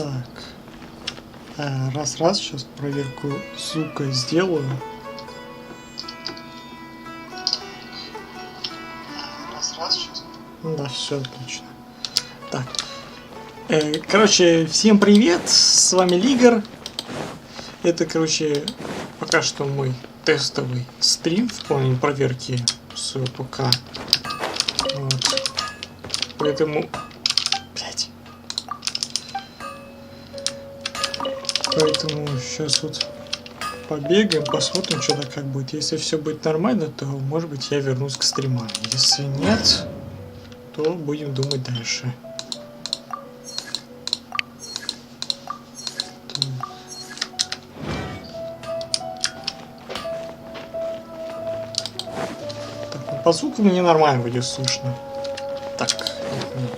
Так. Раз, сейчас проверку звука сделаю. Раз, сейчас. Да, все отлично. Так. Короче, всем привет, с вами Лигер. Это, короче, пока что мой тестовый стрим в плане проверки своего ПК. Вот. Поэтому... Поэтому сейчас вот побегаем, посмотрим, что-то как будет. Если все будет нормально, то, может быть, я вернусь к стримам. Если нет, то будем думать дальше. Так, ну, по звуку мне нормально будет слышно. Так,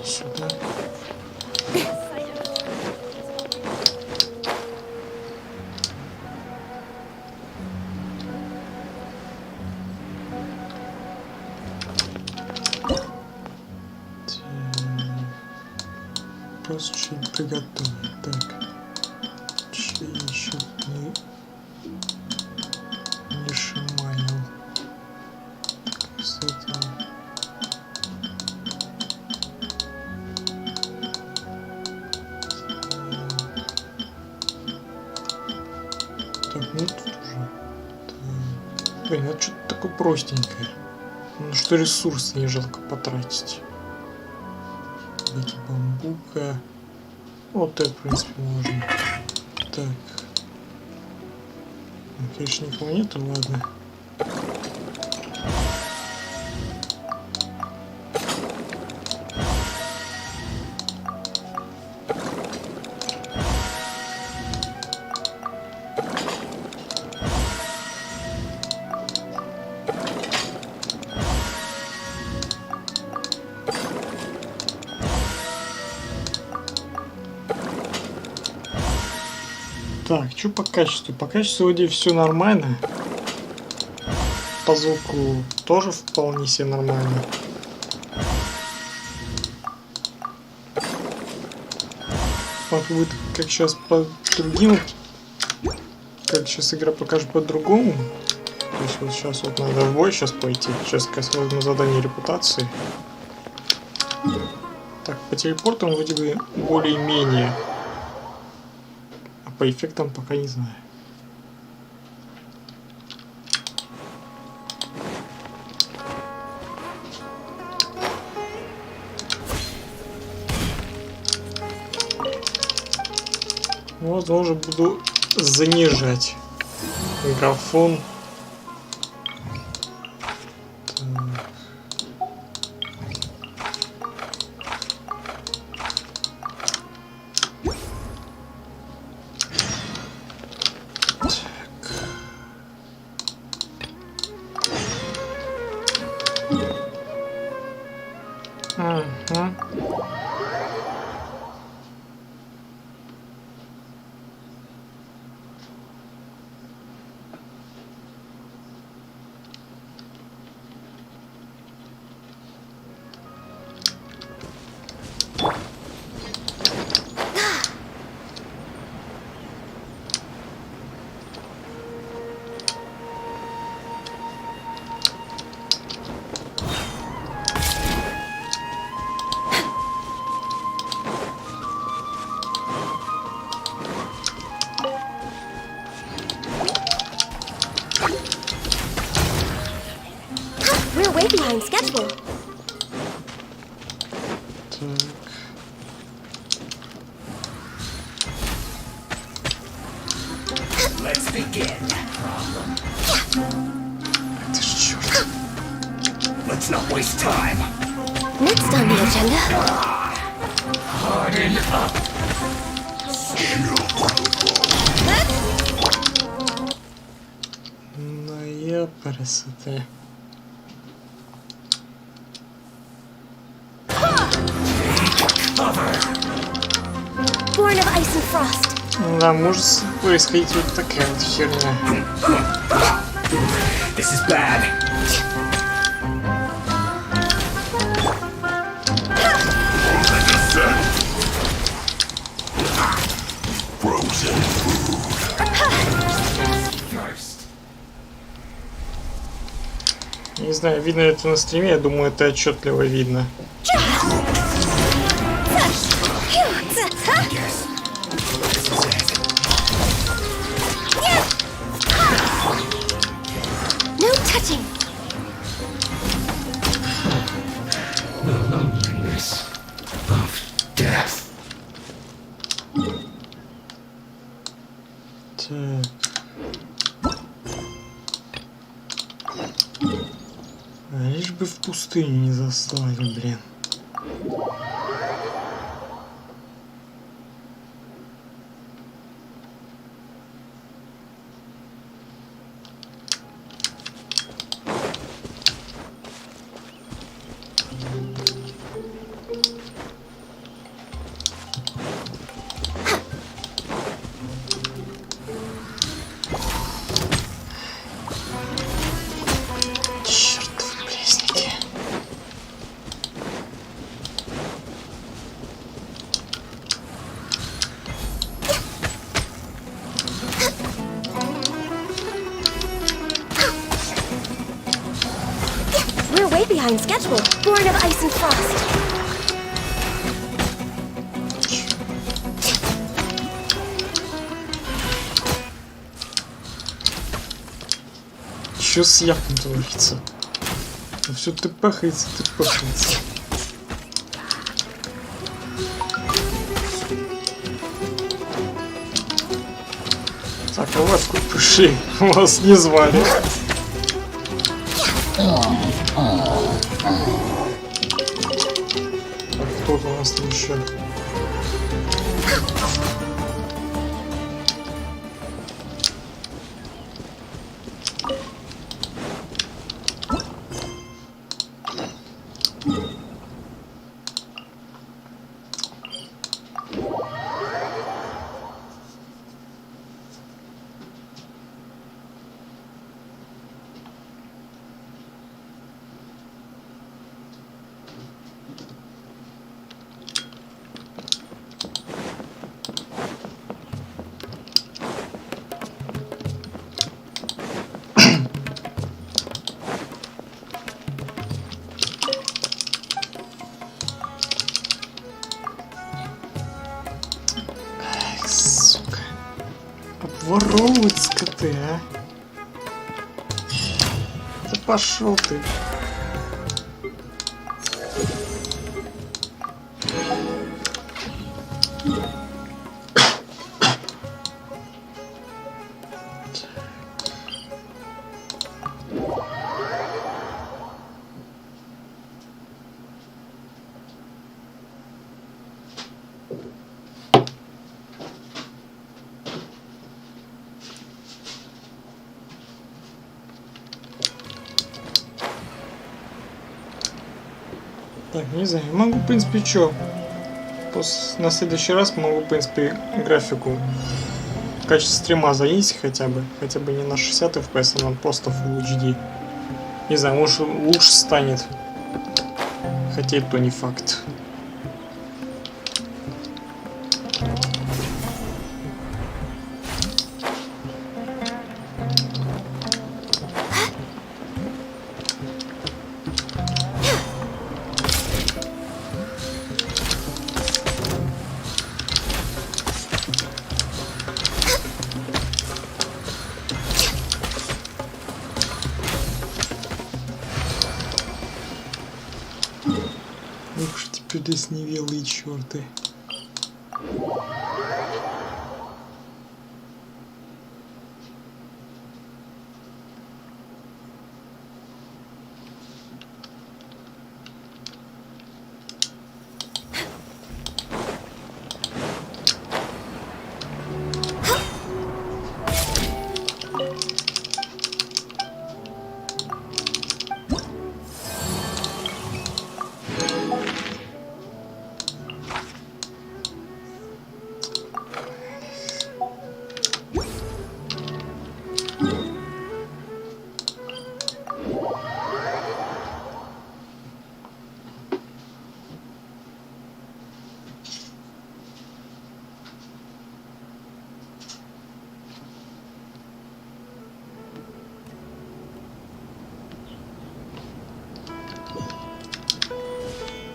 сюда. Просто чуть приготовить. Так. Че еще не шиманил. Кстати. Так, ну тут уже. Так. Блин, это что-то такое простенькое. Ну что ресурсы не жалко потратить. Эти бамбука. Вот это, в принципе, можно. Так. Конечно, никого нету, ладно. Так, что по качеству? По качеству вроде все нормально. По звуку тоже вполне себе нормально. Вот будет как сейчас по другим. Как сейчас игра покажет по-другому. То есть вот сейчас вот надо в бой сейчас пойти. Сейчас как раз возьму задание репутации. Так, по телепортам вроде бы более-менее. По эффектам пока не знаю. Возможно, буду занижать графон. Behind schedule. Let's begin. Let's not waste time. Next on the agenda. Harden up. Моя красота. Born of ice and frost. Да, может происходить вот такая вот херня. This is bad. знаю, видно это на стриме, я думаю, это отчетливо видно. No touching. The loneliness of death. Так. Лишь бы в пустыню не заслали, блин. Чертовы близники. We're way behind schedule. Born of ice and frost. Чё с яхтом творится? Все ты пахается, ты пахается. Так, а вас купиши, вас не звали. Так, кто-то у нас там еще. Сука. Обворовывают скоты, а? Да пошел ты. Так, не знаю, могу, в принципе, что? На следующий раз могу, в принципе, графику в качестве стрима занести хотя бы не на 60 FPS, а на просто Full HD. Не знаю, может лучше станет. Хотя и то не факт. Ух, теперь здесь невелые черты.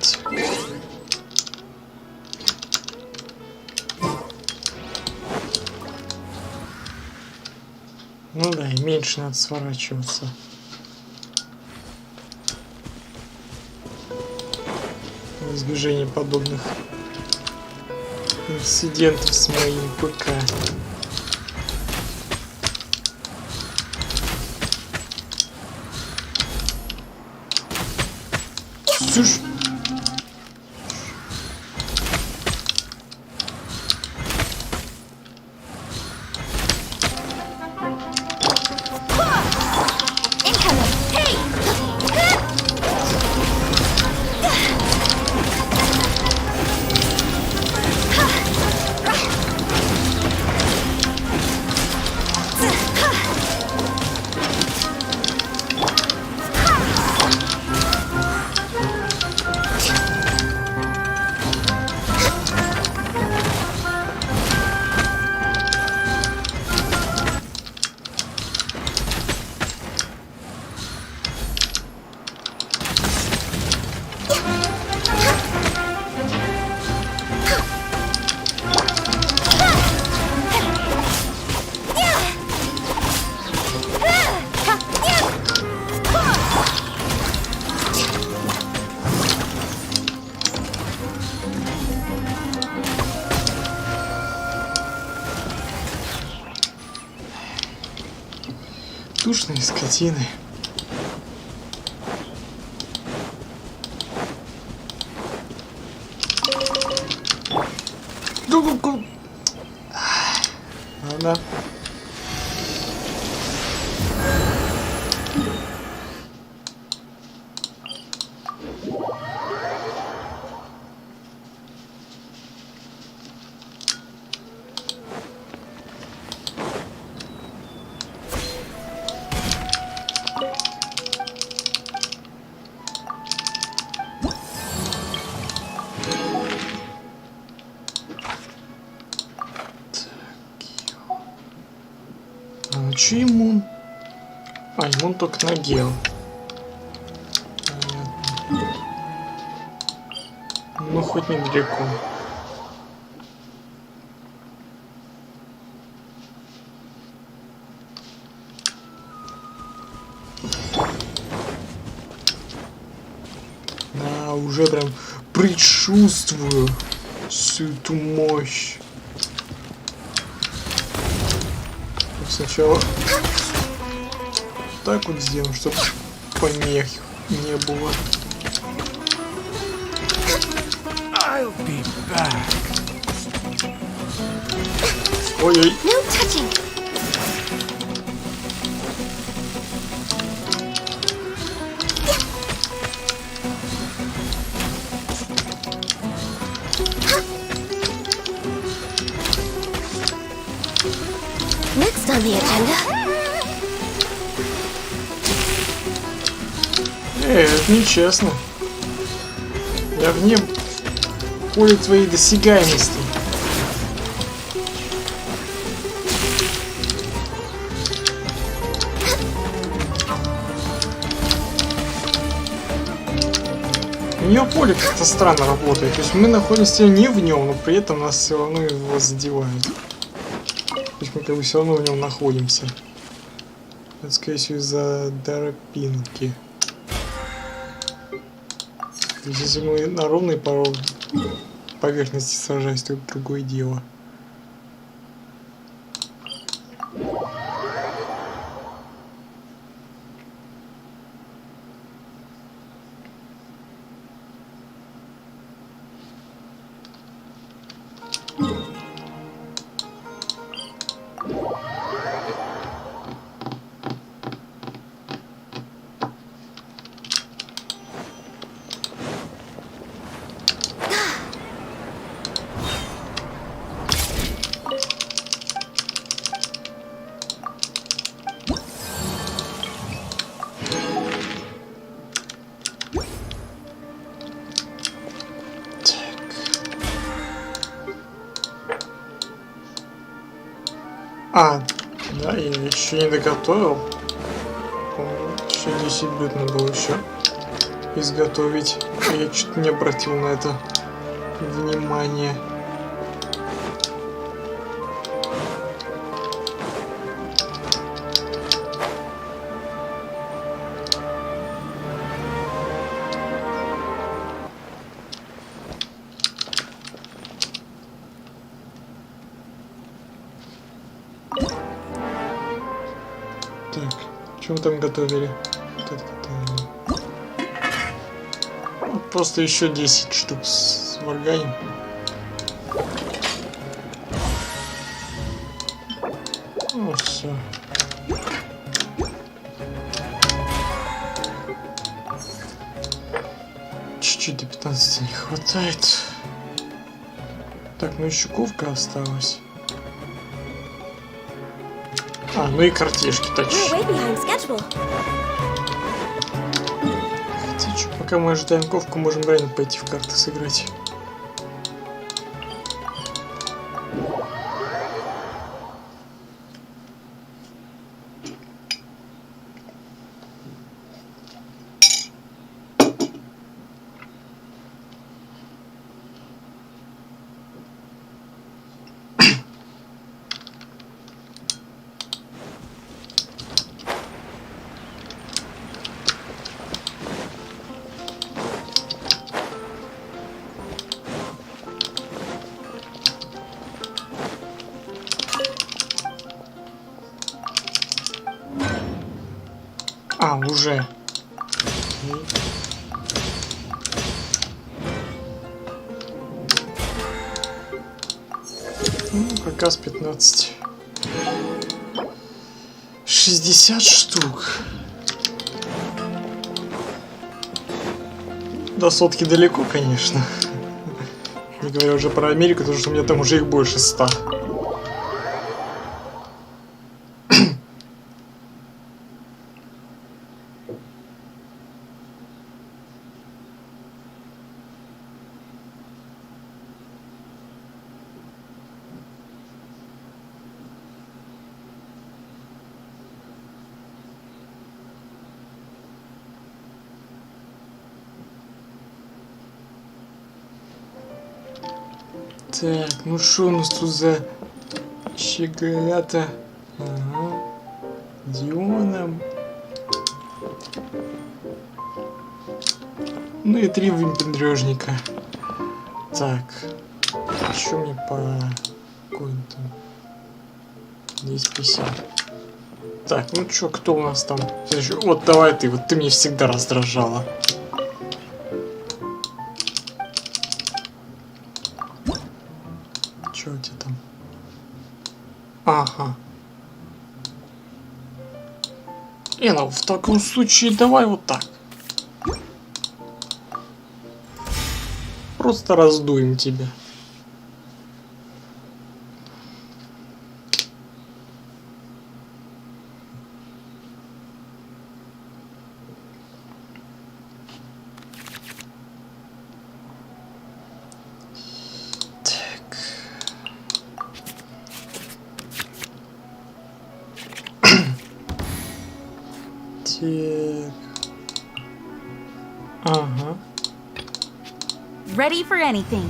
есть. Ну да, и меньше надо сворачиваться. В избежание подобных инцидентов с моим ПК. Слушай. Тушные скотины. Ладно. Че иммун? А, иммун только на гел. Понятно. Ну, хоть недалеко. Да, уже прям предчувствую всю эту мощь. Сначала так вот сделаем, чтобы помех не было. Ой-ой. Next on the agenda. Это нечестно. Я вне поля твоей досягаемости. У нее поле как-то странно работает. То есть мы находимся не в нем, но при этом нас все равно его задевает. То есть мы как бы все равно в нем находимся. Это, скорее всего, из-за тропинки. Если мы на ровной поверхности сражаемся, то это другое дело. А, да, я еще не доготовил. Еще 10 блюд надо было еще изготовить. Я чуть не обратил на это внимание. Так, что мы там готовили? Вот это готовили. Просто еще 10 штук сварганим. Ну все. Чуть-чуть до 15 не хватает. Так, ну еще ковка осталась. А, ну и картишки точно. Хотя, что, пока мы ожидаем ковку, можем реально пойти в карты сыграть. А, уже. Ну, как раз 15. 60 штук. До сотки далеко, конечно. Не говоря уже про Америку, потому что у меня там уже их больше 100. Так, ну что у нас тут за щеголята? Ага. Дионом. Ну и 3 выпендрежника. Так. Что мне по какой-то 250. Так, ну чё, кто у нас там? Вот давай ты, вот ты мне всегда раздражала. Чё у тебя там? Ага. Ну в таком случае давай вот так. Просто раздуем тебя. Так. Ага. Ready for anything.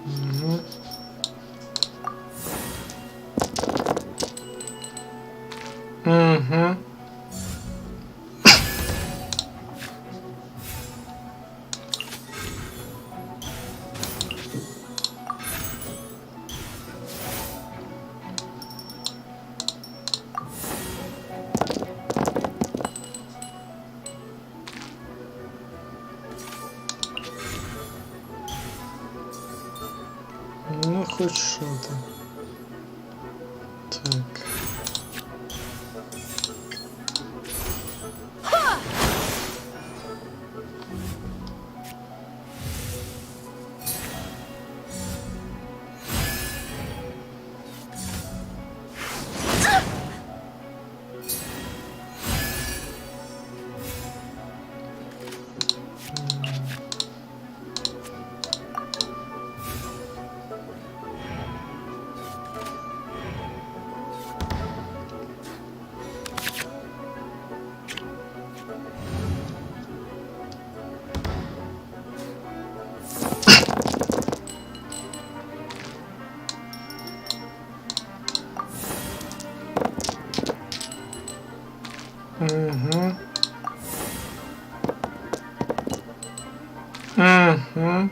Угу. Угу. Ну, хоть что-то. Так. Угу. Угу.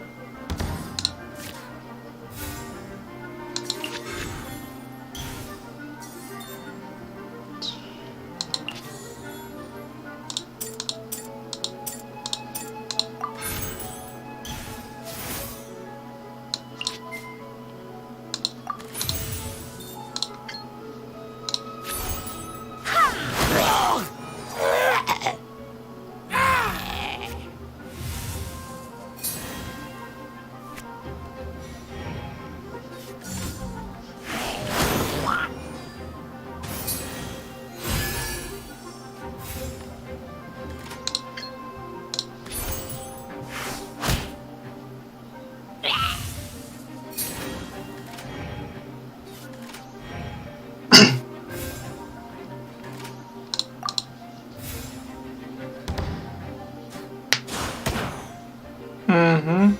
Угу.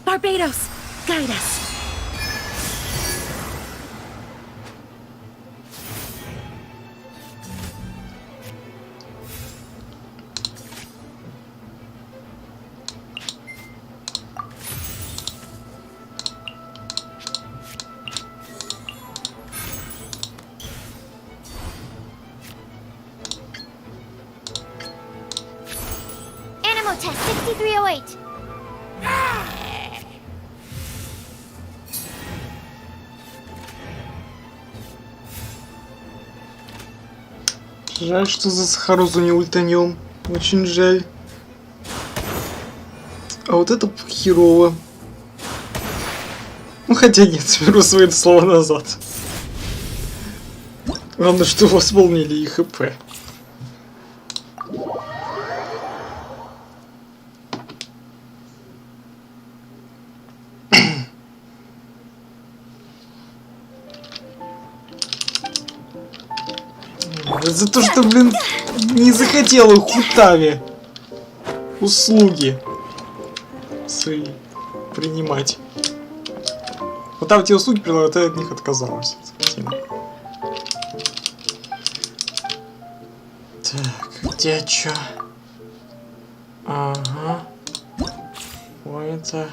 Barbados, guide us. Animal test 6308. Жаль, что за Сахарозу не ультанем. Очень жаль. А вот это херово. Ну хотя нет, беру свои слова назад. Главное, что восполнили и ХП. За то, что, блин, не захотела Хутаве услуги свои принимать. Хутава те услуги приняла, а ты от них отказалась. Так, где чё? Ага. Ой, это...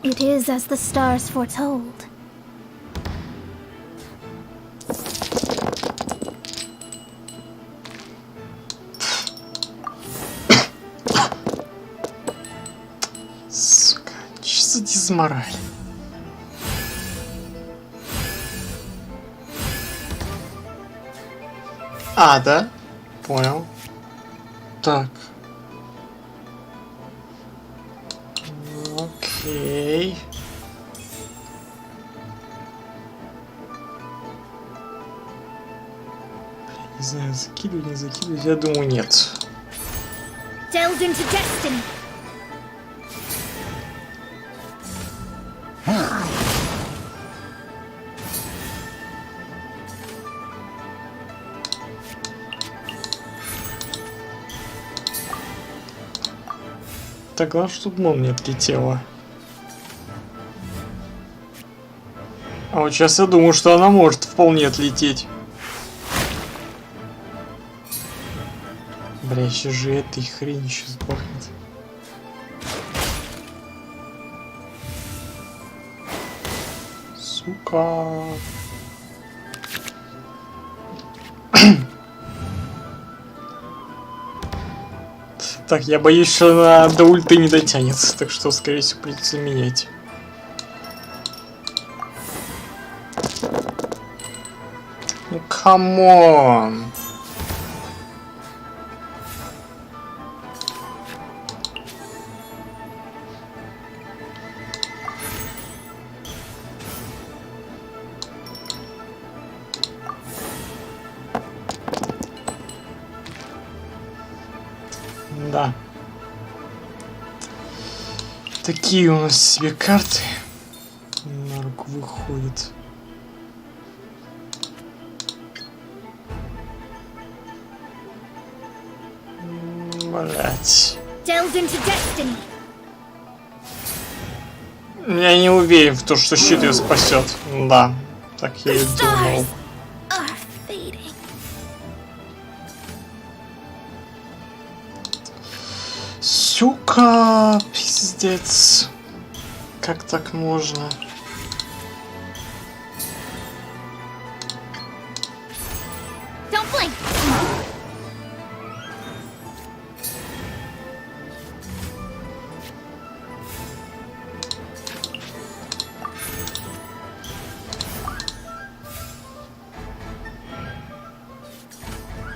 It is as the stars foretold. Сука, что за дизмораль? А, да? Понял. Так. Окей. Не знаю, закидывать, не закидывать, я думаю, нет. Delved into destiny. Так, главное, чтобы мон не отлетела. А вот сейчас я думаю, что она может вполне отлететь. Бля, еще же этой хрень еще сдохнет. Сука. Так, я боюсь, что она до ульты не дотянется, так что, скорее всего, придется менять. Ну, камон. Да. Такие у нас себе карты на руку выходят. Блять. Я не уверен в том, что щит ее спасет. Да, так я и думал. Сука, пиздец. Как так можно?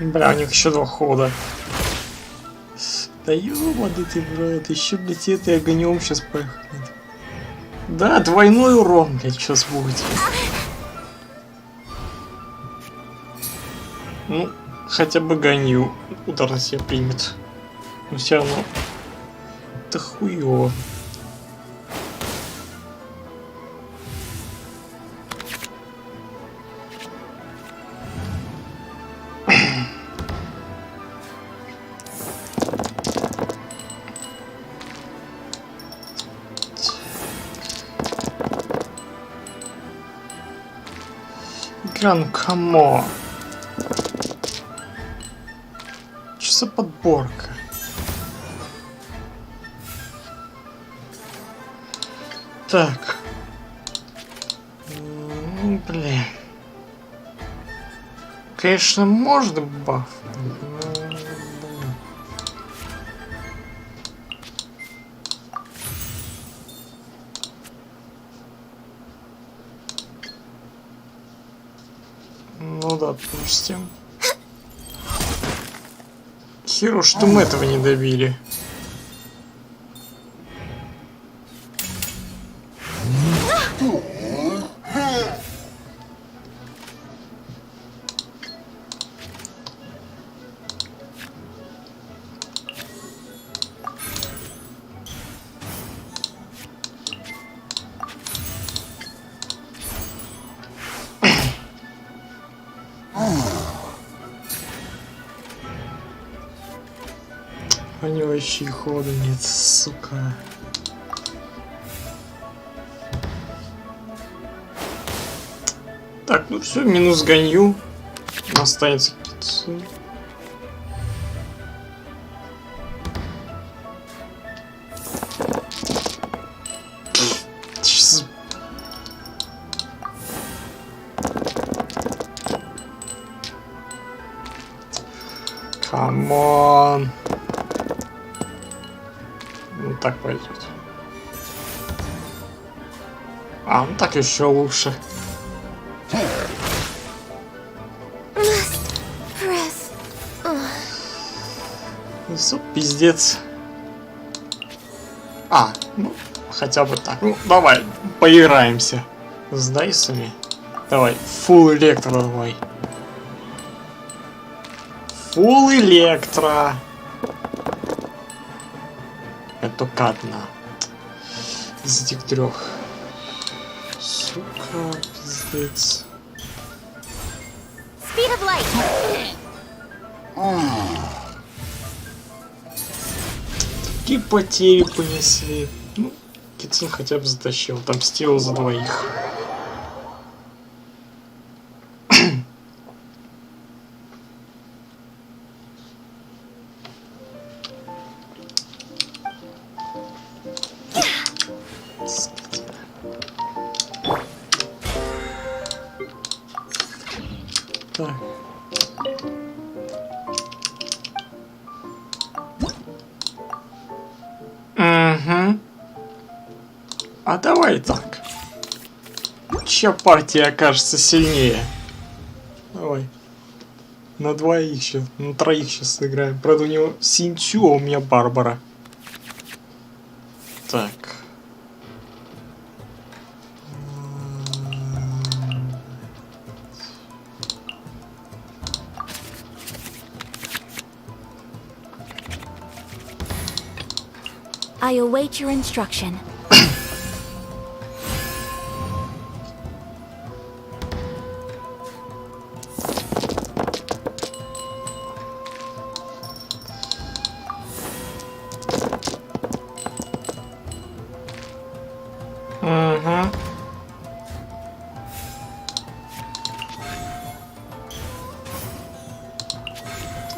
Бля, у них еще 2 хода. Да ёбаный ты, брат, еще, блядь, это огнем сейчас пахнет. Да, двойной урон, блядь, сейчас будет. Ну, хотя бы гоню удар на себя примет. Но все равно это хуёво. Ну камон. Что за подборка? Так. Ну, блин. Конечно, можно баф. Ну, допустим. Херу, что мы этого не добили. У него вообще хода нет, сука. Так, ну все, минус гоню. Останется 500. Камон. Ну так пойдет. А, ну так еще лучше. Все, пиздец. А, ну, хотя бы так. Ну, давай, поиграемся с дайсами. Давай, фулл электро давай. Фулл электро. Это только одна. Из этих 3. Сука, пиздец. Такие потери понесли. Ну, Китсун хотя бы затащил. Там стил за 2. А давай так. Чья партия окажется сильнее? Давай. На двоих сейчас, на троих сейчас сыграем. Правда, у него Синчу, а у меня Барбара. Так. I await your instruction. Угу.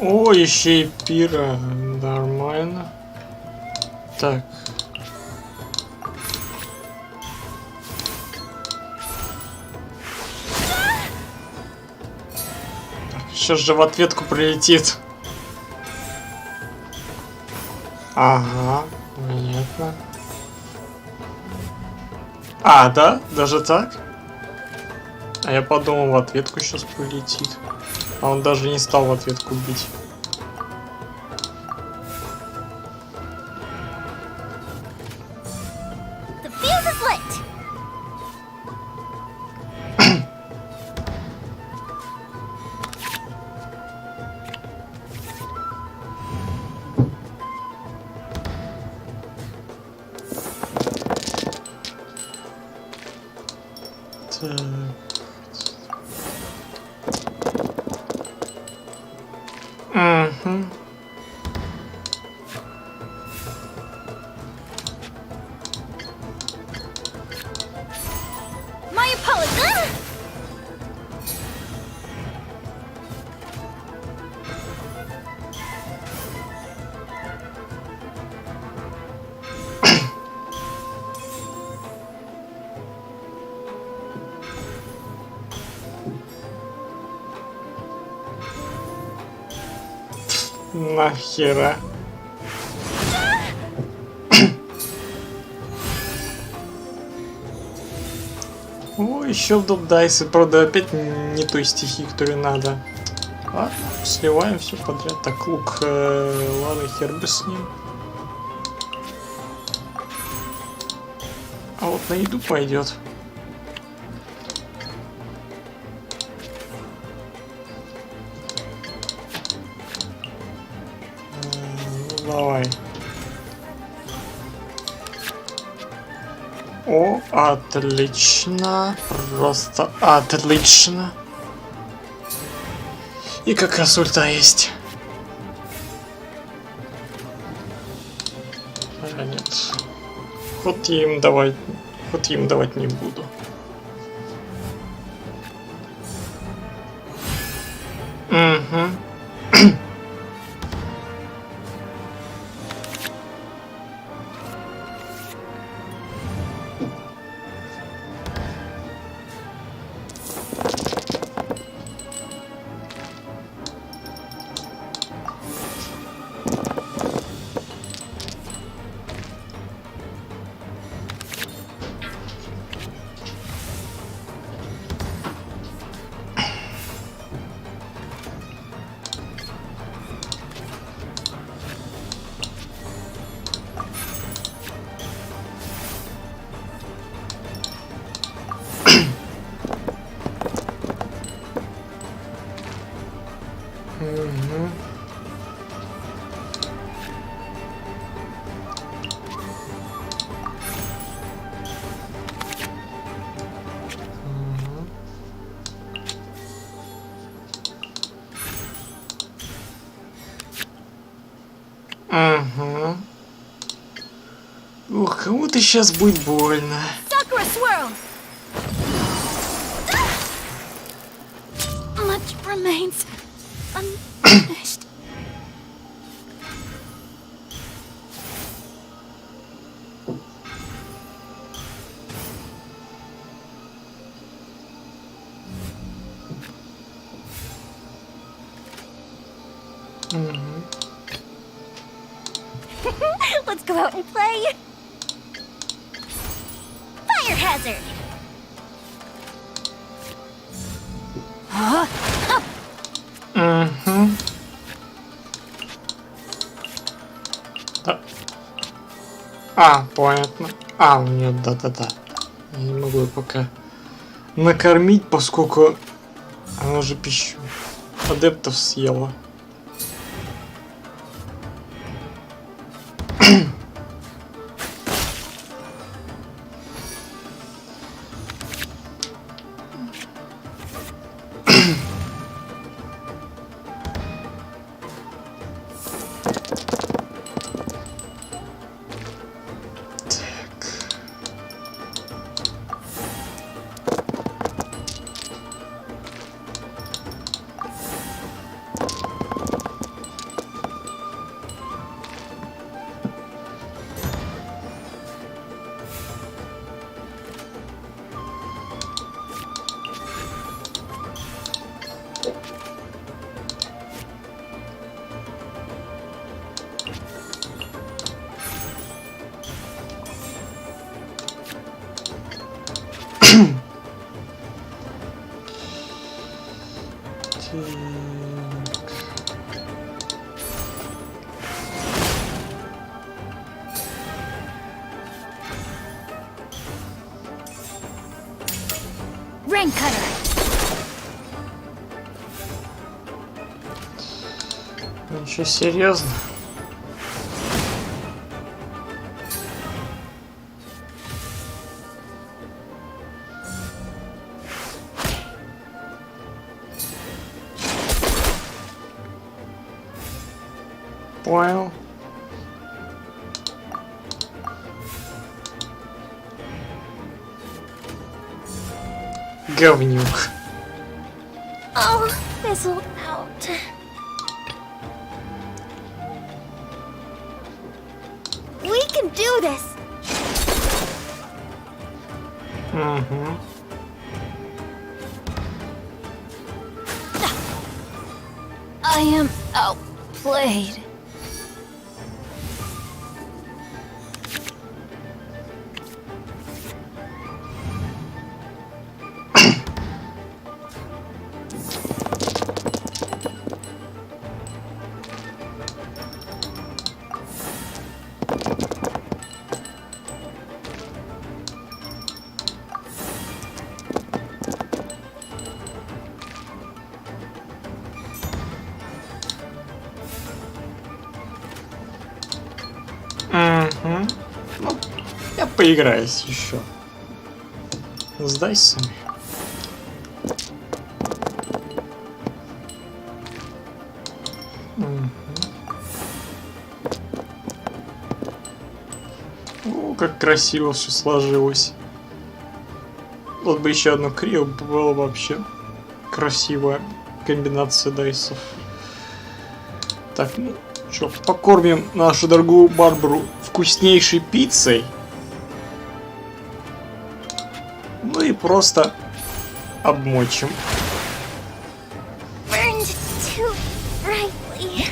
О, еще и пира. Нормально. Так. Сейчас же в ответку прилетит. Ага, понятно. А, да? Даже так? А я подумал, в ответку сейчас прилетит. А он даже не стал в ответку бить. The fuse is lit. Так. Угу. My apologies. Нахера. О, еще в дайсы. Правда, опять не той стихи, которую надо. Ладно, сливаем все подряд. Так, лук, ладно, хер бы с ним. А вот на еду пойдет. Давай. О, отлично. Просто отлично. И как раз ульта есть. А, нет. Ход я им давать не буду. Угу. Угу. Угу. Ух, кому-то сейчас будет больно. Sakura swirl. Much remains unfinished. Let's go out and play. Fire hazard. Угу. Да. А, понятно. А, нет, да-да-да. Я не могу ее пока накормить, поскольку она же пищу адептов съела. Rank cutter. Ничего серьезно. Понял. Говнюк. Oh, fizzled out. We can do this. Угу. I am outplayed. Угу. Ну, я поиграюсь еще. Сдайся. О, как красиво все сложилось. Вот бы еще одно крио было вообще красивая комбинация дайсов. Так, ну что, покормим нашу дорогую Барбару вкуснейшей пиццей. Ну и просто обмочим. Burned too brightly.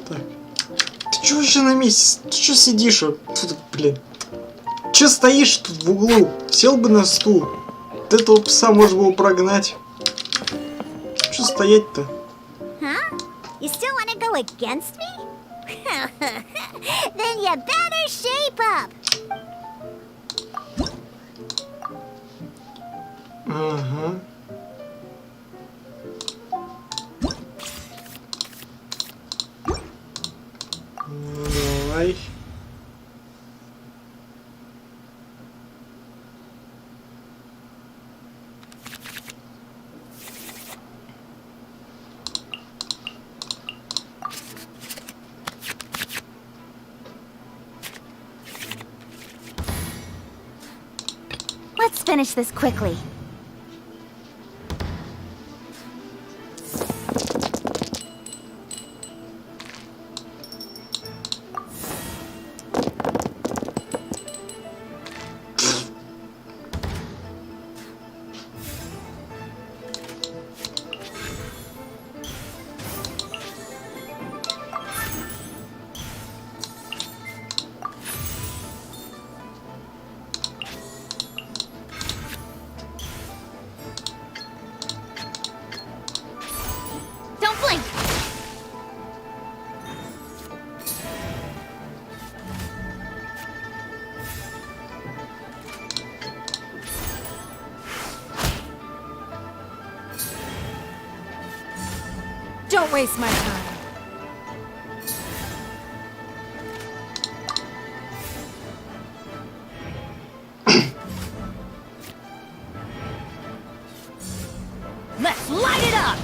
Так. Ты чё вообще на месте? Ты чё сидишь? Тут, блин. Чё стоишь тут в углу? Сел бы на стул. Вот этого пса можно было прогнать. Чё стоять-то? Huh? You still want to go against me? Then you better shape up. Ага. Ну, давай. Let's finish this quickly. Don't waste my time. Let's light it up.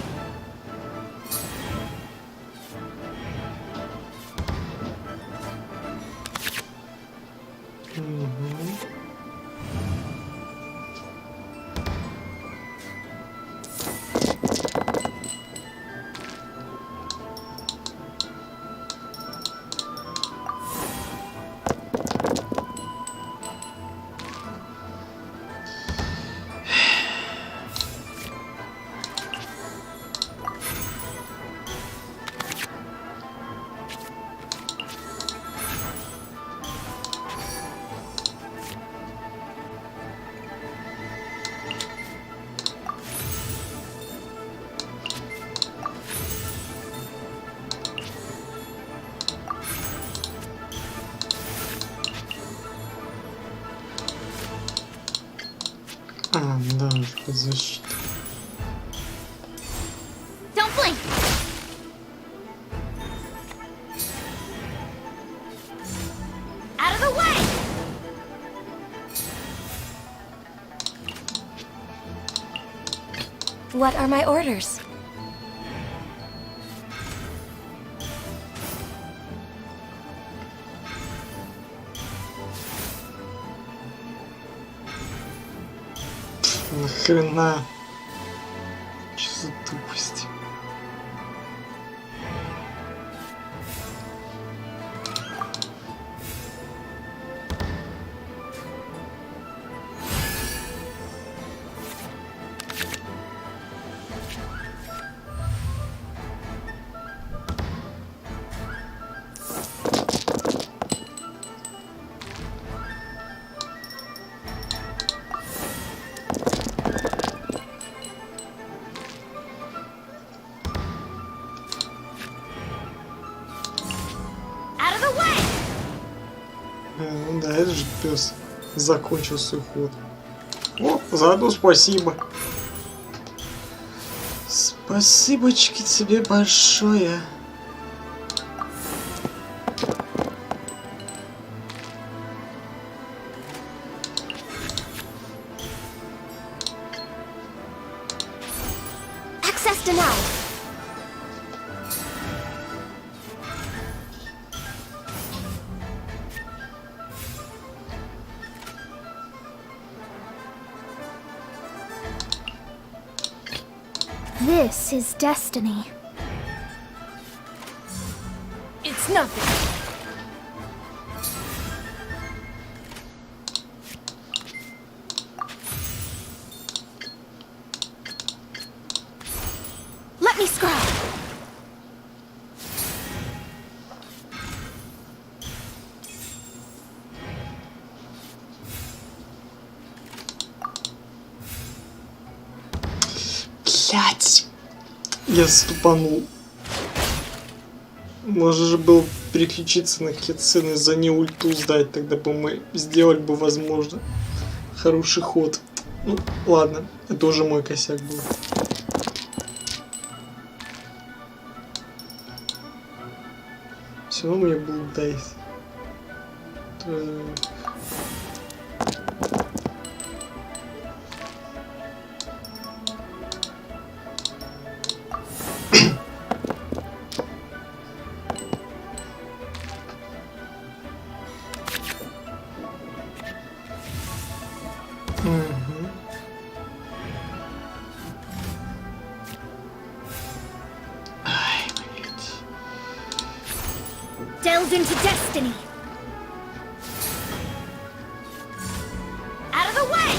Да, под защиту. Don't blink. Out of the way. What are my orders? Нахрена? Что за тупость? Ну да, это же пес закончил свой ход. О, заодно спасибо. Спасибочки тебе большое. Access denied. This is destiny. It's nothing. Let me scry. Блять! Я ступанул. Можно же было переключиться на какие цены, за не ульту сдать, тогда бы мы сделали бы, возможно, хороший ход. Ну, ладно, это уже мой косяк был. Все равно мне был дайс. Delved into destiny. Out of the way.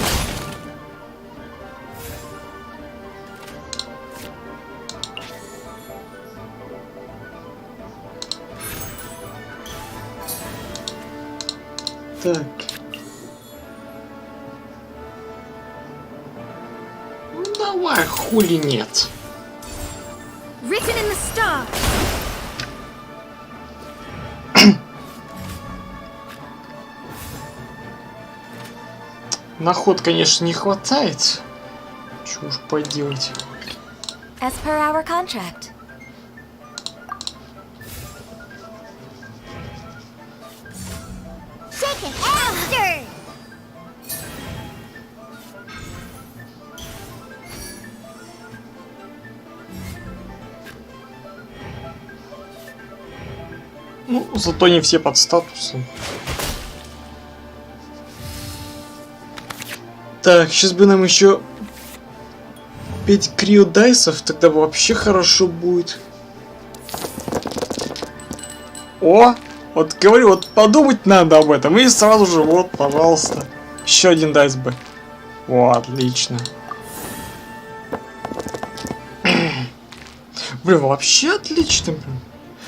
Так. Ну давай, хули нет. Written in the stars. На ход, конечно, не хватает. Чего уж поделать. As per our contract. second after. Ну, зато не все под статусом. Так, сейчас бы нам еще 5 криодайсов, тогда вообще хорошо будет. О, вот говорю, вот подумать надо об этом. И сразу же, вот, пожалуйста. Еще один дайс бы. О, отлично. Блин, вообще отлично, блин.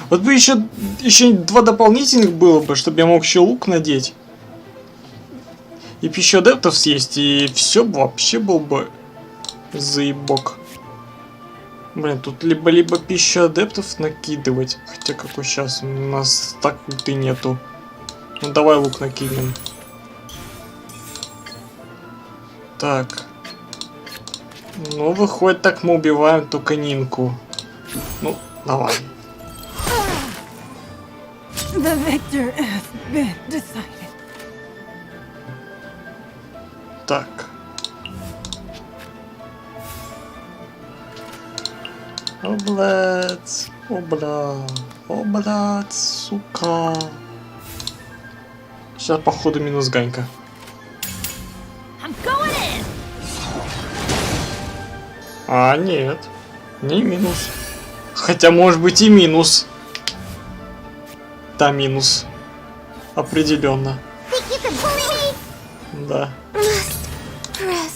Вот бы еще 2 дополнительных было бы, чтобы я мог еще лук надеть. И пищу адептов съесть, и все вообще был бы заебок. Блин, тут либо пищу адептов накидывать. Хотя какой сейчас? У нас так ульты нету. Ну давай лук накинем. Так. Ну выходит, так мы убиваем только Нинку. Ну, давай. The victor has been decided. Так. О, блядь. О, блядь. О, блядь, сука. Сейчас, походу, минус Ганька. I'm going in. А, нет. Не минус. Хотя, может быть, и минус. Да, минус. Определенно. Think you can bully me? Да. Press.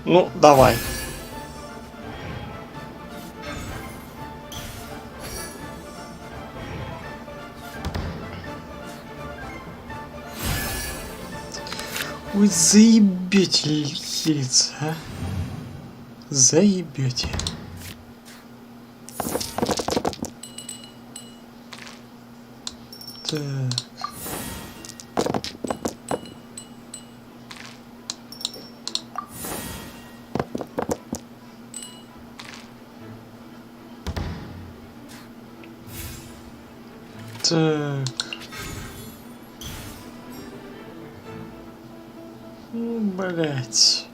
Ну, давай. Ой, заебете хилиться, а? Заебете. Так. Так. Ну, блять.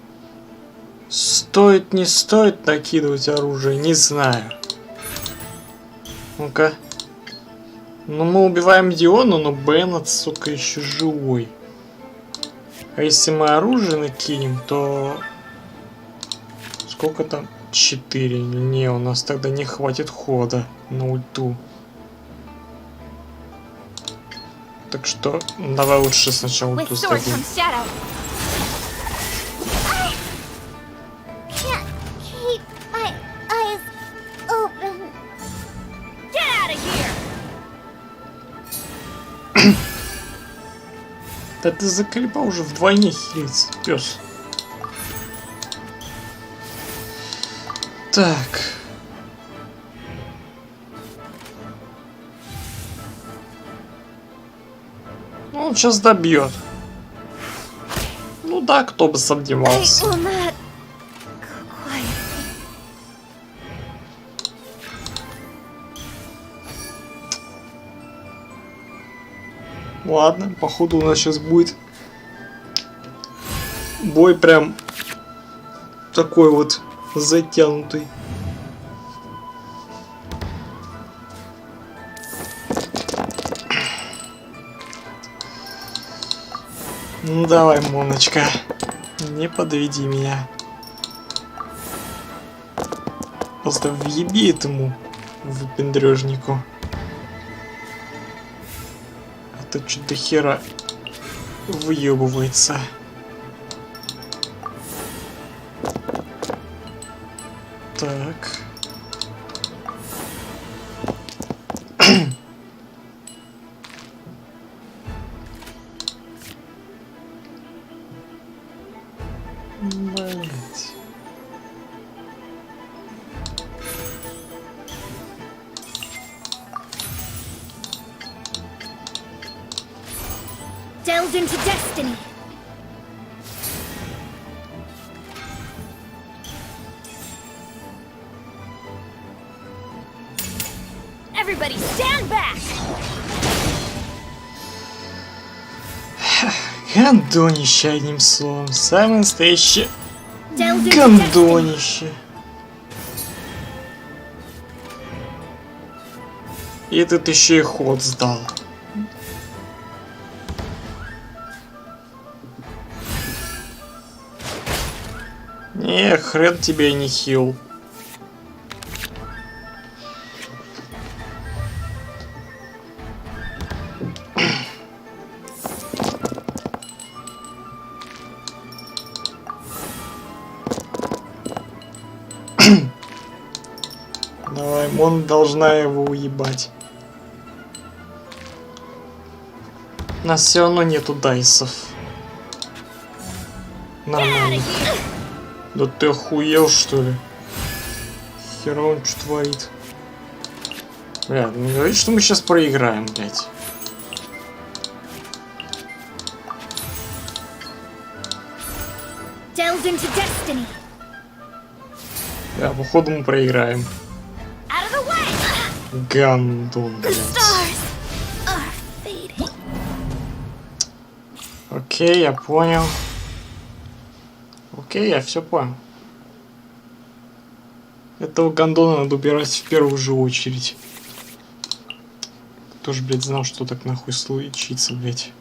Стоит, не стоит накидывать оружие, не знаю. Ну-ка. Ну, мы убиваем Диону, но Беннет, сука, еще живой. А если мы оружие накинем, то... Сколько там? 4. Не, у нас тогда не хватит хода на ульту. Так что, давай лучше сначала With ульту sword сдадим. comes shadow. Can't keep my eyes open. Get out of here. Да ты заколебал уже вдвойне хилиться, пес. Так. Ну, он сейчас добьет. Ну да, кто бы I сомневался. will not go quietly. Ладно, походу у нас сейчас будет бой прям такой вот затянутый. Ну давай, Моночка, не подведи меня. Просто въеби этому выпендрежнику. А то чуть до хера выебывается. Так. Блять. Delved into destiny. Everybody stand back. Гандонище, одним словом. Самое настоящее Delve into destiny. гандонище. И этот еще и ход сдал. Не, хрен тебе не хил. Давай, Мон должна его уебать. У нас все равно нету дайсов. Нормально. Да ты охуел, что ли? Хера он что творит? Блядь, не говорит, что мы сейчас проиграем, блядь. Delve into destiny. Да, походу мы проиграем. Out of the way. Гандон, The блядь. stars are fading. Окей, я понял. Окей, я все понял. Этого гандона надо убирать в первую же очередь. Тоже, блядь, знал, что так нахуй случится, блядь.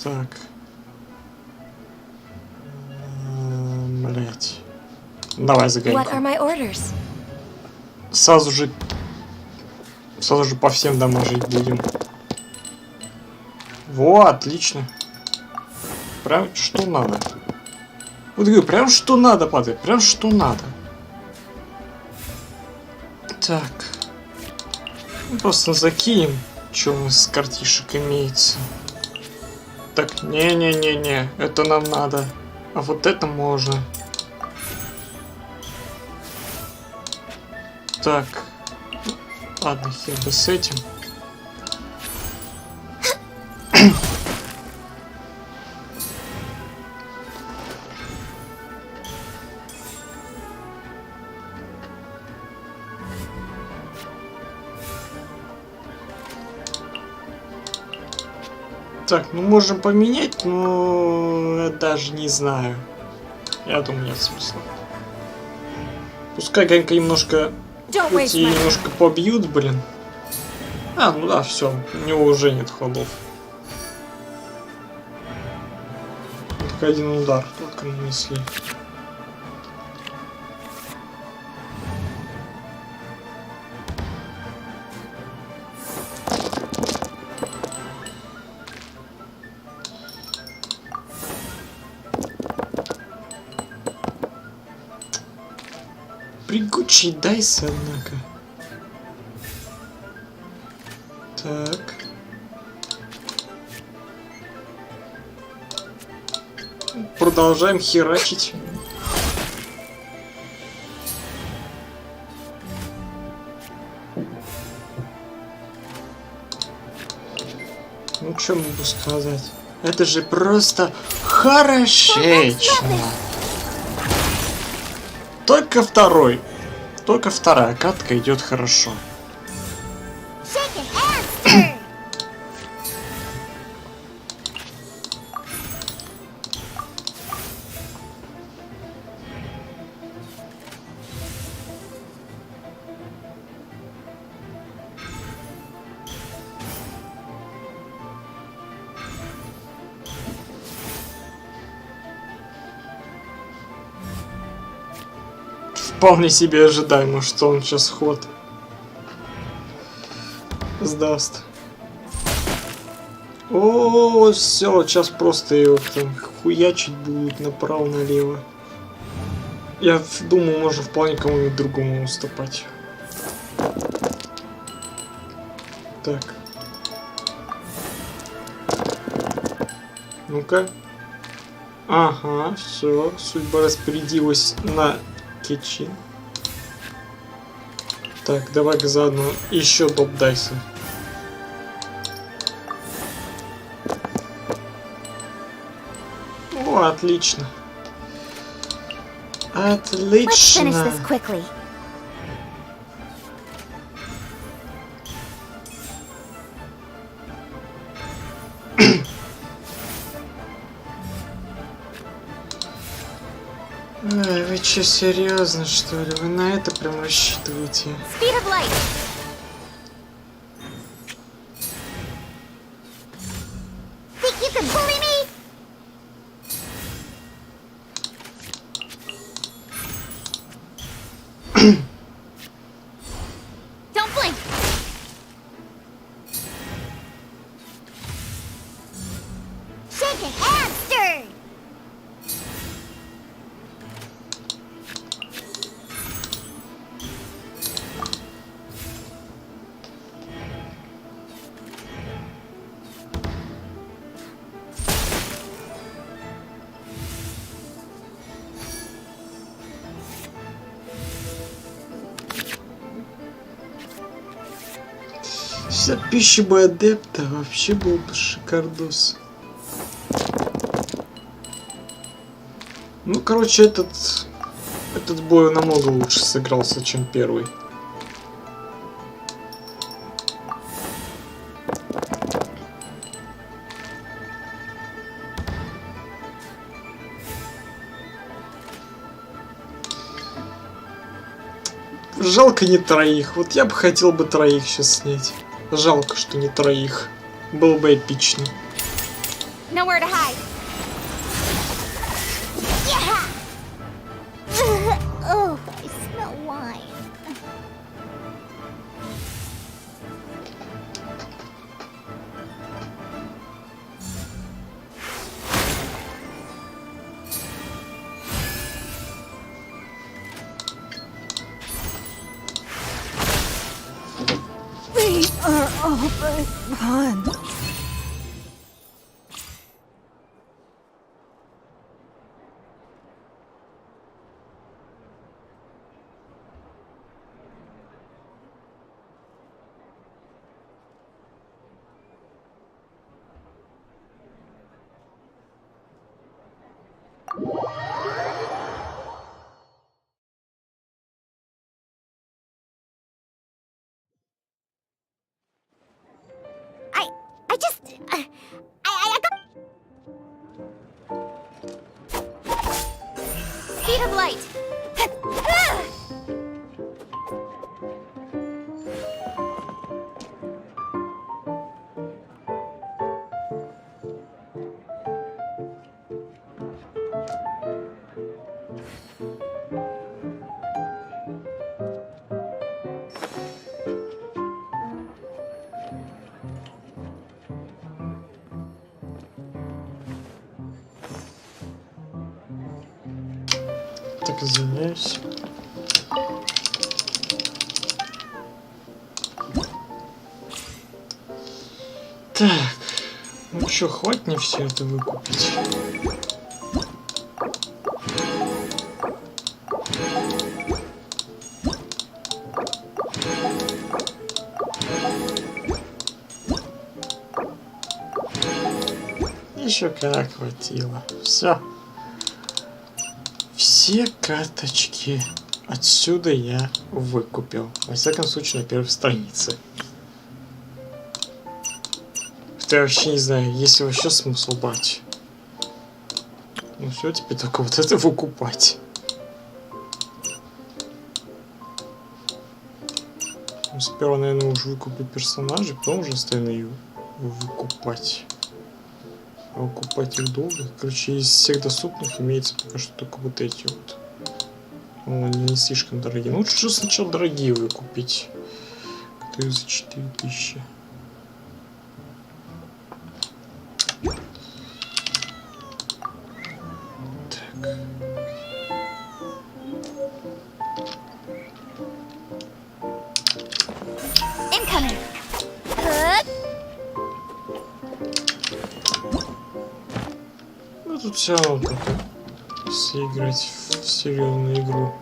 Так. Блядь. Давай What загоним. are my orders? Сразу же по всем дамажить будем. Во, отлично. Прям что надо. Вот говорю, прям что надо падает. Прям что надо. Так. Просто закинем, что у нас с картишек имеется. Так, не-не-не-не. Это нам надо. А вот это можно. Так. Ладно, хер бы с этим. Так, ну можем поменять, но я даже не знаю. Я думаю, нет смысла. Пускай Ганька немножко... Don't waste Эти my time. немножко побьют, блин. А, ну да, все, у него уже нет ходов. Только один удар только нанесли. Пригучий дайс, однако. Так. Продолжаем херачить. Ну, что могу сказать? Это же просто хорошечно. Только вторая катка идет хорошо. Shake your hands, turn. Вполне себе ожидаемо, что он сейчас ход сдаст. О, все, сейчас просто его там хуячить будут направо-налево. Я думаю, можно вполне кому-нибудь другому уступать. Так. Ну-ка. Ага, все, судьба распорядилась на Кетчин. Так, давай-ка заодно еще топ дайса. О, отлично. Let's finish Отлично. this quickly. че, серьезно, что ли? Вы на это прям рассчитываете? Speed of light. Think you can bully me? Don't blink. Shake a hamster. За пищу бы адепта вообще был бы шикардос. Ну, короче, этот бой намного лучше сыгрался, чем первый. Жалко не троих. Вот я бы хотел бы троих сейчас снять. Жалко, что не троих. Было бы эпично. Nowhere to hide. Yeah. Oh, I smell wine. We are all but gone. I just, I got... Speed of light. Так, извиняюсь. Так, ну чё, хватит мне все это выкупить? Еще как хватило. Все. Все карточки отсюда я выкупил. Во всяком случае, на первой странице. Я вообще не знаю, есть ли вообще смысл брать. Ну все, теперь только вот это выкупать. Сперва, наверное, уже выкуплю персонажей, потом уже остальные выкупать. А выкупать их долго. Короче, из всех доступных имеется пока что только вот эти вот. Они не слишком дорогие. Ну лучше сначала дорогие выкупить. Которые за 4000. Incoming. Ну тут все равно как-то если играть в серьезную игру.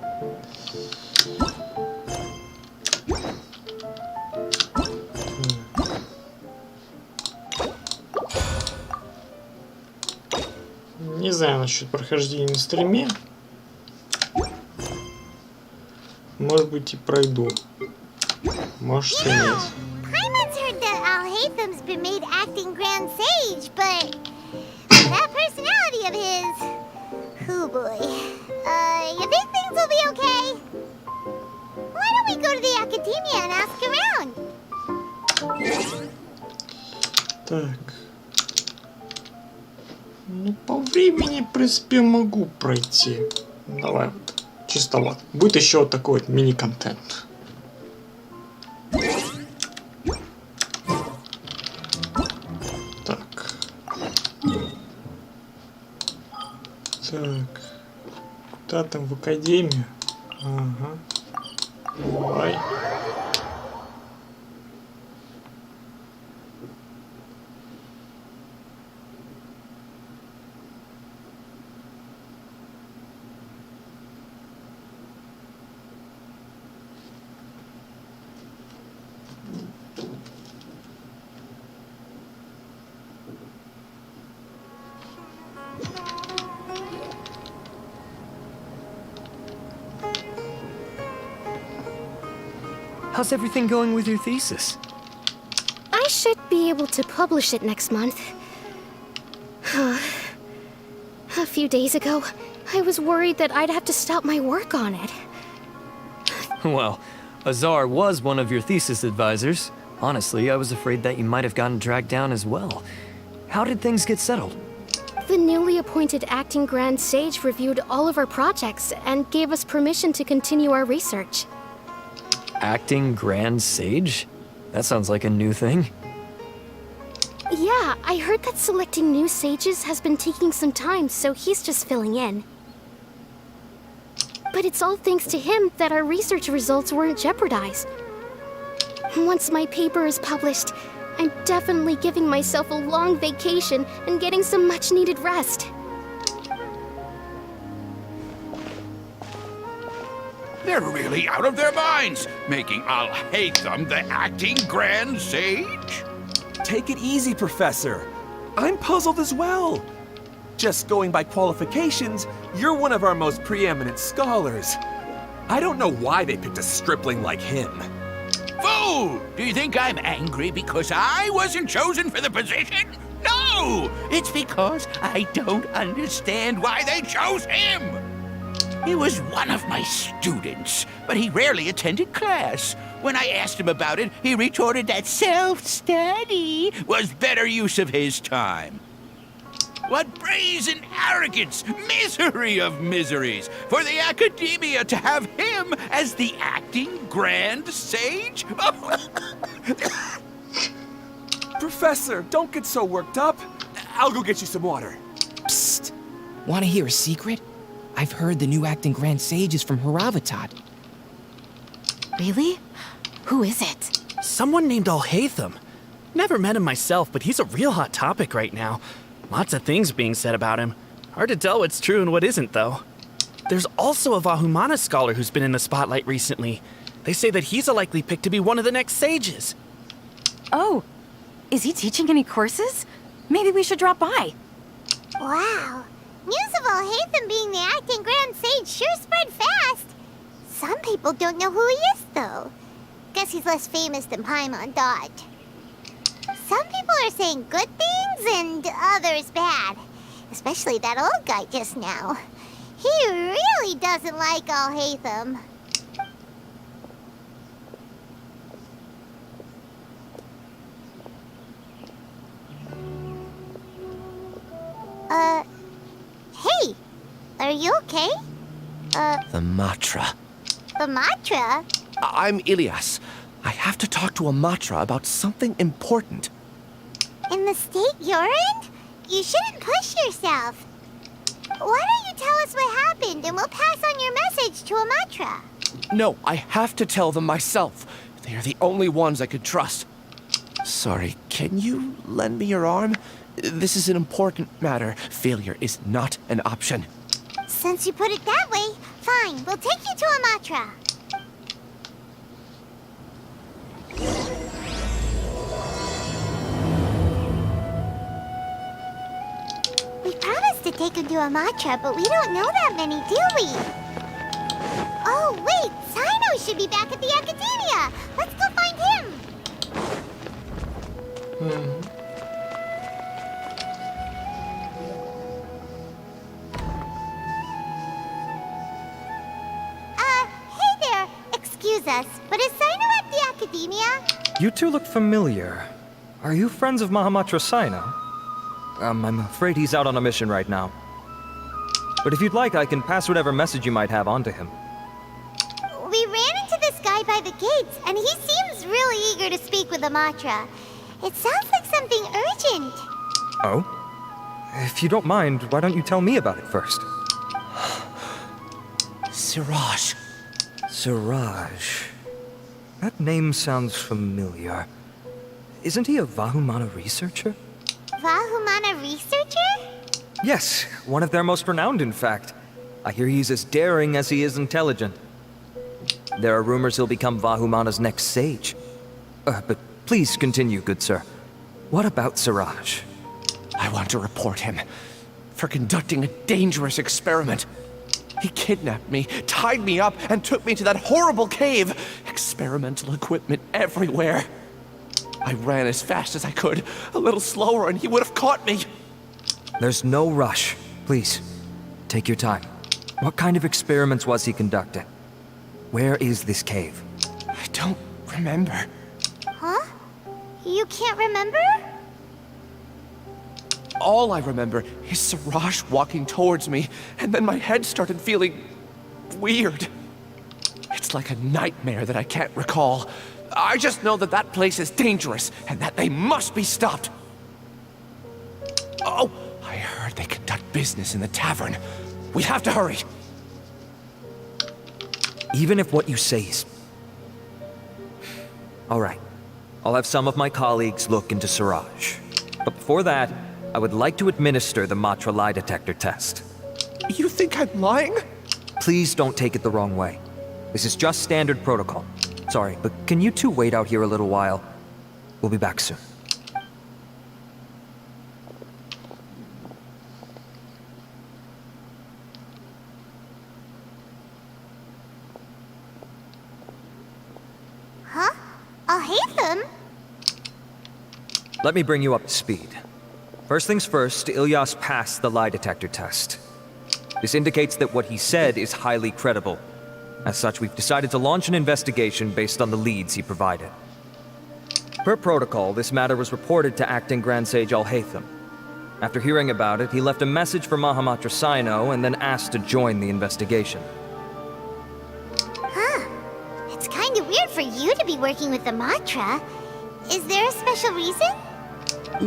Не знаю насчет прохождения на стриме. Может быть и пройду. Может и нет. Paimon's heard that Al-Haytham's been made acting Grand Sage, but that personality of his, oh boy. You think they things will be okay. Why don't we go to the academia and ask around? Так. Ну, по времени, в принципе, могу пройти. Давай вот. Чисто вот. Будет еще вот такой вот мини-контент. Так. Так. Куда там в академию? Ага. Давай. How's everything going with your thesis? I should be able to publish it next month. A few days ago, I was worried that I'd have to stop my work on it. Well, Azar was one of your thesis advisors. Honestly, I was afraid that you might have gotten dragged down as well. How did things get settled? The newly appointed acting Grand Sage reviewed all of our projects and gave us permission to continue our research. Acting Grand Sage? That sounds like a new thing. Yeah, I heard that selecting new sages has been taking some time, so he's just filling in. But it's all thanks to him that our research results weren't jeopardized. Once my paper is published, I'm definitely giving myself a long vacation and getting some much-needed rest. They're really out of their minds, making Hайтам the acting Grand Sage? Take it easy, Professor. I'm puzzled as well. Just going by qualifications, you're one of our most preeminent scholars. I don't know why they picked a stripling like him. Fool! Do you think I'm angry because I wasn't chosen for the position? No! It's because I don't understand why they chose him! He was one of my students, but he rarely attended class. When I asked him about it, he retorted that self-study was better use of his time. What brazen arrogance, misery of miseries, for the academia to have him as the acting Grand Sage? Professor, don't get so worked up. I'll go get you some water. Psst. Want to hear a secret? I've heard the new acting Grand Sage is from Haravatat. Really? Who is it? Someone named Hайтам. Never met him myself, but he's a real hot topic right now. Lots of things being said about him. Hard to tell what's true and what isn't, though. There's also a Vahumana scholar who's been in the spotlight recently. They say that he's a likely pick to be one of the next sages. Oh, is he teaching any courses? Maybe we should drop by. Wow. News of Hайтам being the acting Grand Sage sure spread fast. Some people don't know who he is, though. Guess he's less famous than Paimon Dot. Some people are saying good things and others bad. Especially that old guy just now. He really doesn't like Hайтam. Hey, are you okay? The Matra. The Matra? I'm Ilyas. I have to talk to a Matra about something important. In the state you're in? You shouldn't push yourself. Why don't you tell us what happened and we'll pass on your message to a Matra? No, I have to tell them myself. They are the only ones I could trust. Sorry, can you lend me your arm? This is an important matter. Failure is not an option. Since you put it that way, fine. We'll take you to a Matra. We promised to take him to a Matra, but we don't know that many, do we? Oh, wait! Sino should be back at the Academia! Let's go find him! is Sino at the Academia? You two look familiar. Are you friends of Mahamatra Sino? I'm afraid he's out on a mission right now. But if you'd like, I can pass whatever message you might have on to him. We ran into this guy by the gates, and he seems really eager to speak with Amatra. It sounds like something urgent. Oh? If you don't mind, why don't you tell me about it first? Siraj. Siraj. That name sounds familiar. Isn't he a Vahumana researcher? Vahumana researcher? Yes, one of their most renowned, in fact. I hear he's as daring as he is intelligent. There are rumors he'll become Vahumana's next sage. But please continue, good sir. What about Siraj? I want to report him for conducting a dangerous experiment. He kidnapped me, tied me up, and took me to that horrible cave. Experimental equipment everywhere. I ran as fast as I could, a little slower, and he would have caught me. There's no rush. Please, take your time. What kind of experiments was he conducting? Where is this cave? I don't remember. Huh? You can't remember? All I remember is Siraj walking towards me, and then my head started feeling weird. It's like a nightmare that I can't recall. I just know that that place is dangerous, and that they must be stopped. Oh, I heard they conduct business in the tavern. We have to hurry. Even if what you say is... All right. I'll have some of my colleagues look into Siraj. But before that, I would like to administer the Matra lie detector test. You think I'm lying? Please don't take it the wrong way. This is just standard protocol. Sorry, but can you two wait out here a little while? We'll be back soon. Huh? I'll hate them. Let me bring you up to speed. First things first, Ilyas passed the lie detector test. This indicates that what he said is highly credible. As such, we've decided to launch an investigation based on the leads he provided. Per protocol, this matter was reported to Acting Grand Sage Al-Haytham. After hearing about it, he left a message for Mahamatra Sino and then asked to join the investigation. Huh. It's kind of weird for you to be working with the Matra. Is there a special reason?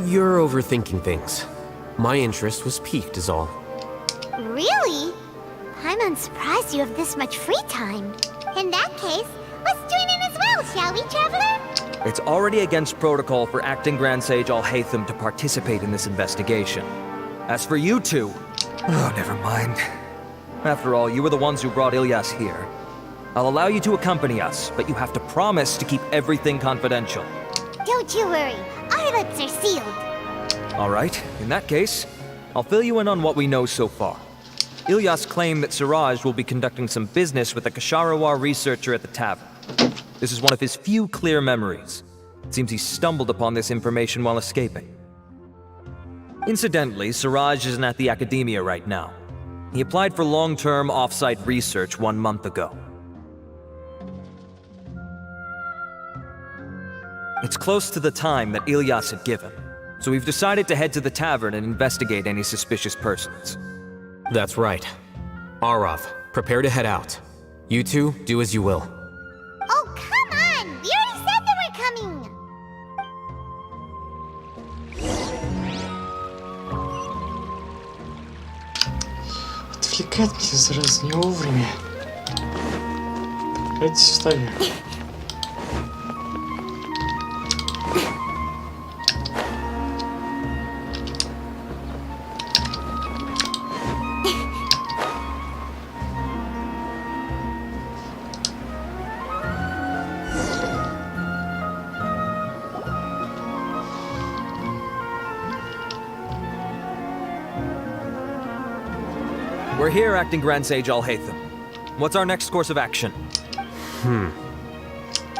You're overthinking things. My interest was piqued is all. Really? I'm unsurprised you have this much free time. In that case, let's join in as well, shall we, Traveler? It's already against protocol for Acting Grand Sage Al-Haytham to participate in this investigation. As for you two... Oh, never mind. After all, you were the ones who brought Ilyas here. I'll allow you to accompany us, but you have to promise to keep everything confidential. Don't you worry. Our lips are sealed. All right, in that case, I'll fill you in on what we know so far. Ilyas claimed that Siraj will be conducting some business with a Kasharawar researcher at the tavern. This is one of his few clear memories. It seems he stumbled upon this information while escaping. Incidentally, Siraj isn't at the Academia right now. He applied for long-term off-site research 1 month ago. It's close to the time that Ilyas had given, so we've decided to head to the tavern and investigate any suspicious persons. That's right. Arav, prepare to head out. You two, do as you will. Oh, come on! We already said that we're coming! Отвлекать меня зараза не вовремя. Опять встали. We're here, Acting Grand Sage Al-Haytham. What's our next course of action?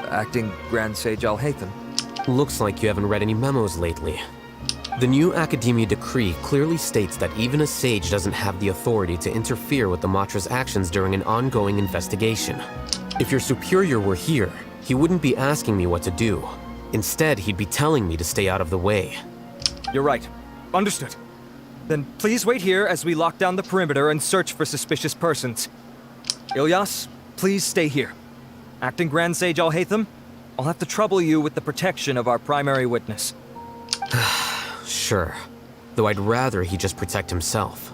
Acting Grand Sage Al-Haytham? Looks like you haven't read any memos lately. The new Academia decree clearly states that even a sage doesn't have the authority to interfere with the Matra's actions during an ongoing investigation. If your superior were here, he wouldn't be asking me what to do. Instead, he'd be telling me to stay out of the way. You're right. Understood. Then please wait here as we lock down the perimeter and search for suspicious persons. Ilyas, please stay here. Acting Grand Sage Al-Haytham, I'll have to trouble you with the protection of our primary witness. Sure. Though I'd rather he just protect himself.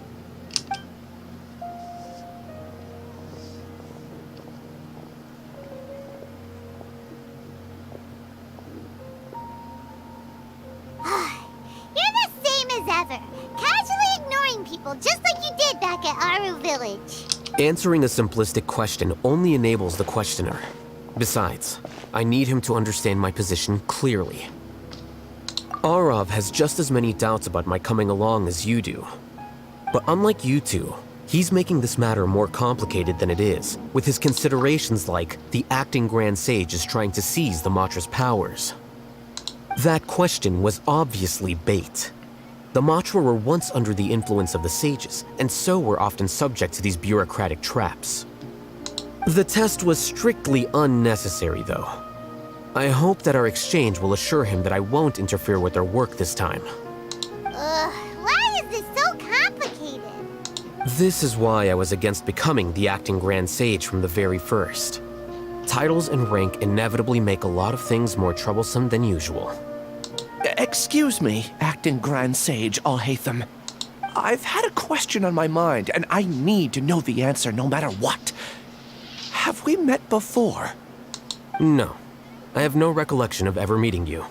You're the same as ever. Casually ignoring people just like you did back at Aru Village. Answering a simplistic question only enables the questioner. Besides, I need him to understand my position clearly. Arav has just as many doubts about my coming along as you do. But unlike you two, he's making this matter more complicated than it is, with his considerations like the acting Grand Sage is trying to seize the Matra's powers. That question was obviously bait. The Matra were once under the influence of the sages, and so were often subject to these bureaucratic traps. The test was strictly unnecessary, though. I hope that our exchange will assure him that I won't interfere with their work this time. Why is this so complicated? This is why I was against becoming the acting Grand Sage from the very first. Titles and rank inevitably make a lot of things more troublesome than usual. Excuse me, acting Grand Sage Al-Haytham. I've had a question on my mind, and I need to know the answer no matter what. Have we met before? No. I have no recollection of ever meeting you.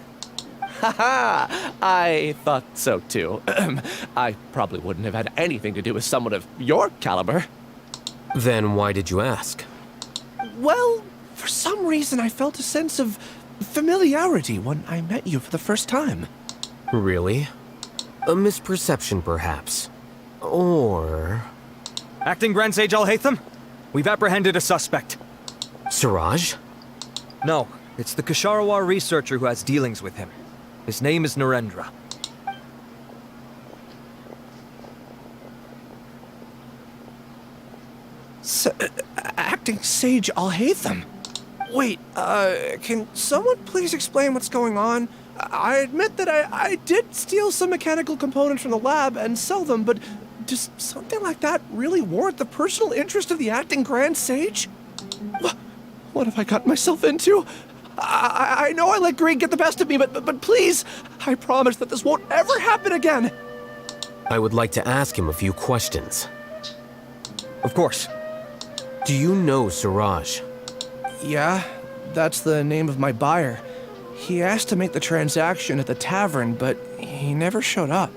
Haha, I thought so too. I probably wouldn't have had anything to do with someone of your caliber. Then why did you ask? Well, for some reason I felt a sense of familiarity when I met you for the first time. Really? A misperception, perhaps. Or... Acting Grand Sage Al-Haytham, we've apprehended a suspect. Siraj? No, it's the Kasharawar researcher who has dealings with him. His name is Narendra. Acting Sage Al-Haytham? Wait, can someone please explain what's going on? I admit that I did steal some mechanical components from the lab and sell them, but does something like that really warrant the personal interest of the acting Grand Sage? What have I gotten myself into? I know I let greed get the best of me, but please, I promise that this won't ever happen again. I would like to ask him a few questions. Of course. Do you know Siraj? Yeah, that's the name of my buyer. He asked to make the transaction at the tavern, but he never showed up.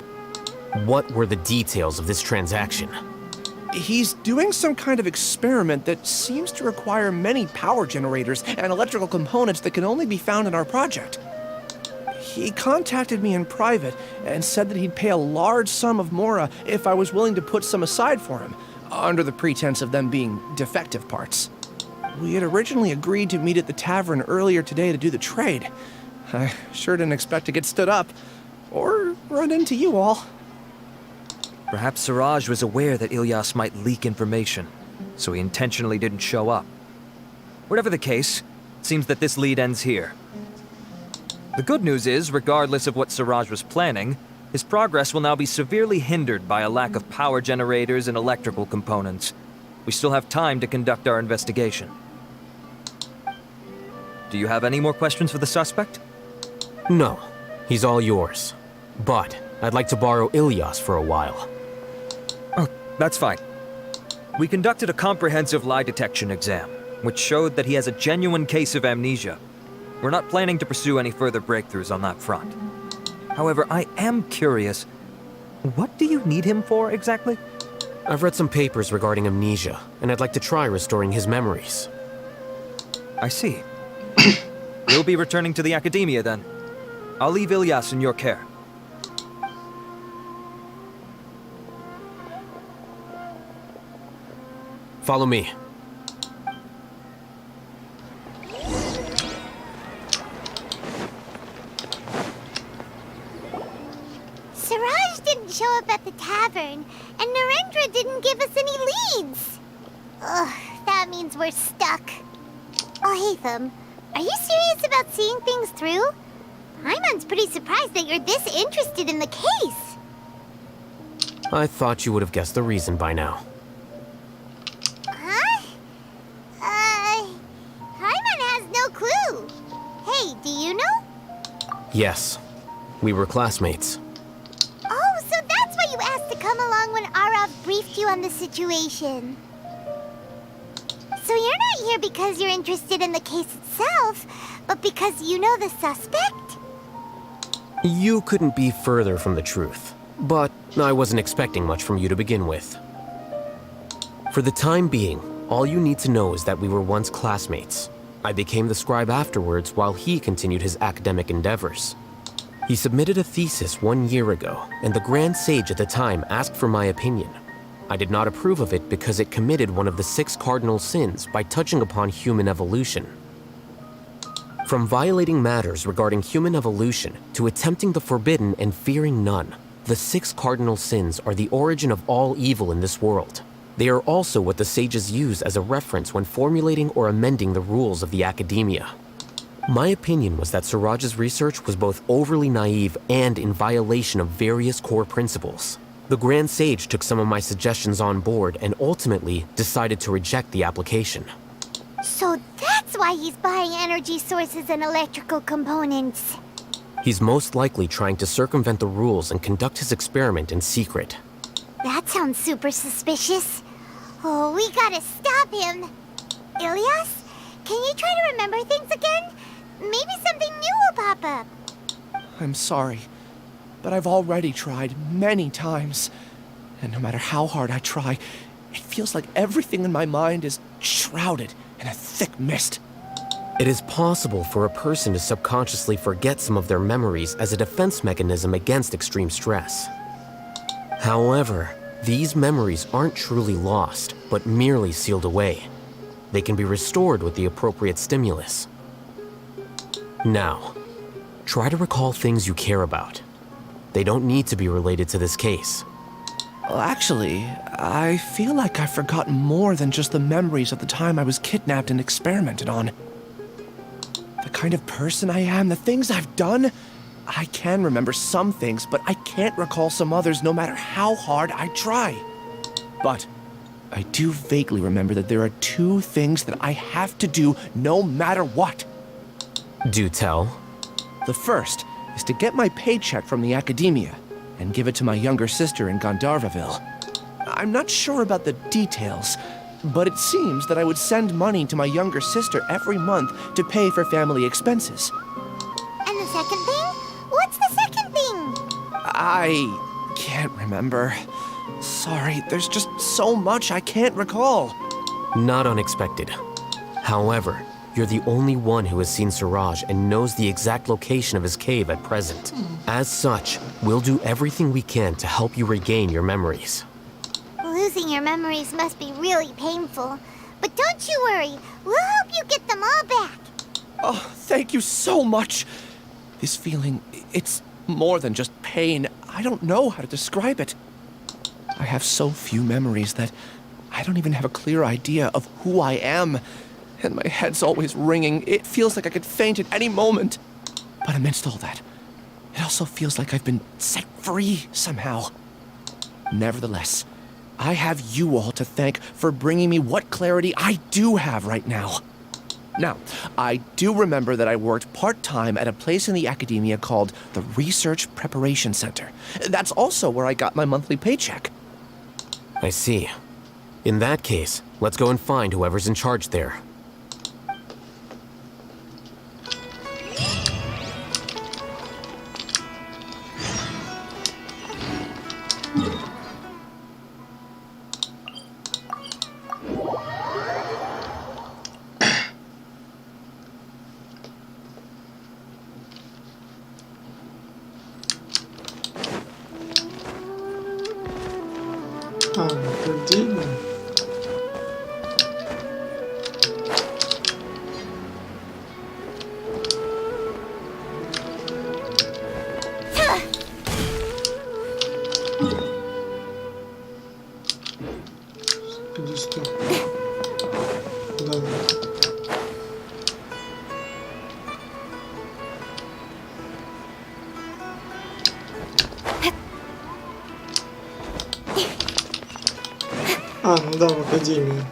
What were the details of this transaction? He's doing some kind of experiment that seems to require many power generators and electrical components that can only be found in our project. He contacted me in private and said that he'd pay a large sum of Mora if I was willing to put some aside for him, under the pretense of them being defective parts. We had originally agreed to meet at the tavern earlier today to do the trade. I sure didn't expect to get stood up, or run into you all. Perhaps Siraj was aware that Ilyas might leak information, so he intentionally didn't show up. Whatever the case, it seems that this lead ends here. The good news is, regardless of what Siraj was planning, his progress will now be severely hindered by a lack of power generators and electrical components. We still have time to conduct our investigation. Do you have any more questions for the suspect? No. He's all yours. But I'd like to borrow Ilyas for a while. Oh, that's fine. We conducted a comprehensive lie detection exam, which showed that he has a genuine case of amnesia. We're not planning to pursue any further breakthroughs on that front. However, I am curious, what do you need him for exactly? I've read some papers regarding amnesia, and I'd like to try restoring his memories. I see. You'll be returning to the academia then. I'll leave Ilyas in your care. Follow me. Siraj didn't show up at the tavern, and Narendra didn't give us any leads. Ugh, that means we're stuck. Haytham, Are you serious about seeing things through? Paimon's pretty surprised that you're this interested in the case. I thought you would have guessed the reason by now. Huh? Paimon has no clue. Hey, do you know? Yes, we were classmates. Oh, so that's why you asked to come along when Arav briefed you on the situation. So you're not here because you're interested in the case itself, but because you know the suspect? You couldn't be further from the truth, but I wasn't expecting much from you to begin with. For the time being, all you need to know is that we were once classmates. I became the scribe afterwards while he continued his academic endeavors. He submitted a thesis 1 year ago, and the Grand Sage at the time asked for my opinion. I did not approve of it because it committed one of the 6 cardinal sins by touching upon human evolution. From violating matters regarding human evolution to attempting the forbidden and fearing none, the 6 cardinal sins are the origin of all evil in this world. They are also what the sages use as a reference when formulating or amending the rules of the academia. My opinion was that Suraj's research was both overly naive and in violation of various core principles. The Grand Sage took some of my suggestions on board and ultimately decided to reject the application. So that's why he's buying energy sources and electrical components. He's most likely trying to circumvent the rules and conduct his experiment in secret. That sounds super suspicious. Oh, we gotta stop him. Ilyas, can you try to remember things again? Maybe something new will pop up. I'm sorry, but I've already tried many times. And no matter how hard I try, it feels like everything in my mind is shrouded in a thick mist. It is possible for a person to subconsciously forget some of their memories as a defense mechanism against extreme stress. However, these memories aren't truly lost, but merely sealed away. They can be restored with the appropriate stimulus. Now, try to recall things you care about. They don't need to be related to this case. Well, actually, I feel like I've forgotten more than just the memories of the time I was kidnapped and experimented on. The kind of person I am, the things I've done, I can remember some things, but I can't recall some others no matter how hard I try. But I do vaguely remember that there are 2 things that I have to do no matter what. Do tell. The first is to get my paycheck from the academia and give it to my younger sister in Gandharvaville. I'm not sure about the details, but it seems that I would send money to my younger sister every month to pay for family expenses. And the second thing? What's the second thing? I can't remember. Sorry, there's just so much I can't recall. Not unexpected. However, you're the only one who has seen Suraj and knows the exact location of his cave at present. As such, we'll do everything we can to help you regain your memories. Losing your memories must be really painful. But don't you worry, we'll help you get them all back. Oh, thank you so much. This feeling, it's more than just pain. I don't know how to describe it. I have so few memories that I don't even have a clear idea of who I am. And my head's always ringing. It feels like I could faint at any moment. But amidst all that, it also feels like I've been set free somehow. Nevertheless, I have you all to thank for bringing me what clarity I do have right now. Now, I do remember that I worked part-time at a place in the academia called the Research Preparation Center. That's also where I got my monthly paycheck. I see. In that case, let's go and find whoever's in charge there. Наблюдение. Пятьдесят. Да. А, ну да, в академию.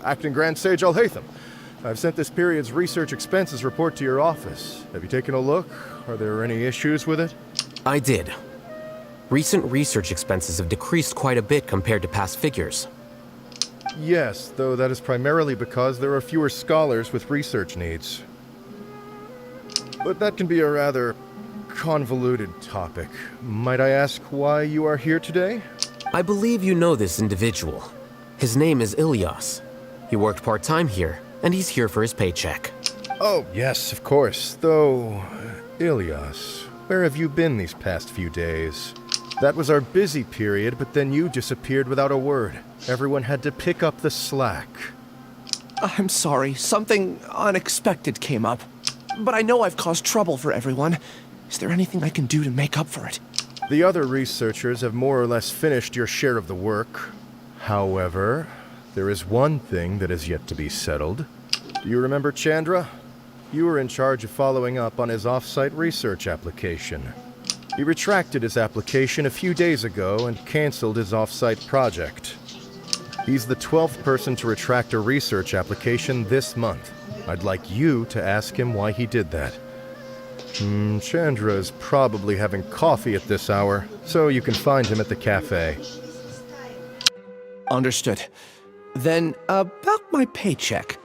Acting Grand Sage Al-Haytham. I've sent this period's research expenses report to your office. Have you taken a look? Are there any issues with it? I did. Recent research expenses have decreased quite a bit compared to past figures. Yes, though that is primarily because there are fewer scholars with research needs. But that can be a rather convoluted topic. Might I ask why you are here today? I believe you know this individual. His name is Ilyas. He worked part-time here, and he's here for his paycheck. Oh, yes, of course. Though, Ilyas, where have you been these past few days? That was our busy period, but then you disappeared without a word. Everyone had to pick up the slack. I'm sorry, something unexpected came up. But I know I've caused trouble for everyone. Is there anything I can do to make up for it? The other researchers have more or less finished your share of the work. However, there is one thing that is yet to be settled. Do you remember Chandra? You were in charge of following up on his off-site research application. He retracted his application a few days ago and canceled his off-site project. He's the 12th person to retract a research application this month. I'd like you to ask him why he did that. Chandra is probably having coffee at this hour, so you can find him at the cafe. Understood. Then, about my paycheck.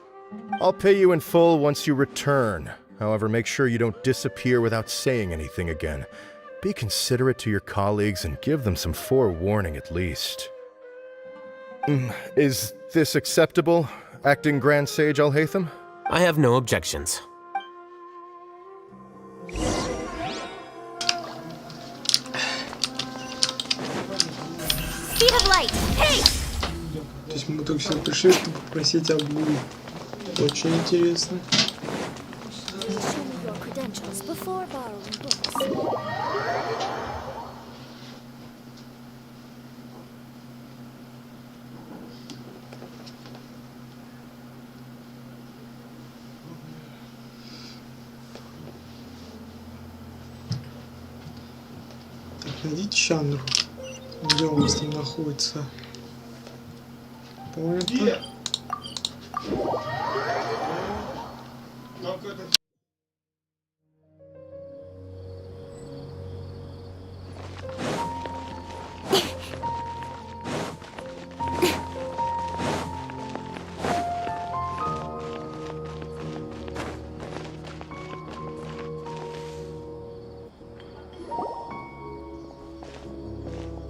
I'll pay you in full once you return. However, make sure you don't disappear without saying anything again. Be considerate to your colleagues and give them some forewarning at least. Is this acceptable, Acting Grand Sage Al-Haytham? I have no objections. Speed of light! Hey! То есть мы только сюда пришли, чтобы попросить об буду. Очень интересно. Так, найдите Чандру. Где он с ним находится? Понятно.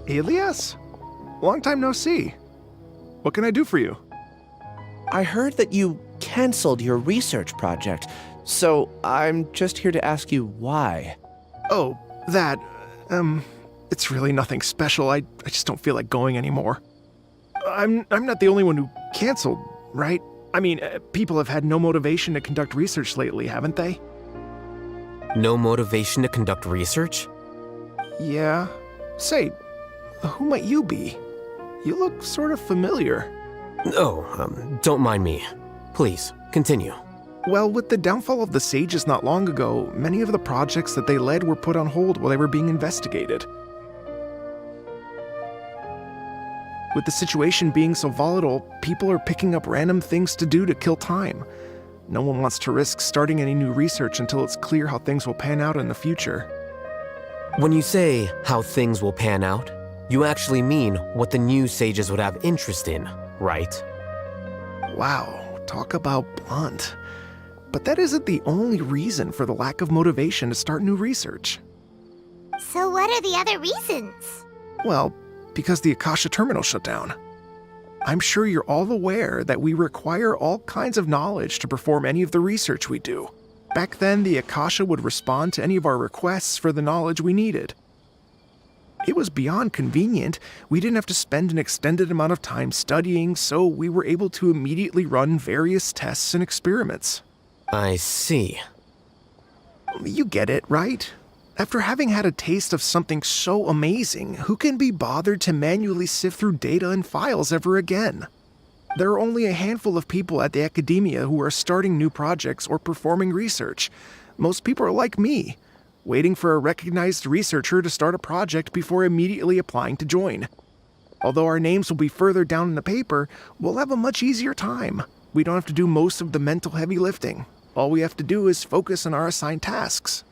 Ilyas? Long time no see. What can I do for you? I heard that you canceled your research project, so I'm just here to ask you why. Oh, that, it's really nothing special. I just don't feel like going anymore. I'm not the only one who canceled, right? I mean, people have had no motivation to conduct research lately, haven't they? No motivation to conduct research? Yeah. Say, who might you be? You look sort of familiar. Oh, don't mind me. Please, continue. Well, with the downfall of the sages not long ago, many of the projects that they led were put on hold while they were being investigated. With the situation being so volatile, people are picking up random things to do to kill time. No one wants to risk starting any new research until it's clear how things will pan out in the future. When you say how things will pan out, you actually mean what the new sages would have interest in, right? Wow, talk about blunt. But that isn't the only reason for the lack of motivation to start new research. So what are the other reasons? Well, because the Akasha terminal shut down. I'm sure you're all aware that we require all kinds of knowledge to perform any of the research we do. Back then, the Akasha would respond to any of our requests for the knowledge we needed. It was beyond convenient. We didn't have to spend an extended amount of time studying, so we were able to immediately run various tests and experiments. I see. You get it, right? After having had a taste of something so amazing, who can be bothered to manually sift through data and files ever again? There are only a handful of people at the academia who are starting new projects or performing research. Most people are like me, waiting for a recognized researcher to start a project before immediately applying to join. Although our names will be further down in the paper, we'll have a much easier time. We don't have to do most of the mental heavy lifting. All we have to do is focus on our assigned tasks.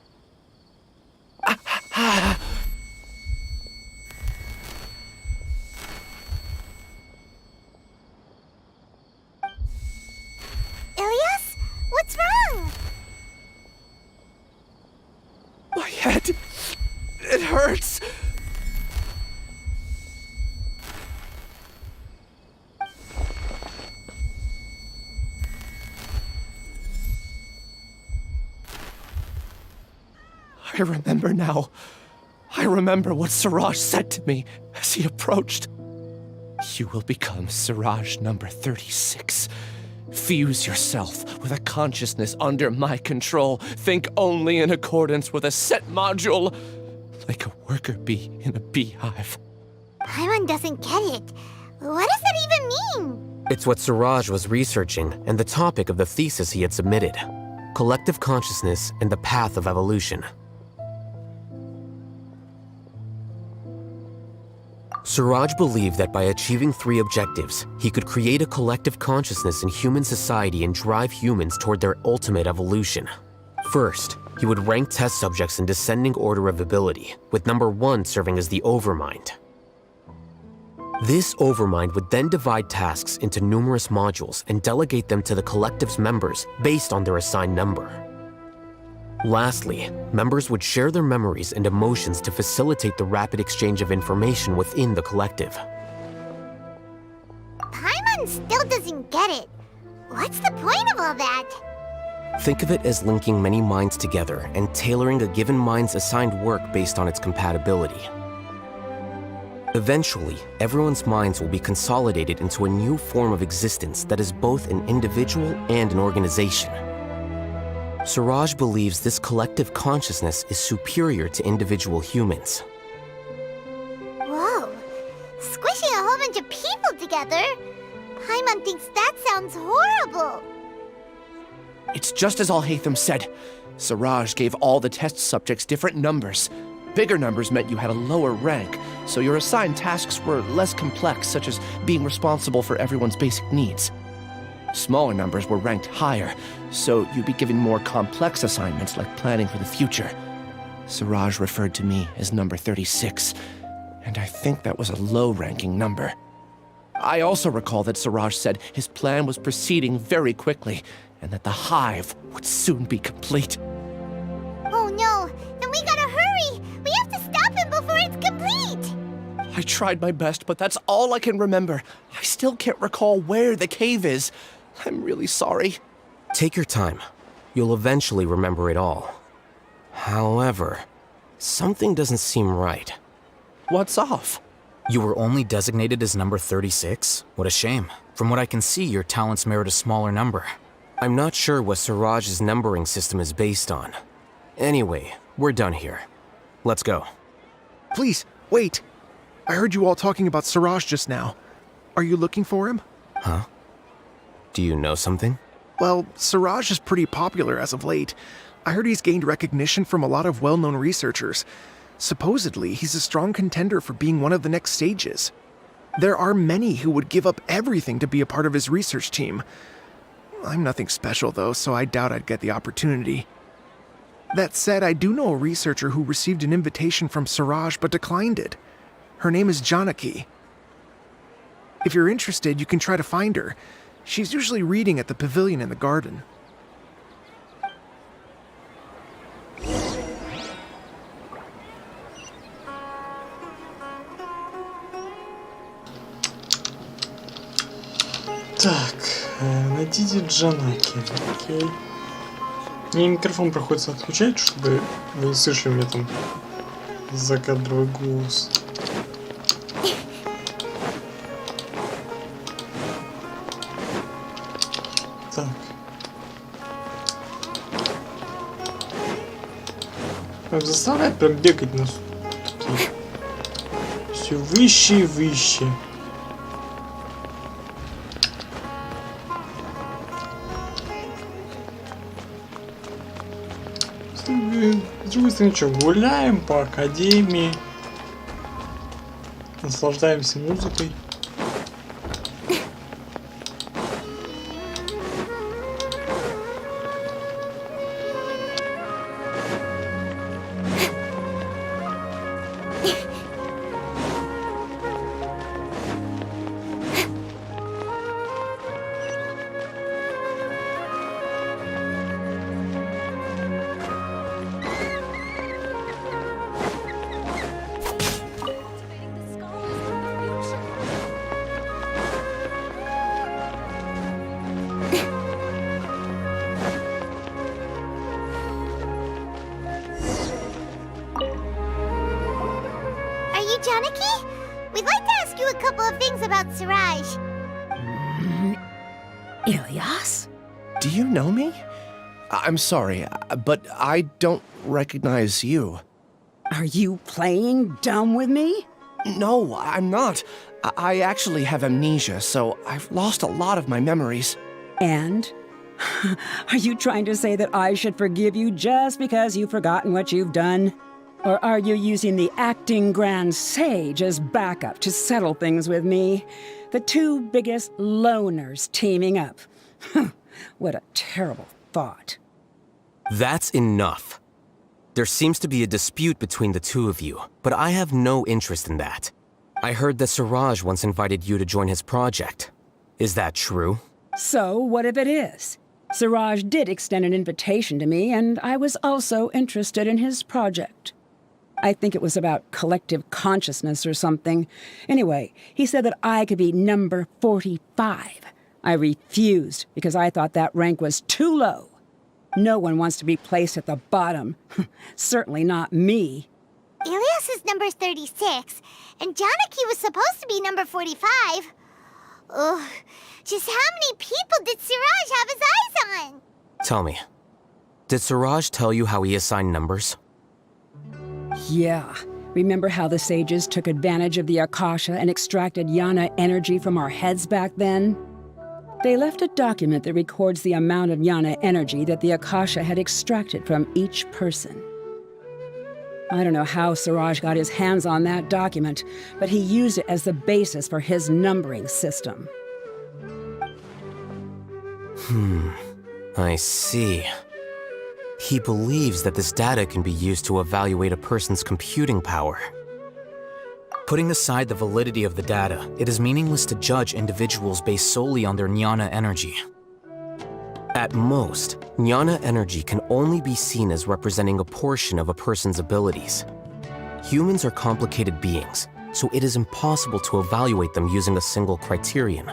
Ilyas? What's wrong? My head. It hurts. I remember now. I remember what Siraj said to me as he approached. You will become Siraj number 36. Fuse yourself with a consciousness under my control. Think only in accordance with a set module, like a worker bee in a beehive. Paimon doesn't get it. What does that even mean? It's what Siraj was researching and the topic of the thesis he had submitted. Collective consciousness and the path of evolution. Siraj believed that by achieving 3 objectives, he could create a collective consciousness in human society and drive humans toward their ultimate evolution. First, he would rank test subjects in descending order of ability, with number 1 serving as the overmind. This overmind would then divide tasks into numerous modules and delegate them to the collective's members based on their assigned number. Lastly, members would share their memories and emotions to facilitate the rapid exchange of information within the collective. Paimon still doesn't get it. What's the point of all that? Think of it as linking many minds together and tailoring a given mind's assigned work based on its compatibility. Eventually, everyone's minds will be consolidated into a new form of existence that is both an individual and an organization. Siraj believes this collective consciousness is superior to individual humans. Whoa. Squishing a whole bunch of people together? Paimon thinks that sounds horrible. It's just as Al-Haytham said. Siraj gave all the test subjects different numbers. Bigger numbers meant you had a lower rank, so your assigned tasks were less complex, such as being responsible for everyone's basic needs. Smaller numbers were ranked higher, so you'd be given more complex assignments like planning for the future. Siraj referred to me as number 36, and I think that was a low-ranking number. I also recall that Siraj said his plan was proceeding very quickly, and that the hive would soon be complete. Oh no, then we gotta hurry! We have to stop him before it's complete! I tried my best, but that's all I can remember. I still can't recall where the cave is. I'm really sorry. Take your time. You'll eventually remember it all. However, something doesn't seem right. What's off? You were only designated as number 36? What a shame. From what I can see, your talents merit a smaller number. I'm not sure what Siraj's numbering system is based on. Anyway, we're done here. Let's go. Please, wait. I heard you all talking about Siraj just now. Are you looking for him? Huh? Do you know something? Well, Siraj is pretty popular as of late. I heard he's gained recognition from a lot of well-known researchers. Supposedly, he's a strong contender for being one of the next sages. There are many who would give up everything to be a part of his research team. I'm nothing special though, so I doubt I'd get the opportunity. That said, I do know a researcher who received an invitation from Siraj but declined it. Her name is Janaki. If you're interested, you can try to find her. She's usually reading at the pavilion in the garden. Так, найдите Джанаки, окей. Мне микрофон приходится отключать, чтобы вы не слышали мне там закадровый голос. Так. Заставляет прям бегать нас такие. Все выше и выше. С другой стороны, что, гуляем по академии, наслаждаемся музыкой. Janaki? We'd like to ask you a couple of things about Siraj. Ilyas? Do you know me? I'm sorry, but I don't recognize you. Are you playing dumb with me? No, I'm not. I actually have amnesia, so I've lost a lot of my memories. And? Are you trying to say that I should forgive you just because you've forgotten what you've done? Or are you using the acting grand sage as backup to settle things with me? The two biggest loners teaming up. What a terrible thought. That's enough. There seems to be a dispute between the two of you, but I have no interest in that. I heard that Siraj once invited you to join his project. Is that true? So, what if it is? Siraj did extend an invitation to me, and I was also interested in his project. I think it was about collective consciousness or something. Anyway, he said that I could be number 45. I refused because I thought that rank was too low. No one wants to be placed at the bottom. Certainly not me. Ilyas is number 36, and Janaki was supposed to be number 45. Ugh, just how many people did Siraj have his eyes on? Tell me, did Siraj tell you how he assigned numbers? Yeah. Remember how the sages took advantage of the Akasha and extracted Yana energy from our heads back then? They left a document that records the amount of Yana energy that the Akasha had extracted from each person. I don't know how Siraj got his hands on that document, but he used it as the basis for his numbering system. I see. He believes that this data can be used to evaluate a person's computing power. Putting aside the validity of the data, it is meaningless to judge individuals based solely on their Jnana energy. At most, Jnana energy can only be seen as representing a portion of a person's abilities. Humans are complicated beings, so it is impossible to evaluate them using a single criterion.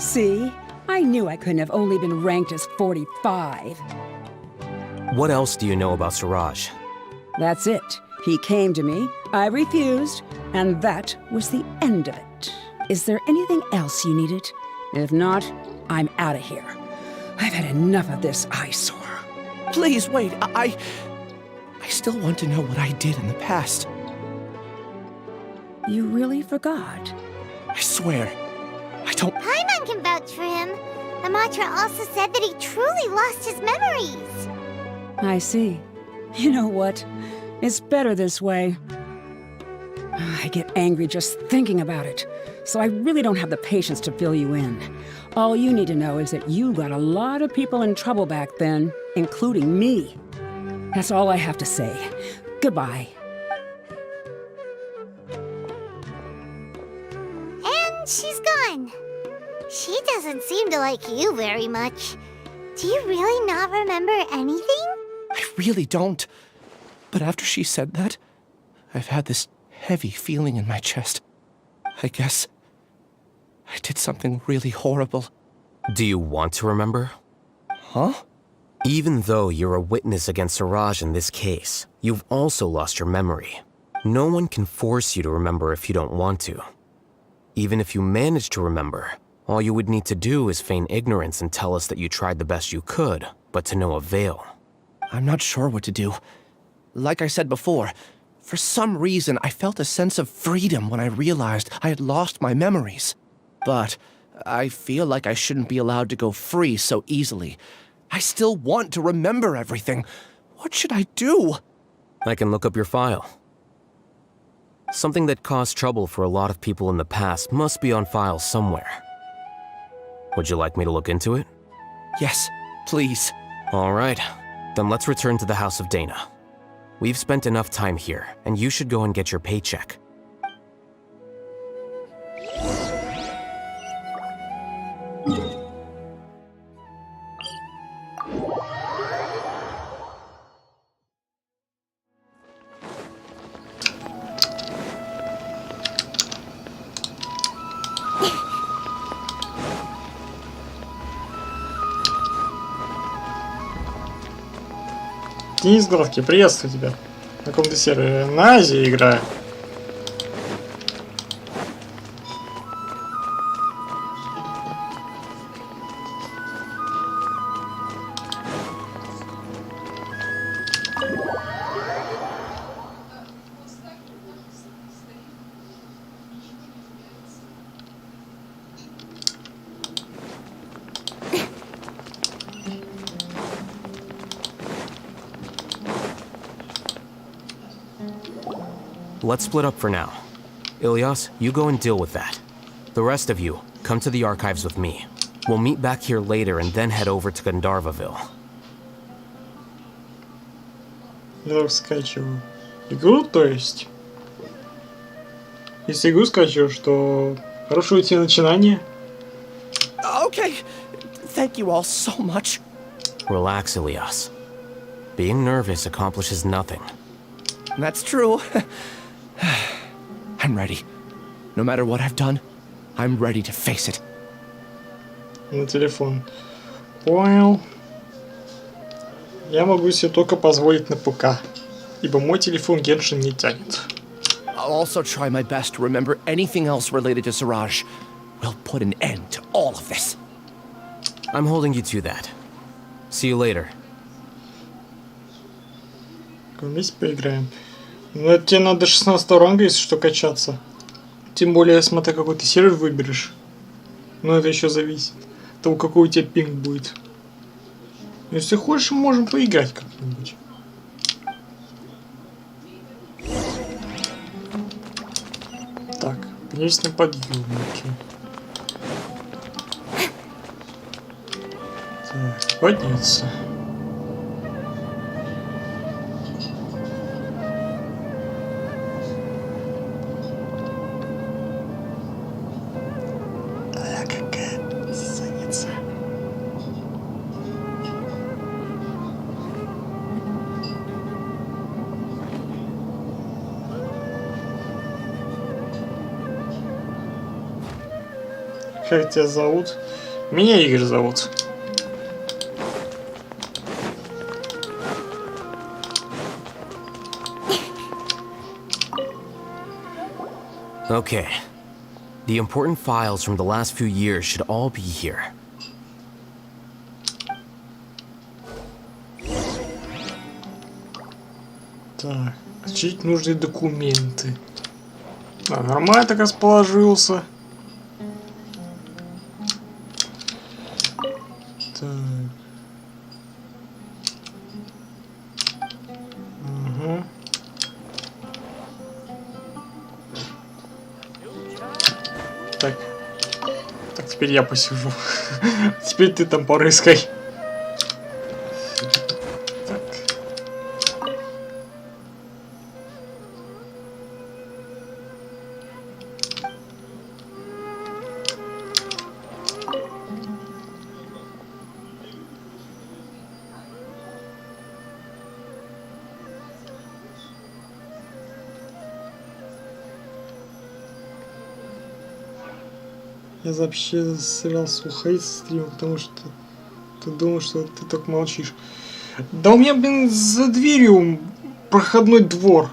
See? I knew I couldn't have only been ranked as 45. What else do you know about Siraj? That's it. He came to me, I refused, and that was the end of it. Is there anything else you needed? If not, I'm out of here. I've had enough of this eyesore. Please, wait, I still want to know what I did in the past. You really forgot? I swear, I don't... Paimon can vouch for him. The mantra also said that he truly lost his memories. I see. You know what? It's better this way. I get angry just thinking about it, so I really don't have the patience to fill you in. All you need to know is that you got a lot of people in trouble back then, including me. That's all I have to say. Goodbye. And she's gone. She doesn't seem to like you very much. Do you really not remember anything? I really don't. But after she said that, I've had this heavy feeling in my chest. I guess I did something really horrible. Do you want to remember? Huh? Even though you're a witness against Siraj in this case, you've also lost your memory. No one can force you to remember if you don't want to. Even if you manage to remember, all you would need to do is feign ignorance and tell us that you tried the best you could, but to no avail. I'm not sure what to do. Like I said before, for some reason I felt a sense of freedom when I realized I had lost my memories. But I feel like I shouldn't be allowed to go free so easily. I still want to remember everything. What should I do? I can look up your file. Something that caused trouble for a lot of people in the past must be on file somewhere. Would you like me to look into it? Yes, please. All right. Then let's return to the House of Dana. We've spent enough time here, and you should go and get your paycheck. Денис Головки, приветствую тебя. На каком-то сервере на Азии играю. Let's split up for now. Ilyas, you go and deal with that. The rest of you, come to the archives with me. We'll meet back here later and then head over to Gandharvaville. Я скачиваю игру, то есть. Если игру скачиваю, что хорошего тебе начинания. Okay. Thank you all so much. Relax, Ilyas. Being nervous accomplishes nothing. That's true. I'm ready. No matter what I've done, I'm ready to face it. На телефон. Понял. Я могу себе только позволить на ПК, ибо мой телефон Genshin не тянет. I'll also try my best to remember anything else related to Siraj. We'll put an end to all of this. I'm holding you to that. See you later. Вместе поиграем. Ну, это тебе надо 16 ранга, если что, качаться. Тем более, смотри, какой ты сервер выберешь. Но это еще зависит от того, какой у тебя пинг будет. Если хочешь, можем поиграть как-нибудь. Так, поднялись на подъемники. Так, подняться. Как тебя зовут? Меня Игорь зовут. Okay. The important files from the last few years should all be here. Так, изучить нужные документы. А, нормально так расположился. Так. Угу. Так. Так, теперь я посижу. Теперь ты там порыскай. Я вообще собирался уходить со стрима, потому что Ты думаешь, что ты так молчишь? Да у меня, блин, за дверью проходной двор.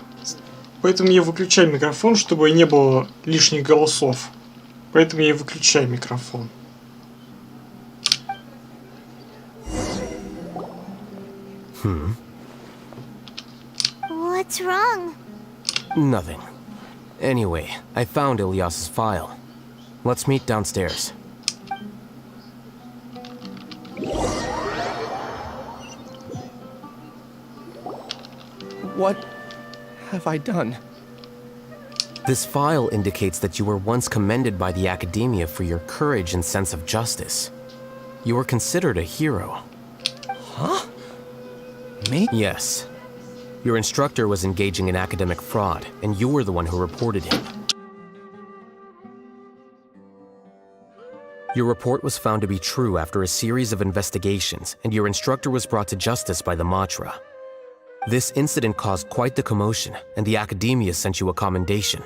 Поэтому я выключаю микрофон, чтобы не было лишних голосов. Поэтому я выключаю микрофон. What's wrong? Nothing. Anyway, I found Ilyas's file. Let's meet downstairs. What have I done? This file indicates that you were once commended by the academia for your courage and sense of justice. You were considered a hero. Huh? Me? Yes. Your instructor was engaging in academic fraud, and you were the one who reported him. Your report was found to be true after a series of investigations, and your instructor was brought to justice by the Matra. This incident caused quite the commotion, and the academia sent you a commendation.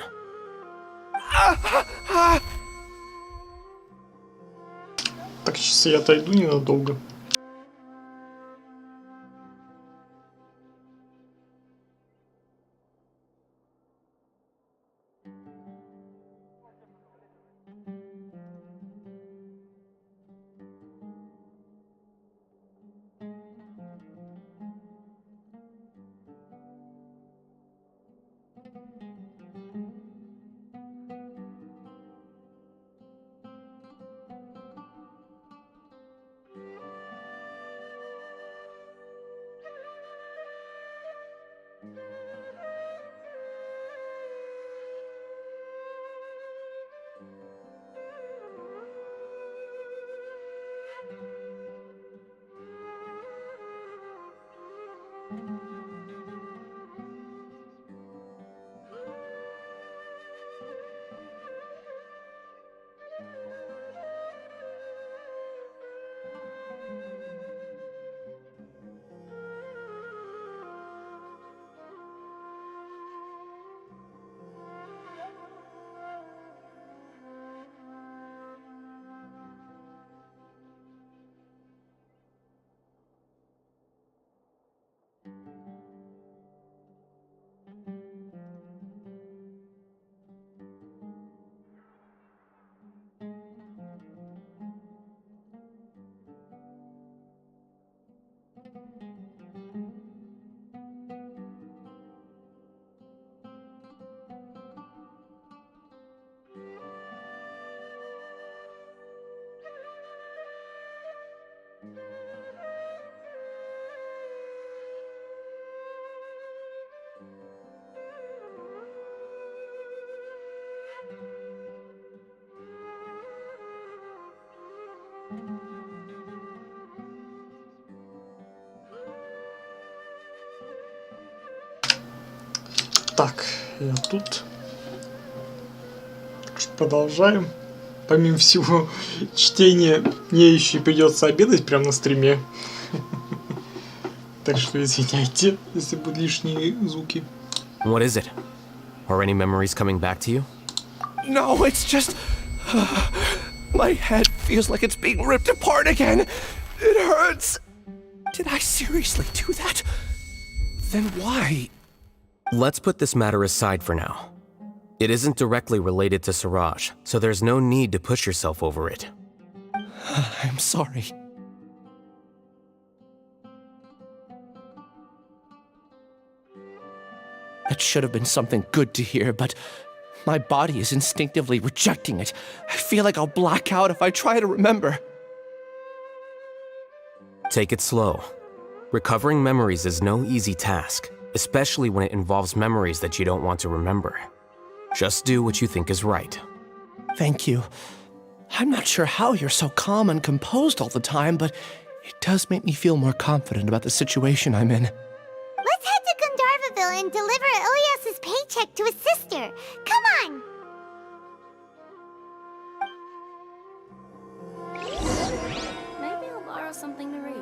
Так, сейчас я отойду ненадолго. Так, я тут. Продолжаем. Помимо всего чтения, мне еще и придется обедать прямо на стриме. Так что извиняйте, если будут лишние звуки. What is it? Are any memories coming back to you? No, it's just... my head feels like it's being ripped apart again. It hurts. Did I seriously do that? Then why? Let's put this matter aside for now. It isn't directly related to Siraj, so there's no need to push yourself over it. I'm sorry. That should have been something good to hear, but my body is instinctively rejecting it. I feel like I'll black out if I try to remember. Take it slow. Recovering memories is no easy task, especially when it involves memories that you don't want to remember. Just do what you think is right. Thank you. I'm not sure how you're so calm and composed all the time, but it does make me feel more confident about the situation I'm in. Let's head to Gandharvaville and deliver Ilyas's paycheck to his sister. Come on! Maybe I'll borrow something to read.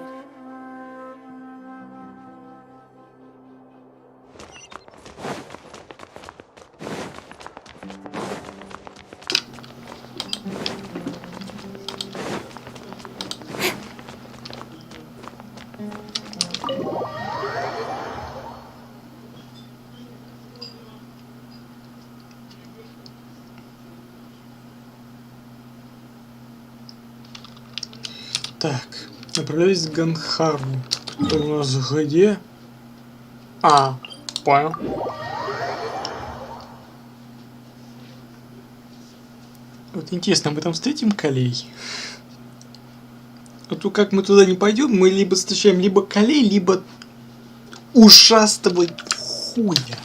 Так, направляюсь к Ганхару. Это у нас где? А, понял. Вот интересно, мы там встретим колей? А то как мы туда не пойдем, мы либо встречаем либо колей, либо ушастого хуя.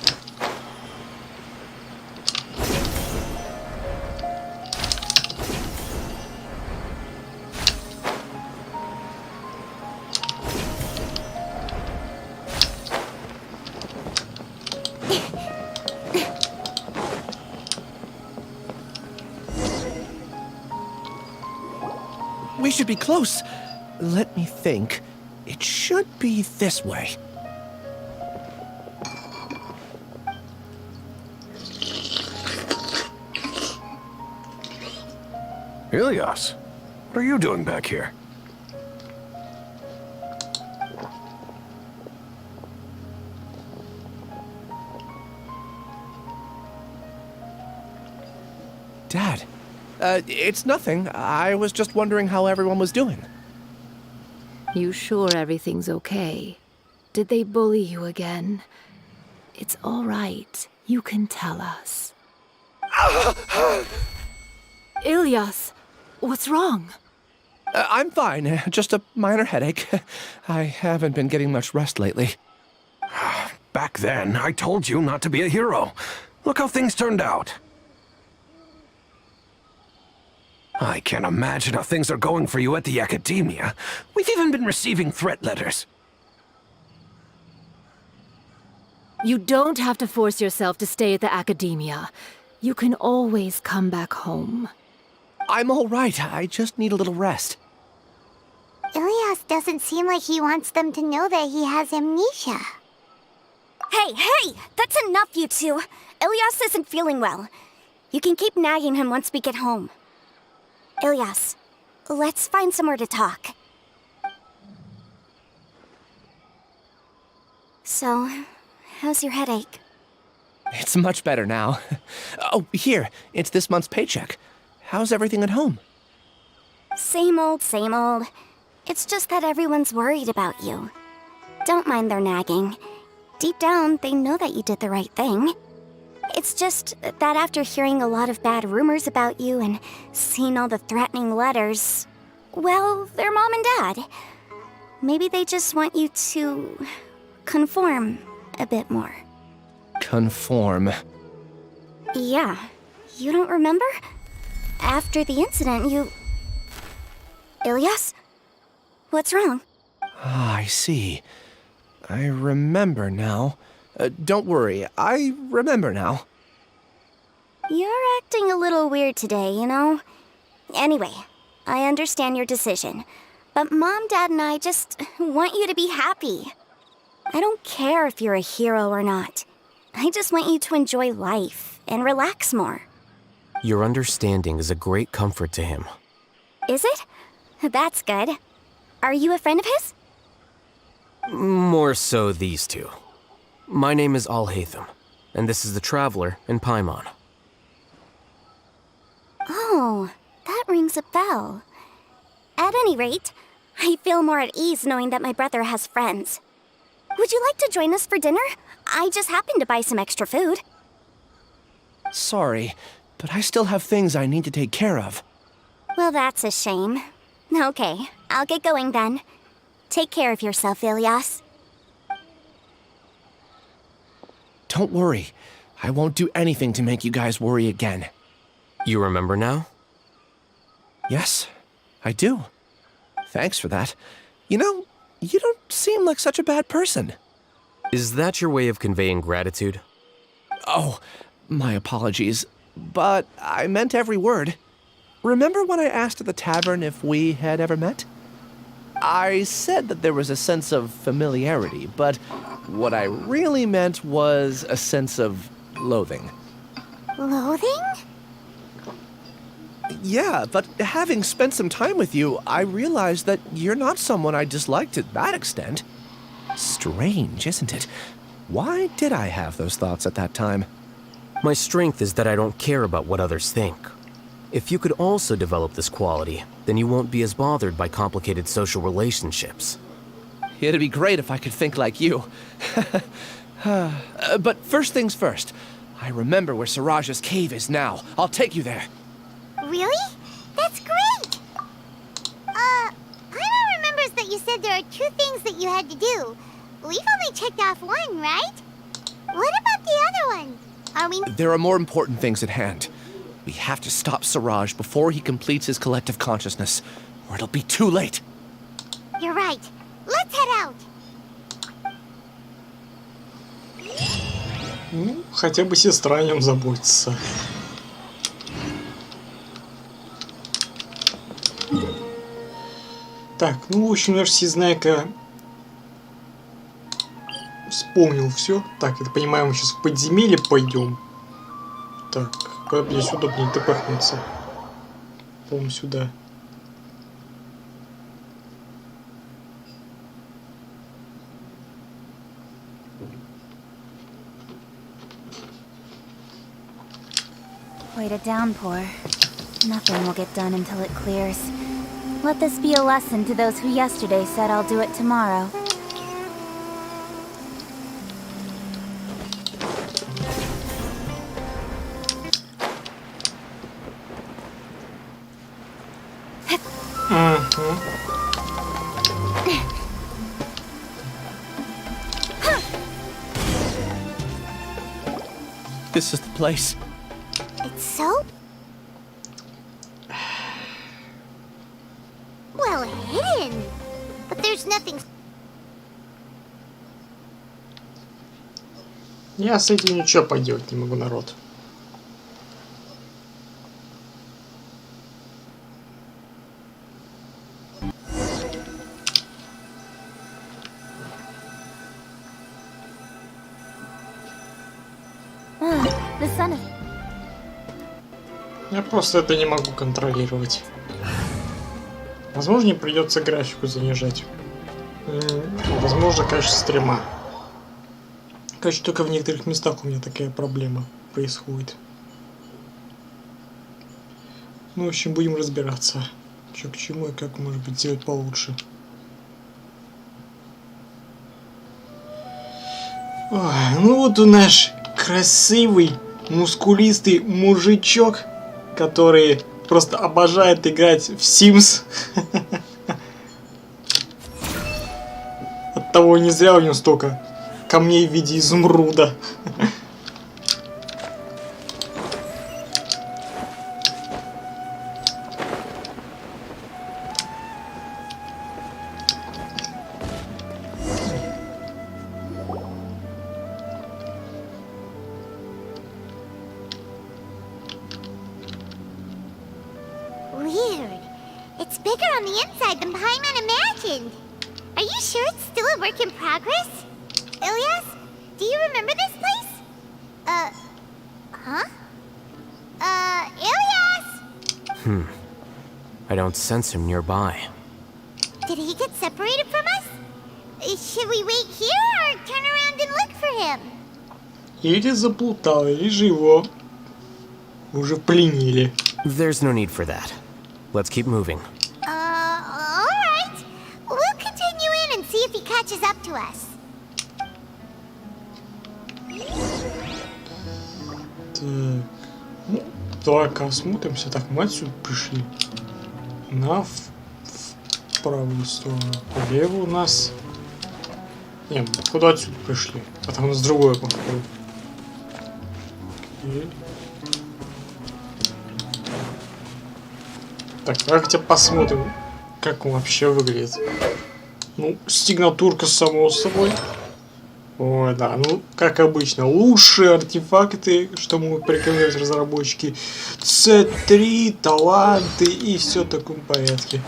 We should be close. Let me think. It should be this way. Ilias, what are you doing back here? Dad, it's nothing. I was just wondering how everyone was doing. You sure everything's okay? Did they bully you again? It's all right. You can tell us. Ilias, what's wrong? I'm fine. Just a minor headache. I haven't been getting much rest lately. Back then, I told you not to be a hero. Look how things turned out. I can't imagine how things are going for you at the academia. We've even been receiving threat letters. You don't have to force yourself to stay at the academia. You can always come back home. I'm all right. I just need a little rest. Ilias doesn't seem like he wants them to know that he has amnesia. Hey! That's enough, you two! Ilias isn't feeling well. You can keep nagging him once we get home. Ilias, let's find somewhere to talk. So, how's your headache? It's much better now. Oh, here. It's this month's paycheck. How's everything at home? Same old, same old. It's just that everyone's worried about you. Don't mind their nagging. Deep down, they know that you did the right thing. It's just that after hearing a lot of bad rumors about you and seeing all the threatening letters, well, they're mom and dad. Maybe they just want you to conform a bit more. Conform. Yeah. You don't remember? After the incident, you... Ilias? What's wrong? Ah, I see. I remember now. Don't worry, I remember now. You're acting a little weird today, you know? Anyway, I understand your decision. But Mom, Dad, and I just want you to be happy. I don't care if you're a hero or not. I just want you to enjoy life and relax more. Your understanding is a great comfort to him. Is it? That's good. Are you a friend of his? More so these two. My name is Al-Haytham, and this is the Traveler in Paimon. Oh, that rings a bell. At any rate, I feel more at ease knowing that my brother has friends. Would you like to join us for dinner? I just happened to buy some extra food. Sorry, but I still have things I need to take care of. Well, that's a shame. Okay, I'll get going then. Take care of yourself, Ilias. Don't worry. I won't do anything to make you guys worry again. You remember now? Yes, I do. Thanks for that. You know, you don't seem like such a bad person. Is that your way of conveying gratitude? Oh, my apologies. But I meant every word. Remember when I asked at the tavern if we had ever met? I said that there was a sense of familiarity, but what I really meant was a sense of loathing. Loathing? Yeah, but having spent some time with you, I realized that you're not someone I dislike to that extent. Strange, isn't it? Why did I have those thoughts at that time? My strength is that I don't care about what others think. If you could also develop this quality, then you won't be as bothered by complicated social relationships. It'd be great if I could think like you. But first things first. I remember where Siraj's cave is now. I'll take you there. Really? That's great! Paimon remembers that you said there are 2 things that you had to do. We've only checked off 1, right? What about the other one? Are we... There are more important things at hand. We have to stop Siraj before he completes his collective consciousness, or it'll be too late. You're right. Let's head out. Ну, хотя бы сестра о нем заботится. Так, ну, в общем, наш всезнайка вспомнил все. Так, это понимаю, мы сейчас в подземелье пойдем. Так, куда бы здесь удобнее тпхнуться? По-моему, сюда. Wait a downpour. Nothing will get done until it clears. Let this be a lesson to those who yesterday said I'll do it tomorrow. This is the place. It's so... well hidden. But there's nothing... Я с этим ничего поделать не могу, народ. Я просто это не могу контролировать. Возможно, мне придется графику занижать. Возможно, качество стрима. Короче, только в некоторых местах у меня такая проблема происходит. Ну, в общем, будем разбираться, что к чему и как, может быть, сделать получше. Ой, ну вот у наш красивый, мускулистый мужичок, который просто обожает играть в Sims. Оттого не зря у него столько камней в виде изумруда. Weird. It's bigger on the inside than Paimon imagined. Are you sure it's still a work in progress? Ilyas, do you remember this place? Huh? Ilyas! I don't sense him nearby. Did he get separated from us? Should we wait here or turn around and look for him? Или заплутал, или же его уже пленили. There's no need for that. Let's keep moving. Alright. We'll continue in and see if he catches up to us. Так, ну, давай-ка осмотримся. Так, мы отсюда пришли. В правую сторону. Влево у нас... Не, куда отсюда пришли? А там у нас другое походу. Окей. Так, давай хотя посмотрим, как он вообще выглядит. Ну, сигнатурка, само собой. Ой, да, ну, как обычно, лучшие артефакты, что могут порекомендовать разработчики. C3, таланты и все в таком порядке.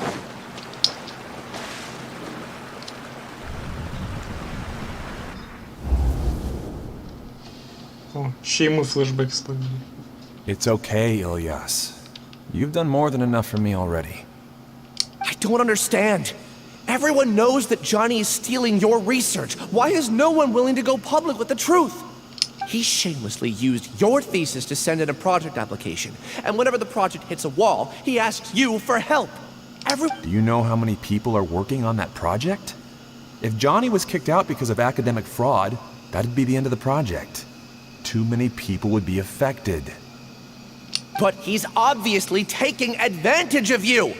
О, еще и мы флешбэк словили. It's okay, Ilyas. You've done more than enough for me already. I don't understand. Everyone knows that Johnny is stealing your research. Why is no one willing to go public with the truth? He shamelessly used your thesis to send in a project application, and whenever the project hits a wall, he asks you for help. Do you know how many people are working on that project? If Johnny was kicked out because of academic fraud, that'd be the end of the project. Too many people would be affected. But he's obviously taking advantage of you!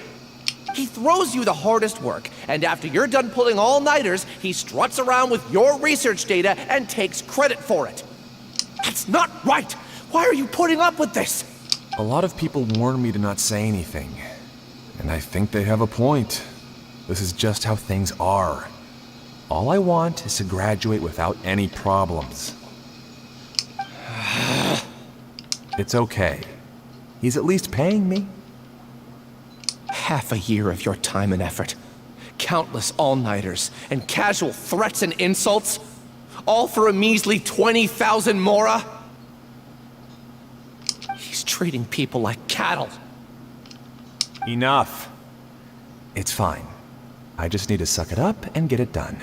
He throws you the hardest work, and after you're done pulling all-nighters, he struts around with your research data and takes credit for it. That's not right! Why are you putting up with this? A lot of people warn me to not say anything. And I think they have a point. This is just how things are. All I want is to graduate without any problems. It's okay. He's at least paying me. Half a year of your time and effort. Countless all-nighters and casual threats and insults. All for a measly 20,000 mora? He's treating people like cattle. Enough. It's fine. I just need to suck it up and get it done.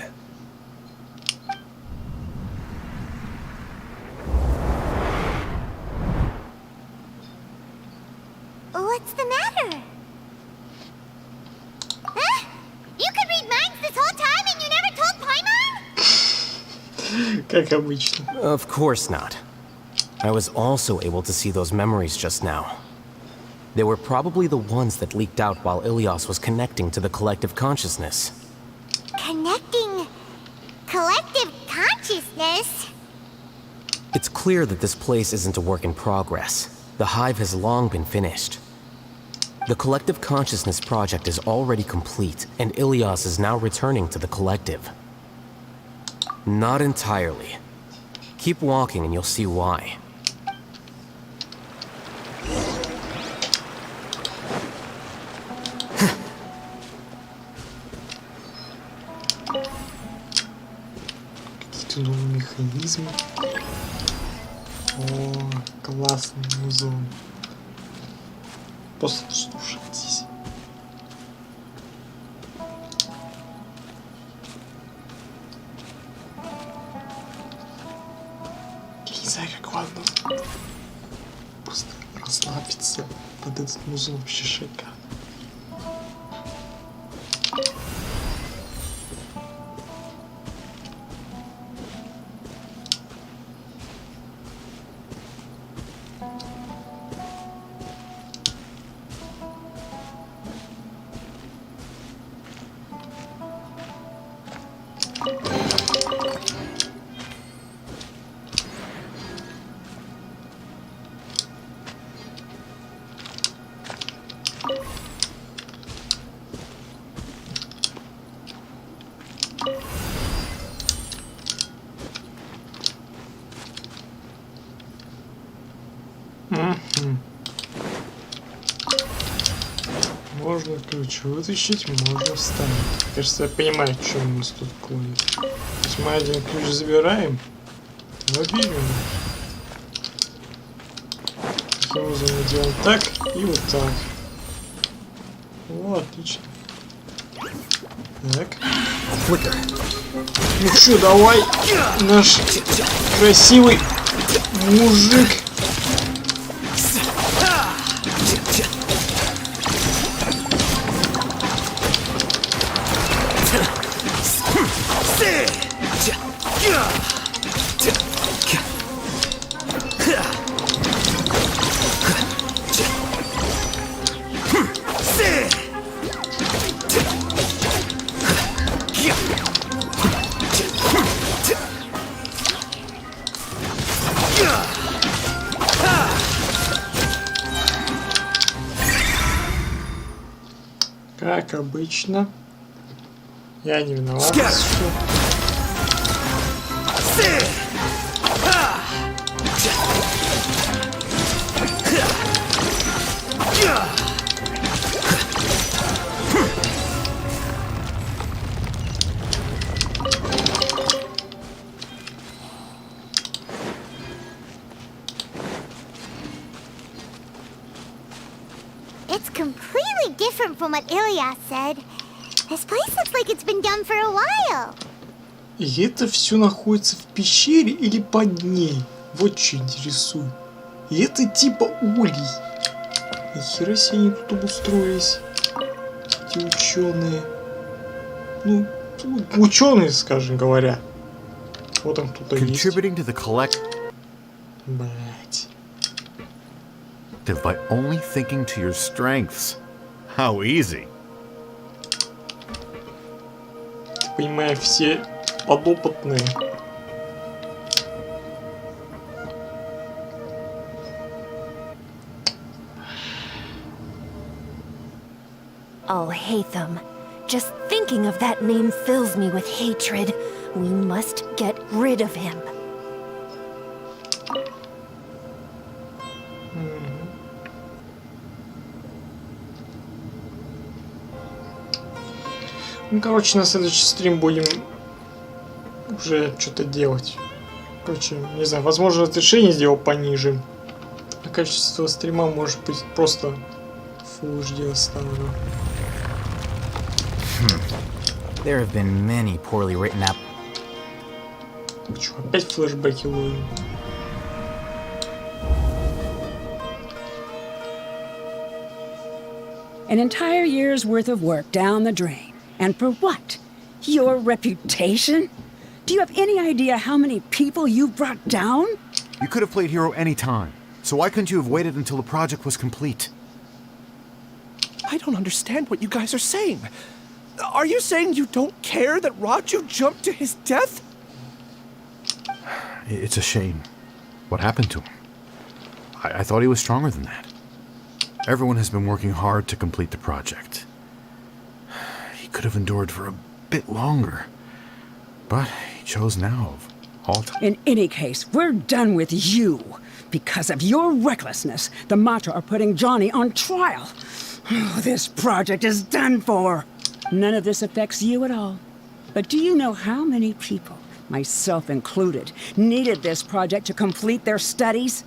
What's the matter? Huh? You could read minds this whole time and you never told Paimon? Как обычно. Of course not. I was also able to see those memories just now. They were probably the ones that leaked out while Ilias was connecting to the collective consciousness. Connecting collective consciousness? It's clear that this place isn't a work in progress. The hive has long been finished. The collective consciousness project is already complete, and Ilias is now returning to the collective. Not entirely. Keep walking and you'll see why. Какие-то новые механизмы. О, классный музон. Послушайтесь. Я не знаю, как ладно. Просто расслабиться под этот музон вообще шикарно. Можно ключ вытащить, можно вставить. Кажется, я понимаю, что у нас тут клонит. То есть мы один ключ забираем, берем. Таким образом мы делаем так и вот так. О, отлично. Так. Ну что, давай, наш красивый мужик. Как обычно. Я не виноват. It's completely different from what Ilias said. This place looks like it's been done for a while. И это все находится в пещере или под ней? Вот что интересует. И это типа улей. Нихера себе они тут обустроились. Эти ученые. Ну, ученые, скажем говоря. Вот там кто-то есть. Блять. By only thinking to your strengths. How easy. Понимаю, все подопытные. Oh, Heytham. Just thinking of that name fills me with hatred. We must get rid of him. Ну, короче, на следующий стрим будем уже что-то делать. Короче, не знаю, возможно, разрешение сделал пониже. А качество стрима может быть просто Full HD оставлю. There have been many poorly written up. Чё, опять флешбеки ловим? An entire year's worth of work down the drain. And for what? Your reputation? Do you have any idea how many people you brought down? You could have played hero any time. So why couldn't you have waited until the project was complete? I don't understand what you guys are saying. Are you saying you don't care that Raju jumped to his death? It's a shame. What happened to him? I thought he was stronger than that. Everyone has been working hard to complete the project. He could have endured for a bit longer. But he chose now of all time. In any case, we're done with you. Because of your recklessness, the Matra are putting Johnny on trial. Oh, this project is done for. None of this affects you at all. But do you know how many people, myself included, needed this project to complete their studies?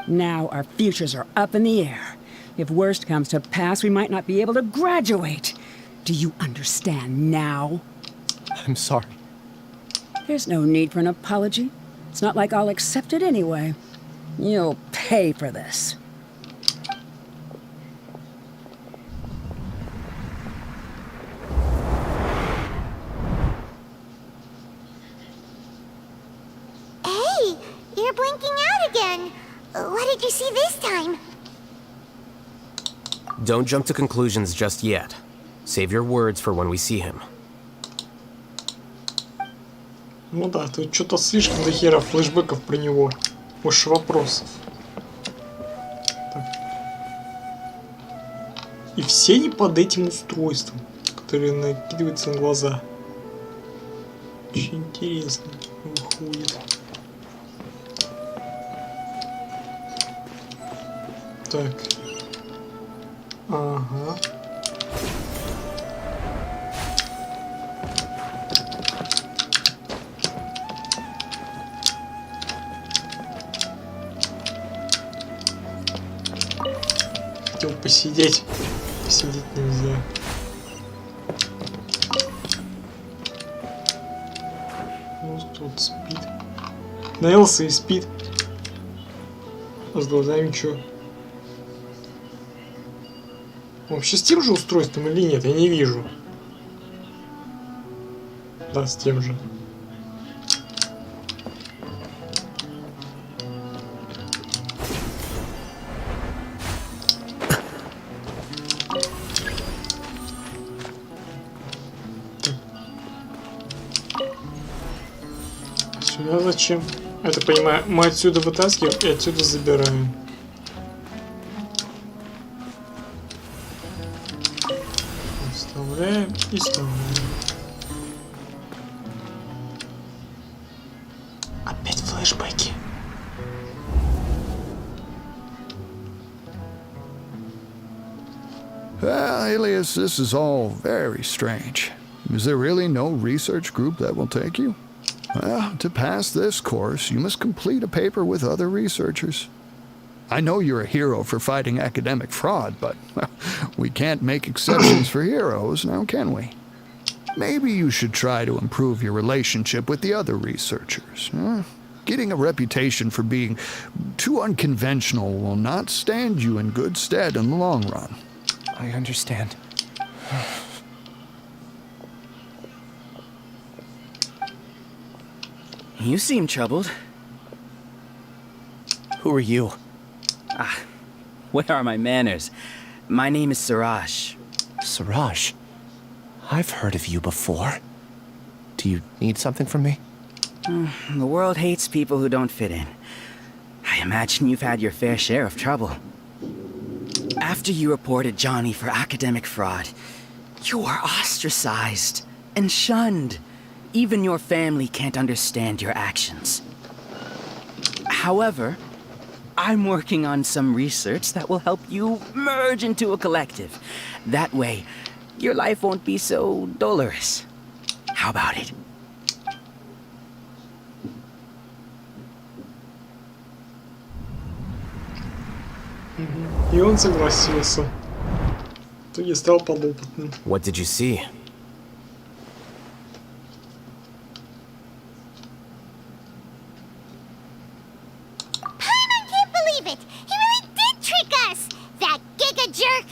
Now our futures are up in the air. If worst comes to pass, we might not be able to graduate. Do you understand now? I'm sorry. There's no need for an apology. It's not like I'll accept it anyway. You'll pay for this. Hey, you're blinking out again. What did you see this time? Don't jump to conclusions just yet. Save your words for when we see him. Ну да, тут что-то слишком до хера флешбеков про него. Уж вопросов. Так. И все не под этим устройством, которое накидывается на глаза. Очень интересно выходит. Так. Ага. Хотел посидеть. Посидеть нельзя. Ну, тут спит. Наелся и спит. А с глазами что? Вообще с тем же устройством или нет? Я не вижу. Да, с тем же. Сюда зачем? Это понимаю, мы отсюда вытаскиваем и отсюда забираем. Вставляем и вставляем. Опять флешбеки. Well, Alias, this is all very strange. Is there really no research group that will take you? Well, to pass this course, you must complete a paper with other researchers. I know you're a hero for fighting academic fraud, but we can't make exceptions for heroes, now can we? Maybe you should try to improve your relationship with the other researchers. Getting a reputation for being too unconventional will not stand you in good stead in the long run. I understand. You seem troubled. Who are you? Ah, where are my manners? My name is Suraj. Suraj? I've heard of you before. Do you need something from me? The world hates people who don't fit in. I imagine you've had your fair share of trouble. After you reported Johnny for academic fraud, you were ostracized and shunned. Even your family can't understand your actions. However, I'm working on some research that will help you merge into a collective. That way, your life won't be so dolorous. How about it? И он согласился. В итоге стал подопытным. What did you see? Paimon can't believe it! He really did trick us! That giga jerk!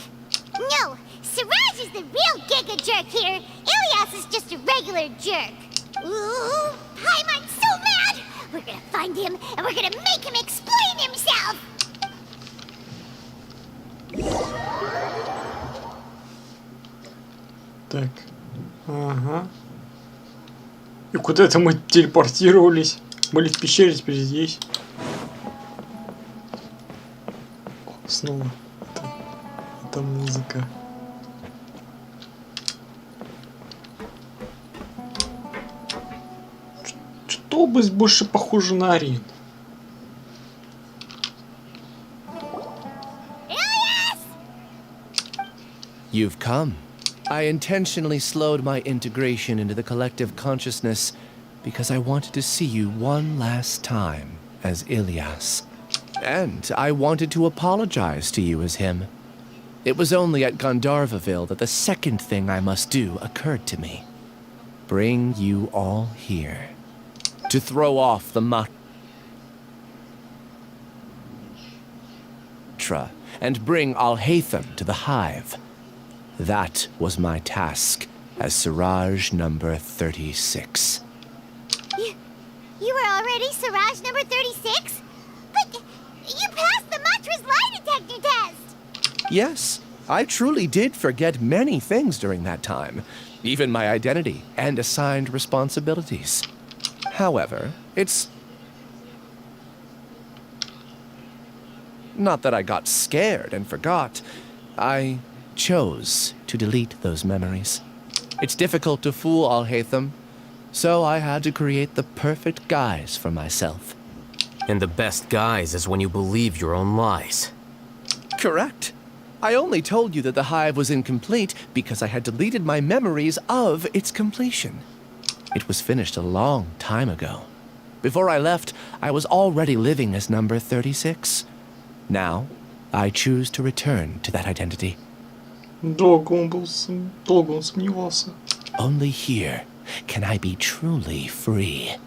No, Suraj is the real giga jerk here. Ilias is just a regular jerk. Ooh, Paimon's so mad! We're gonna find him and we're gonna make him explain himself! Так. Ага. И куда это мы телепортировались? Были в пещере, теперь здесь. О, снова. Это музыка. Что область больше похожа на арену? You've come. I intentionally slowed my integration into the collective consciousness because I wanted to see you one last time as Ilias. And I wanted to apologize to you as him. It was only at Gandharvaville that the second thing I must do occurred to me. Bring you all here. To throw off the mantra and bring Al-Haytham to the hive. That was my task as Suraj number 36. You were already Suraj number 36? But you passed the mantra's lie detector test! Yes, I truly did forget many things during that time, even my identity and assigned responsibilities. However, it's not that I got scared and forgot. I chose to delete those memories. It's difficult to fool Al-Haytham, so I had to create the perfect guise for myself. And the best guise is when you believe your own lies. Correct. I only told you that the hive was incomplete because I had deleted my memories of its completion. It was finished a long time ago. Before I left, I was already living as number 36. Now, I choose to return to that identity. Долго он сомневался. Only here can I be truly free.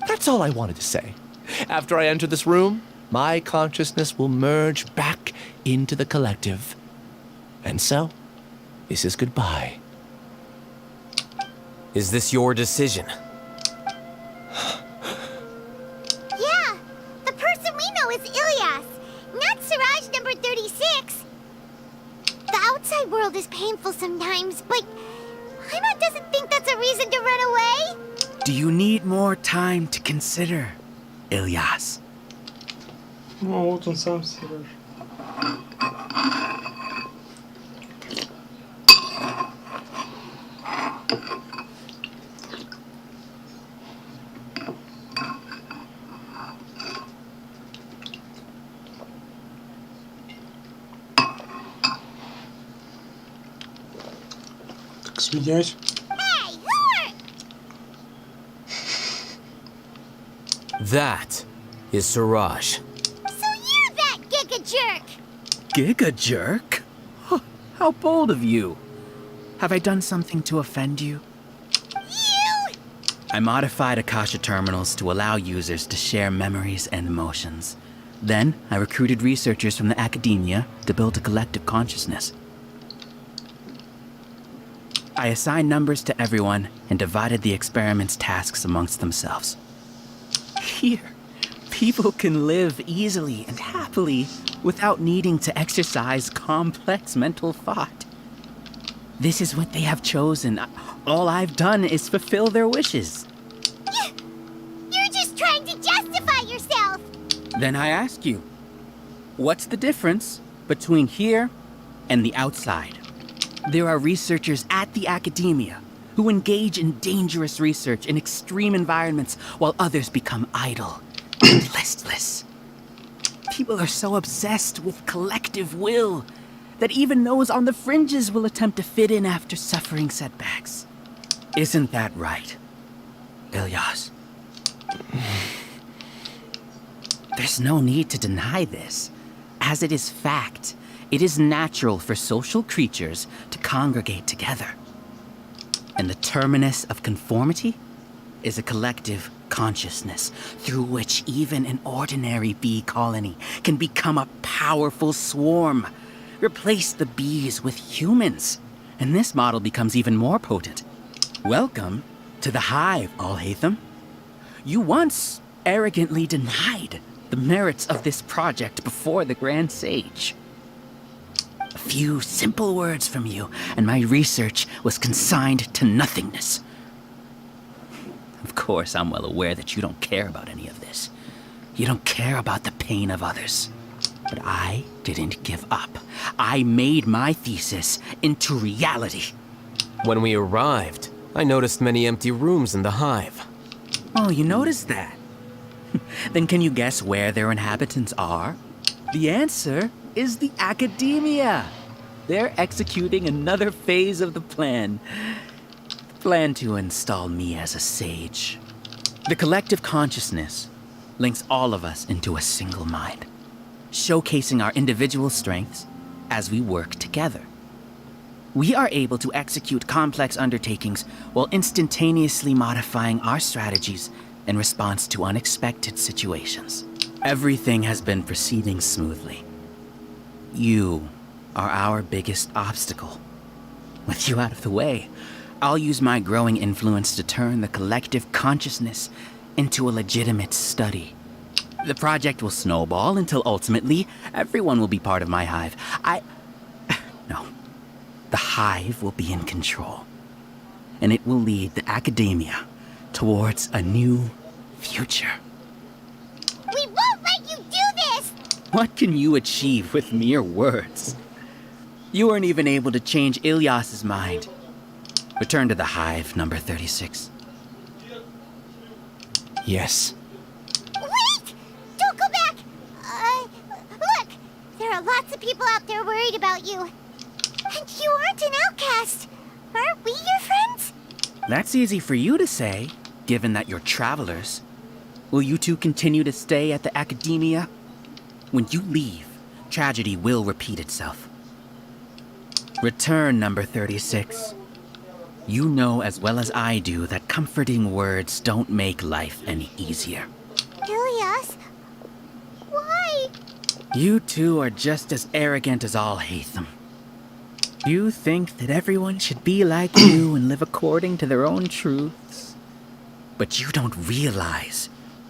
That's all I wanted to say. After I enter this room, my consciousness will merge back into the collective. And so, this is goodbye. Is this your decision? Yeah, the person we know is Ilias, not Suraj number 36. The outside world is painful sometimes, but Paimon doesn't think that's a reason to run away. Do you need more time to consider, Ilias? Ну, вот он сам Сереж. Так, свинять. That is Suraj. So you're that giga jerk. Giga jerk? Huh, how bold of you. Have I done something to offend you? You! I modified Akasha terminals to allow users to share memories and emotions. Then, I recruited researchers from the academia to build a collective consciousness. I assigned numbers to everyone and divided the experiment's tasks amongst themselves. Here, people can live easily and happily without needing to exercise complex mental thought. This is what they have chosen. All I've done is fulfill their wishes. You're just trying to justify yourself! Then I ask you, what's the difference between here and the outside? There are researchers at the academia who engage in dangerous research in extreme environments while others become idle and listless. People are so obsessed with collective will that even those on the fringes will attempt to fit in after suffering setbacks. Isn't that right, Ilyas? There's no need to deny this, as it is fact. It is natural for social creatures to congregate together. And the terminus of conformity is a collective consciousness through which even an ordinary bee colony can become a powerful swarm. Replace the bees with humans, and this model becomes even more potent. Welcome to the hive, Al-Haytham. You once arrogantly denied the merits of this project before the Grand Sage. A few simple words from you, and my research was consigned to nothingness. Of course, I'm well aware that you don't care about any of this. You don't care about the pain of others. But I didn't give up. I made my thesis into reality. When we arrived, I noticed many empty rooms in the hive. Oh, you noticed that? Then can you guess where their inhabitants are? The answer is the academia. They're executing another phase of the plan. The plan to install me as a sage. The collective consciousness links all of us into a single mind, showcasing our individual strengths as we work together. We are able to execute complex undertakings while instantaneously modifying our strategies in response to unexpected situations. Everything has been proceeding smoothly. You are our biggest obstacle. With you out of the way, I'll use my growing influence to turn the collective consciousness into a legitimate study. The project will snowball until ultimately everyone will be part of my hive. No. The hive will be in control. And it will lead the academia towards a new future. We won't let you do this! What can you achieve with mere words? You weren't even able to change Ilyas's mind. Return to the hive, number 36. Yes. Wait! Don't go back! Look! There are lots of people out there worried about you. And you aren't an outcast. Aren't we your friends? That's easy for you to say, given that you're travelers. Will you two continue to stay at the academia? When you leave, tragedy will repeat itself. Return, number 36. You know as well as I do that comforting words don't make life any easier. Ilyas, why? You two are just as arrogant as Al-Haytham. You think that everyone should be like you and live according to their own truths. But you don't realize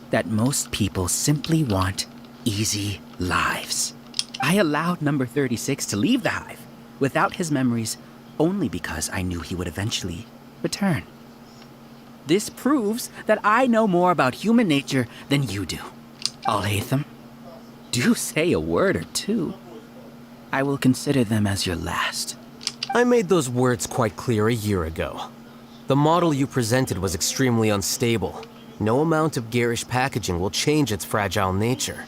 that most people simply want easy lives. I allowed number 36 to leave the hive without his memories only because I knew he would eventually return. This proves that I know more about human nature than you do. Al-Haytham, do say a word or two. I will consider them as your last. I made those words quite clear a year ago. The model you presented was extremely unstable. No amount of garish packaging will change its fragile nature.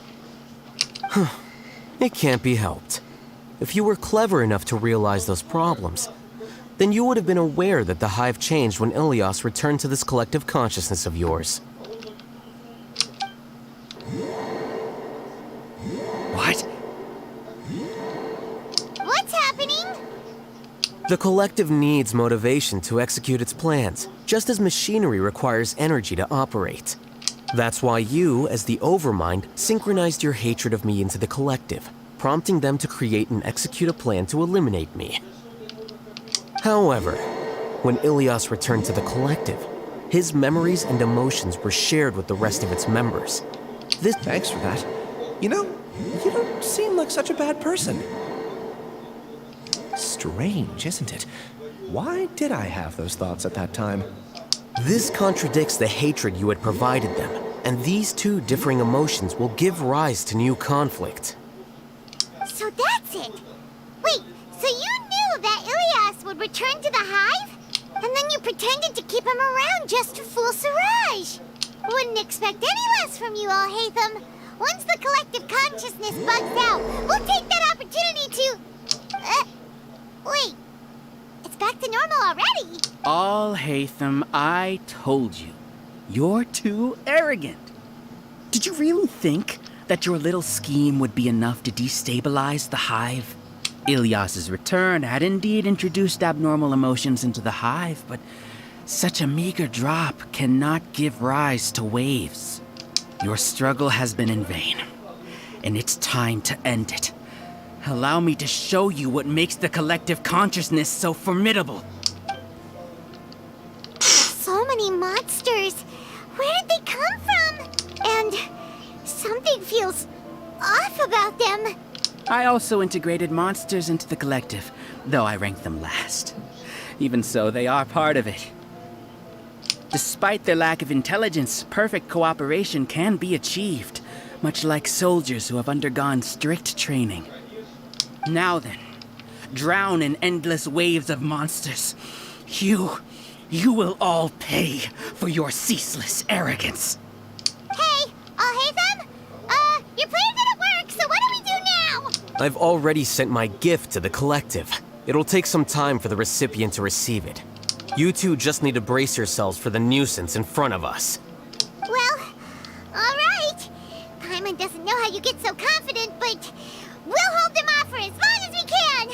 It can't be helped. If you were clever enough to realize those problems, then you would have been aware that the hive changed when Ilyas returned to this collective consciousness of yours. What? What's happening? The collective needs motivation to execute its plans, just as machinery requires energy to operate. That's why you, as the Overmind, synchronized your hatred of me into the collective, prompting them to create and execute a plan to eliminate me. However, when Ilias returned to the collective, his memories and emotions were shared with the rest of its members. Thanks for that. You know, you don't seem like such a bad person. Strange, isn't it? Why did I have those thoughts at that time? This contradicts the hatred you had provided them, and these two differing emotions will give rise to new conflict. So that's it. Wait, so you knew that Ilias would return to the hive? And then you pretended to keep him around just to fool Siraj. Wouldn't expect any less from you, Alhaitham. Once the collective consciousness bugs out, we'll take that opportunity to... wait. It's back to normal already. Alhaitham, I told you. You're too arrogant. Did you really think that your little scheme would be enough to destabilize the hive? Ilias's return had indeed introduced abnormal emotions into the hive, but such a meager drop cannot give rise to waves. Your struggle has been in vain, and it's time to end it. Allow me to show you what makes the collective consciousness so formidable. So many monsters. Where did they come from? And something feels off about them. I also integrated monsters into the collective, though I ranked them last. Even so, they are part of it. Despite their lack of intelligence, perfect cooperation can be achieved, much like soldiers who have undergone strict training. Now then, drown in endless waves of monsters. You will all pay for your ceaseless arrogance. Hey, Alhaitham? Your plan didn't work, so what do we do now? I've already sent my gift to the collective. It'll take some time for the recipient to receive it. You two just need to brace yourselves for the nuisance in front of us. Well, alright. Paimon doesn't know how you get so confident, but we'll hold them off for as long as we can.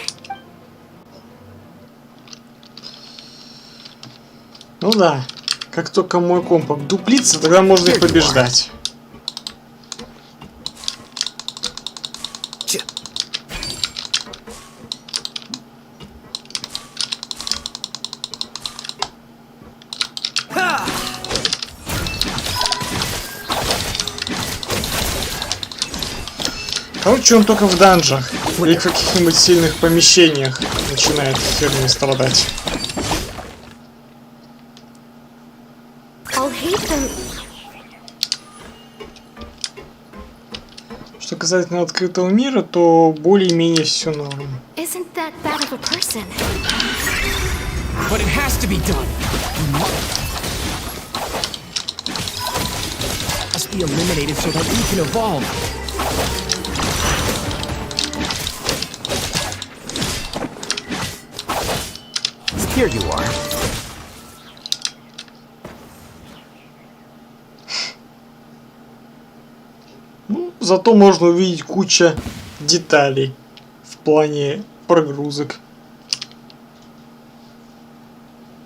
Ну да, как только мой комп обдуплится, тогда можно их побеждать. Короче, он только в данжах или в каких-нибудь сильных помещениях начинает херней страдать. Что касательно открытого мира, то более-менее все норм. Isn't that bad of a person? But it has to be done. Must be eliminated so that we can evolve. Here you are. Ну, зато можно увидеть куча деталей в плане прогрузок.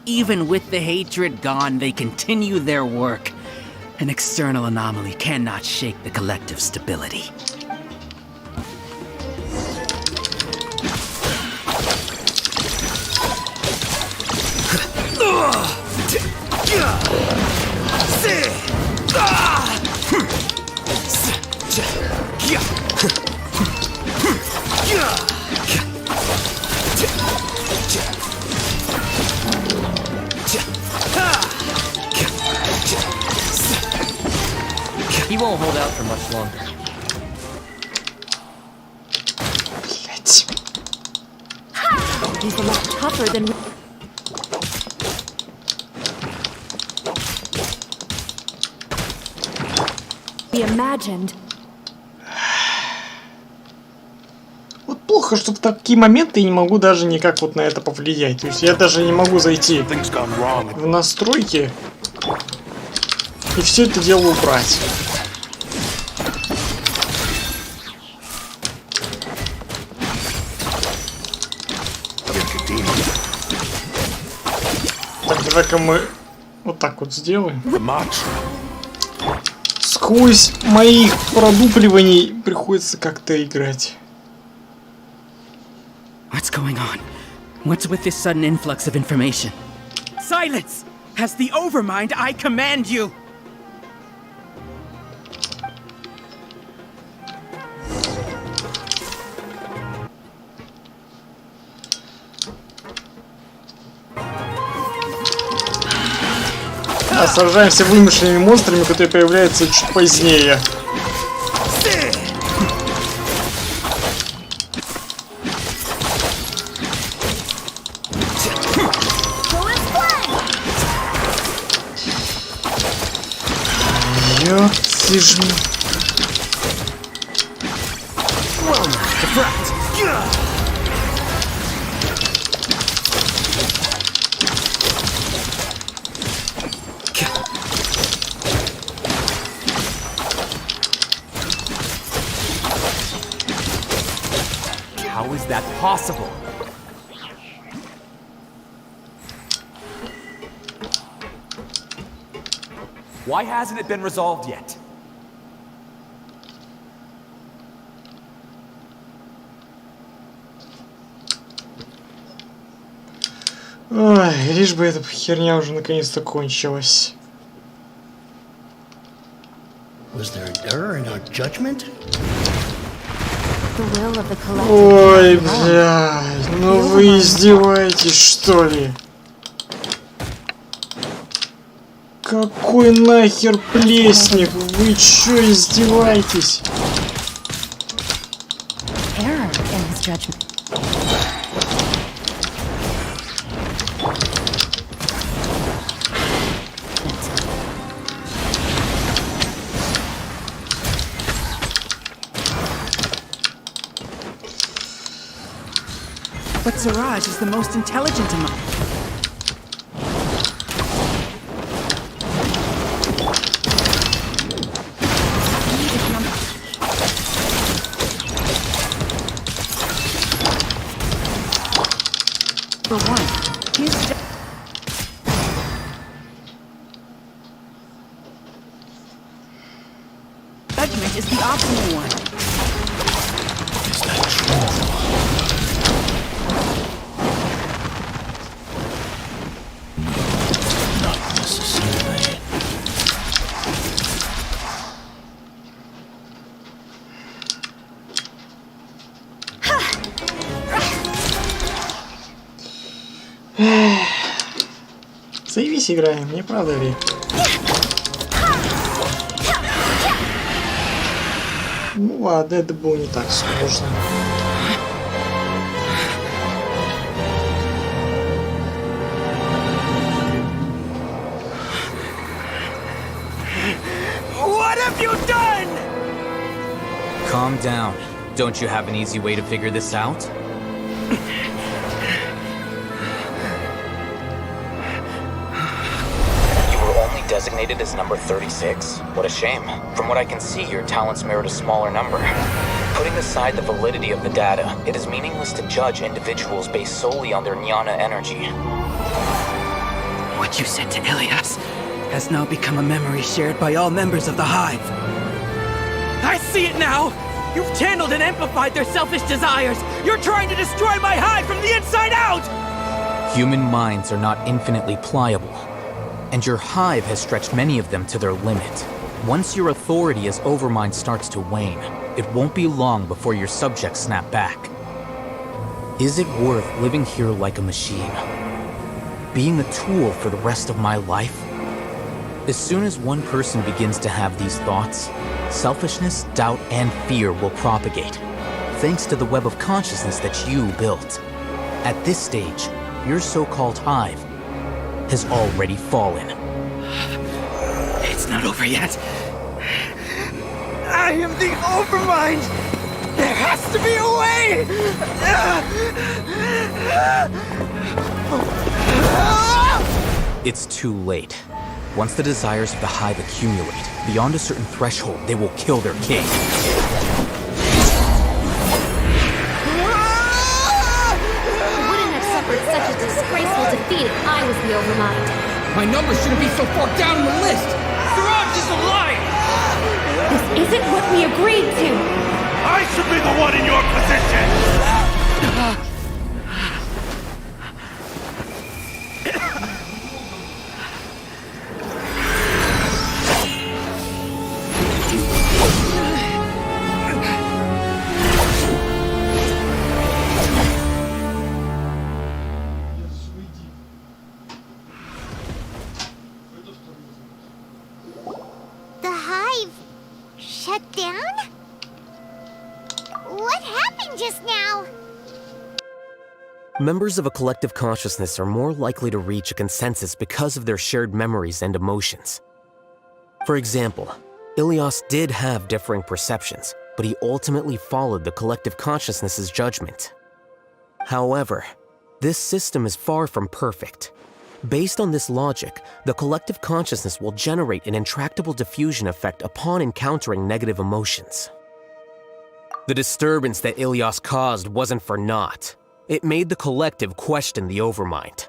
Even with the hatred gone, they continue their work. An external anomaly cannot shake the collective stability. He won't hold out for much longer. He's a lot tougher than we imagined. Вот плохо, что в такие моменты я не могу даже никак вот на это повлиять. То есть я даже не могу зайти в настройки и все это дело убрать. Так, давай-ка мы вот так вот сделаем. Сквозь моих продупливаний приходится как-то играть. What's going on? What's with this sudden influx of information? Silence! Has the overmind I command you! Сражаемся вымышленными монстрами, которые появляются чуть позднее. Ёптижни. How is that possible? Why hasn't it been resolved yet? Ой, лишь бы эта херня уже наконец-то кончилась. Was there an error in our judgment? Ой, блядь, ну вы издеваетесь, что ли? Какой нахер плесник? Вы чё издеваетесь? Error in his judgment. But Siraj is the most intelligent among... For one, his judgment is the optimal one. Is that true? Not necessarily. Заебись играем, не правда ли? Ну ладно, это было не так сложно. What have you done? Calm down. Don't you have an easy way to figure this out? Designated as number 36? What a shame. From what I can see, your talents merit a smaller number. Putting aside the validity of the data, it is meaningless to judge individuals based solely on their jnana energy. What you said to Ilias has now become a memory shared by all members of the Hive. I see it now! You've channeled and amplified their selfish desires! You're trying to destroy my Hive from the inside out! Human minds are not infinitely pliable. And your hive has stretched many of them to their limit. Once your authority as Overmind starts to wane, it won't be long before your subjects snap back. Is it worth living here like a machine? Being a tool for the rest of my life? As soon as one person begins to have these thoughts, selfishness, doubt, and fear will propagate, thanks to the web of consciousness that you built. At this stage, your so-called hive has already fallen. It's not over yet. I am the Overmind! There has to be a way! It's too late. Once the desires of the hive accumulate, beyond a certain threshold, they will kill their king. I wouldn't have suffered disgraceful defeat if I was the Overmind. My number shouldn't be so far down the list! Siraj is a liar! This isn't what we agreed to! I should be the one in your position! The hive shut down? What happened just now? Members of a collective consciousness are more likely to reach a consensus because of their shared memories and emotions. For example, Ilias did have differing perceptions, but he ultimately followed the collective consciousness's judgment. However, this system is far from perfect. Based on this logic, the collective consciousness will generate an intractable diffusion effect upon encountering negative emotions. The disturbance that Ilias caused wasn't for naught. It made the collective question the Overmind.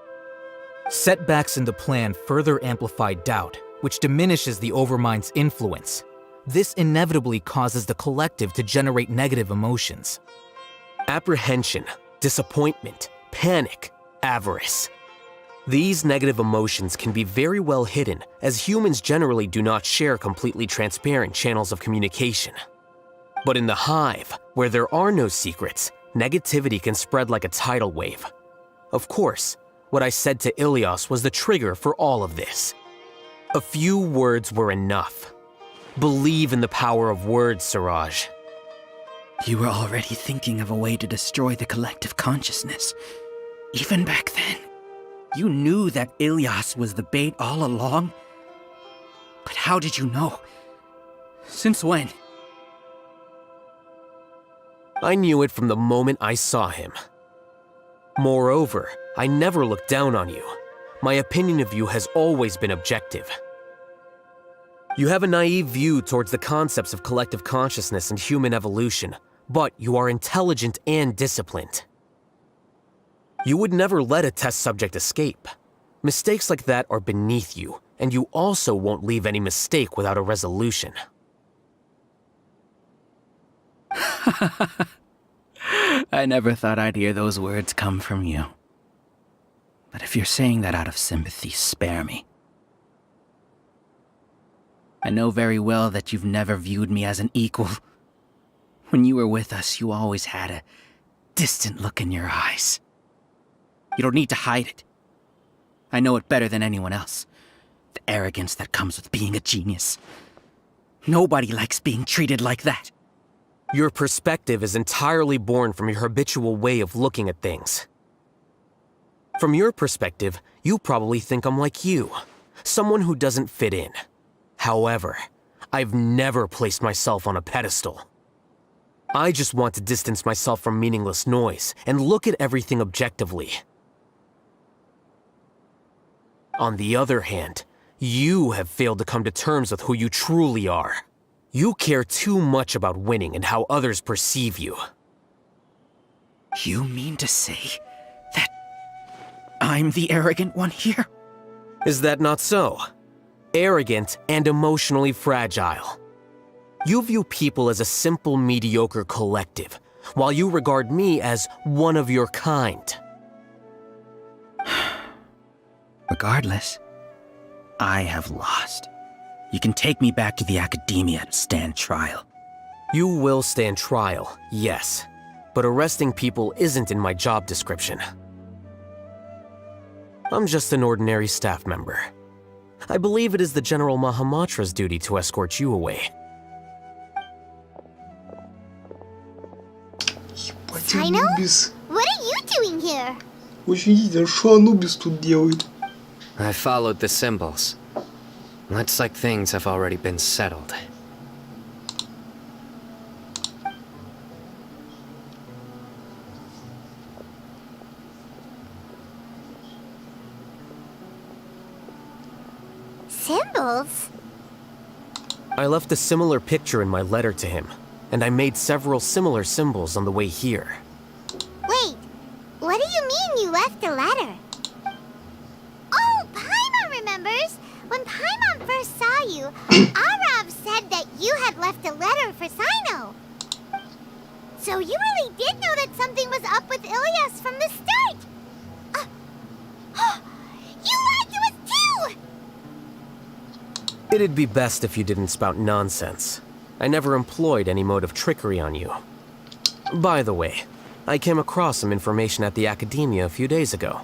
Setbacks in the plan further amplify doubt, which diminishes the Overmind's influence. This inevitably causes the collective to generate negative emotions. Apprehension, disappointment, panic, avarice. These negative emotions can be very well hidden, as humans generally do not share completely transparent channels of communication. But in the hive, where there are no secrets, negativity can spread like a tidal wave. Of course, what I said to Ilias was the trigger for all of this. A few words were enough. Believe in the power of words, Siraj. You were already thinking of a way to destroy the collective consciousness. Even back then. You knew that Ilias was the bait all along? But how did you know? Since when? I knew it from the moment I saw him. Moreover, I never looked down on you. My opinion of you has always been objective. You have a naive view towards the concepts of collective consciousness and human evolution, but you are intelligent and disciplined. You would never let a test subject escape. Mistakes like that are beneath you, and you also won't leave any mistake without a resolution. I never thought I'd hear those words come from you. But if you're saying that out of sympathy, spare me. I know very well that you've never viewed me as an equal. When you were with us, you always had a distant look in your eyes. You don't need to hide it. I know it better than anyone else. The arrogance that comes with being a genius. Nobody likes being treated like that. Your perspective is entirely born from your habitual way of looking at things. From your perspective, you probably think I'm like you, someone who doesn't fit in. However, I've never placed myself on a pedestal. I just want to distance myself from meaningless noise and look at everything objectively. On the other hand, you have failed to come to terms with who you truly are. You care too much about winning and how others perceive you. You mean to say that I'm the arrogant one here? Is that not so? Arrogant and emotionally fragile. You view people as a simple, mediocre collective, while you regard me as one of your kind. Regardless, I have lost. You can take me back to the academia to stand trial. You will stand trial, yes. But arresting people isn't in my job description. I'm just an ordinary staff member. I believe it is the General Mahamatra's duty to escort you away. Tino? What are you doing here? Учредитель, что Анубис тут делает? I followed the symbols. Looks like things have already been settled. Symbols? I left a similar picture in my letter to him, and I made several similar symbols on the way here. Wait, what do you mean you left a letter? members, when Paimon first saw you, Arav said that you had left a letter for Sino. So you really did know that something was up with Ilyas from the start. You lied to us too! It'd be best if you didn't spout nonsense. I never employed any mode of trickery on you. By the way, I came across some information at the Academia a few days ago.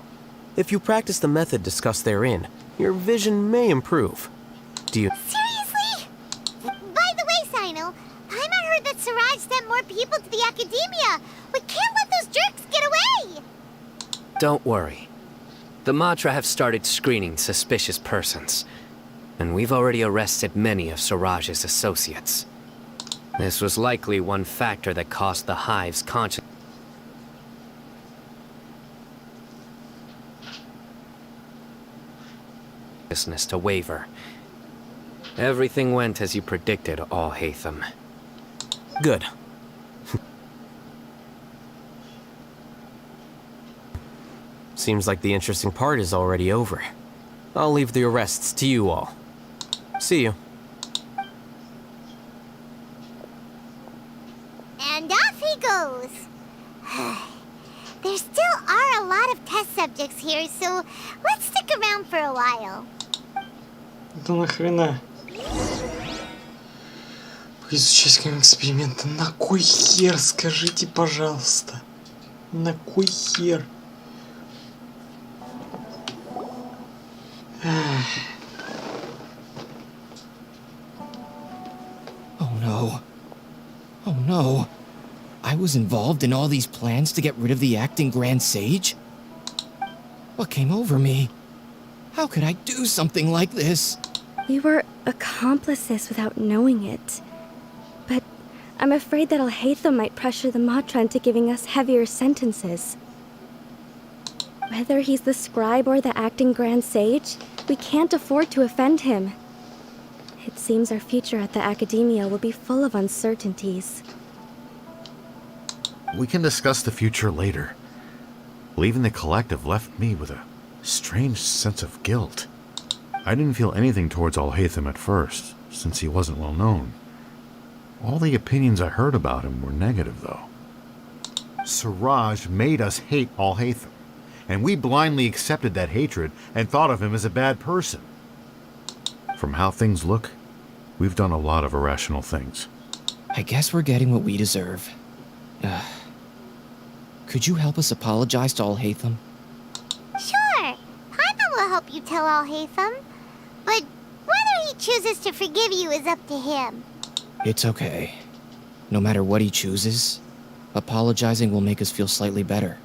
If you practice the method discussed therein, your vision may improve. Do you— Seriously? By the way, Sino, Paimon heard that Siraj sent more people to the Academia. We can't let those jerks get away! Don't worry. The Matra have started screening suspicious persons, and we've already arrested many of Siraj's associates. This was likely one factor that caused the Hive's consciousness to waver. Everything went as you predicted, Al-Haytham. Good. Seems like the interesting part is already over. I'll leave the arrests to you all. See you. And off he goes. There still are a lot of test subjects here, so let's stick around for a while. Да нахрена? Поизучать эксперименты. На кой хер, скажите, пожалуйста? На кой хер? Oh no. Oh no. I was involved in all these plans to get rid of the acting Grand Sage? What came over me? How could I do something like this? We were accomplices without knowing it. But I'm afraid that Al-Haytham might pressure the Matra into giving us heavier sentences. Whether he's the scribe or the acting Grand Sage, we can't afford to offend him. It seems our future at the Academia will be full of uncertainties. We can discuss the future later. Leaving the collective left me with a strange sense of guilt. I didn't feel anything towards Al-Haytham at first, since he wasn't well known. All the opinions I heard about him were negative, though. Siraj made us hate Al-Haytham, and we blindly accepted that hatred and thought of him as a bad person. From how things look, we've done a lot of irrational things. I guess we're getting what we deserve. Could you help us apologize to Al-Haytham? Sure. Paimon will help you tell Al-Haytham. But whether he chooses to forgive you is up to him. It's okay. No matter what he chooses, apologizing will make us feel slightly better.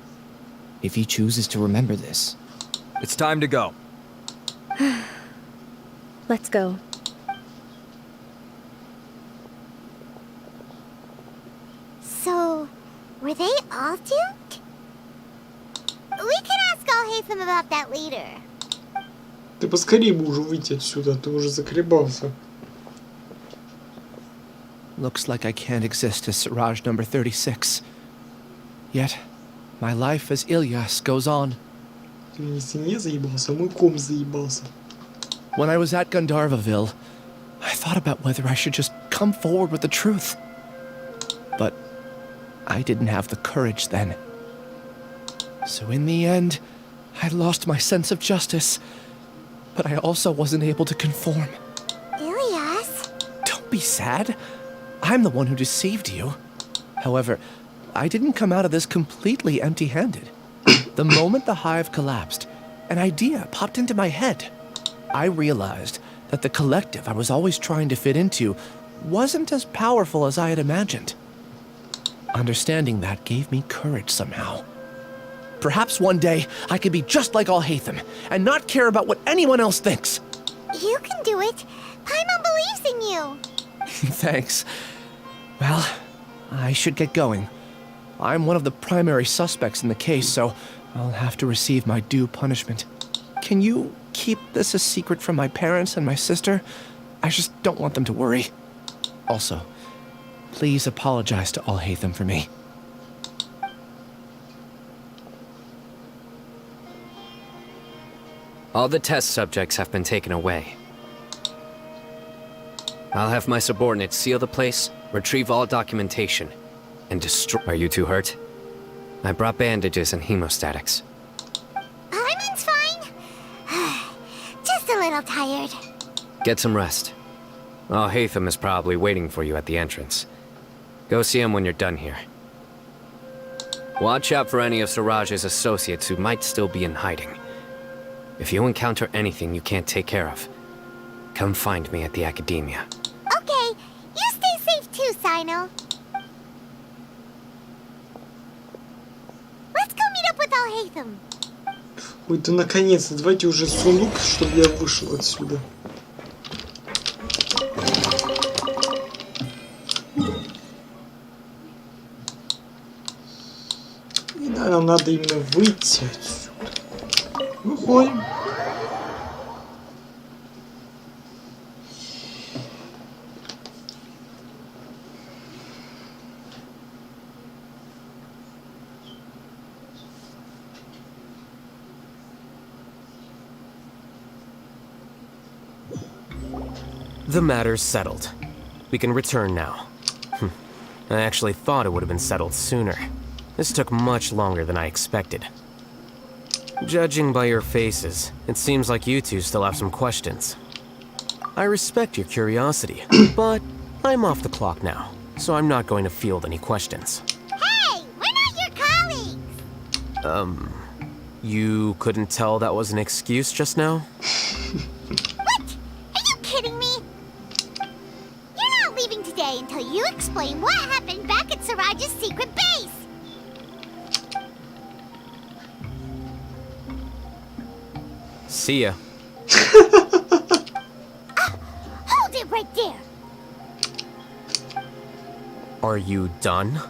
If he chooses to remember this. It's time to go. Let's go. So, were they all duped? We can ask Al-Haytham about that later. Ты поскорее бы уже выйти отсюда, ты уже заколебался. Looks like I can't exist as Siraj number 36. Yet, my life as Ilyas goes on. Ты не сильнее заебался, а мой ком заебался. When I was at Gandharvaville, I thought about whether I should just come forward with the truth. But I didn't have the courage then. So in the end, I lost my sense of justice. But I also wasn't able to conform. Ilyas? Don't be sad. I'm the one who deceived you. However, I didn't come out of this completely empty-handed. The moment the hive collapsed, an idea popped into my head. I realized that the collective I was always trying to fit into wasn't as powerful as I had imagined. Understanding that gave me courage somehow. Perhaps one day I could be just like Al-Haytham and not care about what anyone else thinks. You can do it. Paimon believes in you. Thanks. Well, I should get going. I'm one of the primary suspects in the case, so I'll have to receive my due punishment. Can you keep this a secret from my parents and my sister? I just don't want them to worry. Also, please apologize to Al-Haytham for me. All the test subjects have been taken away. I'll have my subordinates seal the place, retrieve all documentation, and destroy... Are you too hurt? I brought bandages and hemostatics. Paimon's fine. Just a little tired. Get some rest. Oh, Heytham is probably waiting for you at the entrance. Go see him when you're done here. Watch out for any of Siraj's associates who might still be in hiding. If you encounter anything you can't take care of, come find me at the academia. Okay, you stay safe too, Sino. Let's go meet up with Al-Haytham. Ой, да наконец-то, давайте уже сундук, чтобы я вышел отсюда. И да, нам надо именно выйти отсюда. Выходим. The matter's settled. We can return now. I actually thought it would have been settled sooner. This took much longer than I expected. Judging by your faces, it seems like you two still have some questions. I respect your curiosity, but I'm off the clock now, so I'm not going to field any questions. Hey, we're not your colleagues. You couldn't tell that was an excuse just now? What? Are you kidding me? You're not leaving today until you explain what happened back at Siraj's secret base. See ya. Hold it right there. Are you done?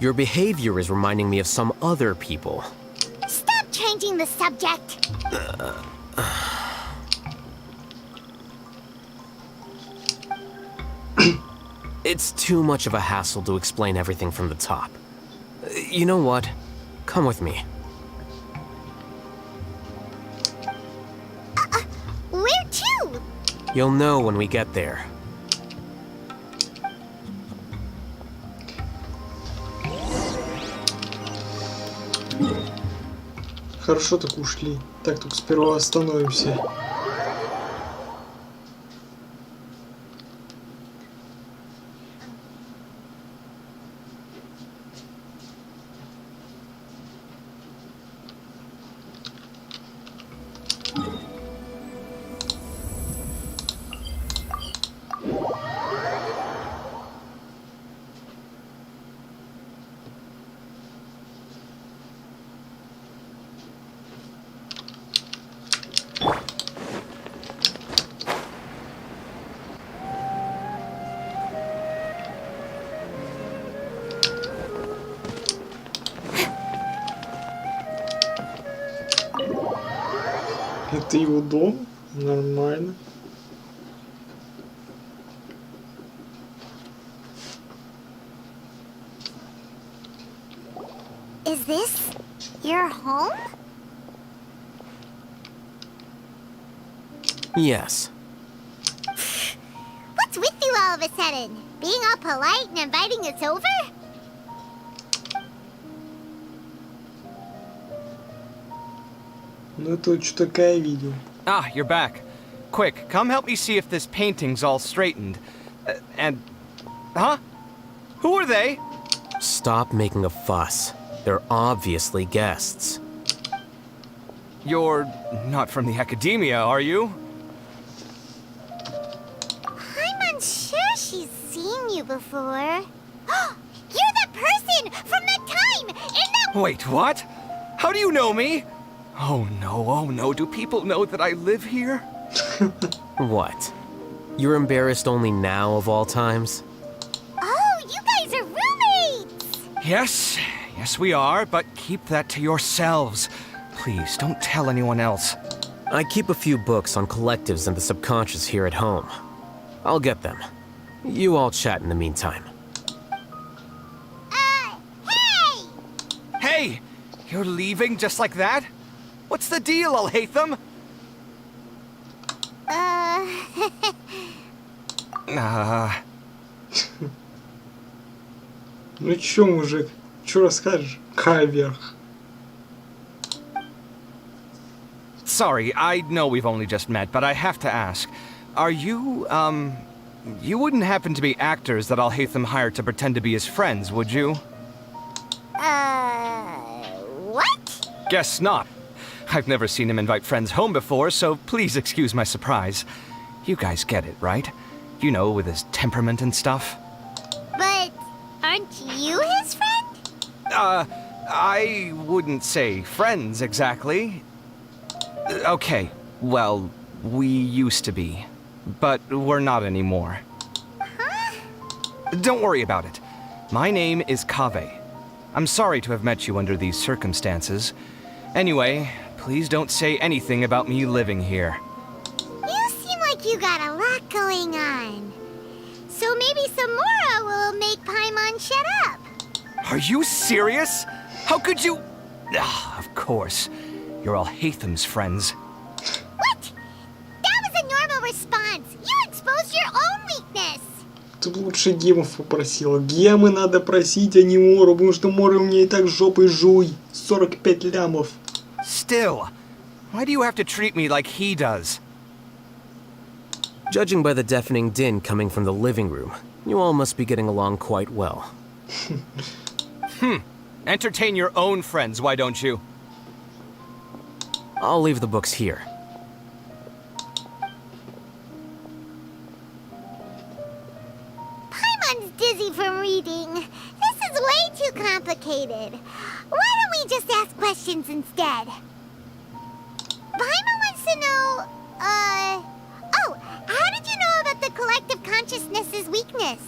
Your behavior is reminding me of some other people. Stop changing the subject. It's too much of a hassle to explain everything from the top. You know what? Come with me. Where to? You'll know when we get there. Хорошо так ушли. Так, только сперва остановимся. Это его дом? Нормально. Is this your home? Yes. What's with you all of a sudden? Being all polite and inviting us over? Ну это вот что такое видео. Ah, you're back. Quick, come help me see if this painting's all straightened. Huh? Who are they? Stop making a fuss. They're obviously guests. You're not from the academia, are you? I'm unsure she's seen you before. You're the person from that time in that... Wait, what? How do you know me? Oh no, do people know that I live here? What? You're embarrassed only now of all times? Oh, you guys are roommates! Yes we are, but keep that to yourselves. Please, don't tell anyone else. I keep a few books on collectives and the subconscious here at home. I'll get them. You all chat in the meantime. Hey! Hey! You're leaving just like that? What's the deal, Al-Haytham? Ну чё, мужик? Чё расскажешь? Кавер. Sorry, I know we've only just met, but I have to ask. Are you, you wouldn't happen to be actors that Al-Haytham hired to pretend to be his friends, would you? What? Guess not. I've never seen him invite friends home before, so please excuse my surprise. You guys get it, right? You know, with his temperament and stuff. But aren't you his friend? I wouldn't say friends exactly. Okay, well, we used to be, but we're not anymore. Huh? Don't worry about it. My name is Kaveh. I'm sorry to have met you under these circumstances. Anyway, please don't say anything about me living here. You seem like you got a lot going on. So maybe Samora will make Paimon shut up. Are you serious? How could you? Of course. You're all Haytham's friends. What? That was a normal response. You exposed your own weakness. Ты бы лучше гемов попросила. Гемы надо просить, а не Мору, потому что Мора у меня и так жопой жуй. 45 лямов. Still, why do you have to treat me like he does? Judging by the deafening din coming from the living room, you all must be getting along quite well. Entertain your own friends, why don't you? I'll leave the books here. Paimon's dizzy from reading. This is way too complicated. Why don't we just ask questions instead? Paimon wants to know, oh, how did you know about the collective consciousness's weakness?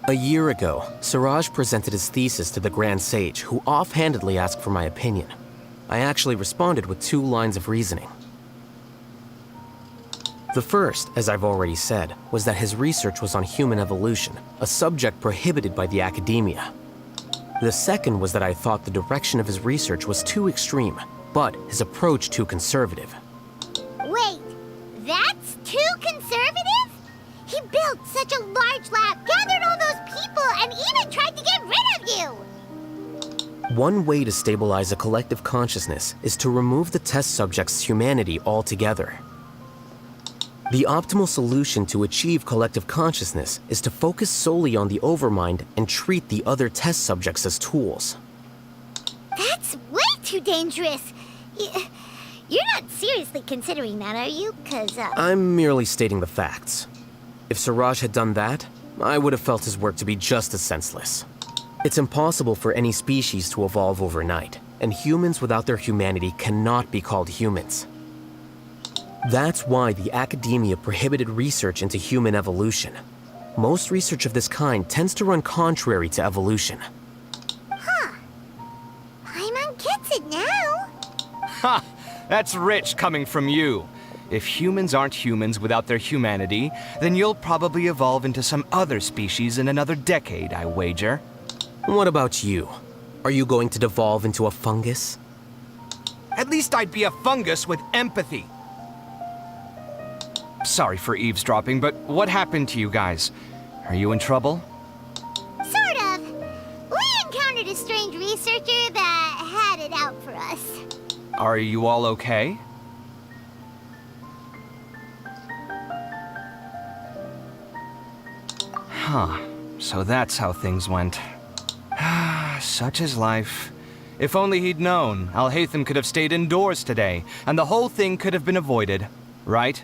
A year ago, Siraj presented his thesis to the Grand Sage, who offhandedly asked for my opinion. I actually responded with 2 lines of reasoning. The first, as I've already said, was that his research was on human evolution, a subject prohibited by the academia. The second was that I thought the direction of his research was too extreme, but his approach too conservative. Wait, that's too conservative? He built such a large lab, gathered all those people, and even tried to get rid of you! One way to stabilize a collective consciousness is to remove the test subject's humanity altogether. The optimal solution to achieve collective consciousness is to focus solely on the overmind and treat the other test subjects as tools. That's way too dangerous. You're not seriously considering that, are you? 'Cause, I'm merely stating the facts. If Siraj had done that, I would have felt his work to be just as senseless. It's impossible for any species to evolve overnight, and humans without their humanity cannot be called humans. That's why the academia prohibited research into human evolution. Most research of this kind tends to run contrary to evolution. Huh. Paimon gets it now. Ha! That's rich coming from you. If humans aren't humans without their humanity, then you'll probably evolve into some other species in another decade, I wager. What about you? Are you going to devolve into a fungus? At least I'd be a fungus with empathy. Sorry for eavesdropping, but what happened to you guys? Are you in trouble? Sort of. We encountered a strange researcher that had it out for us. Are you all okay? Huh. So that's how things went. Such is life. If only he'd known, Al-Haytham could have stayed indoors today, and the whole thing could have been avoided, right?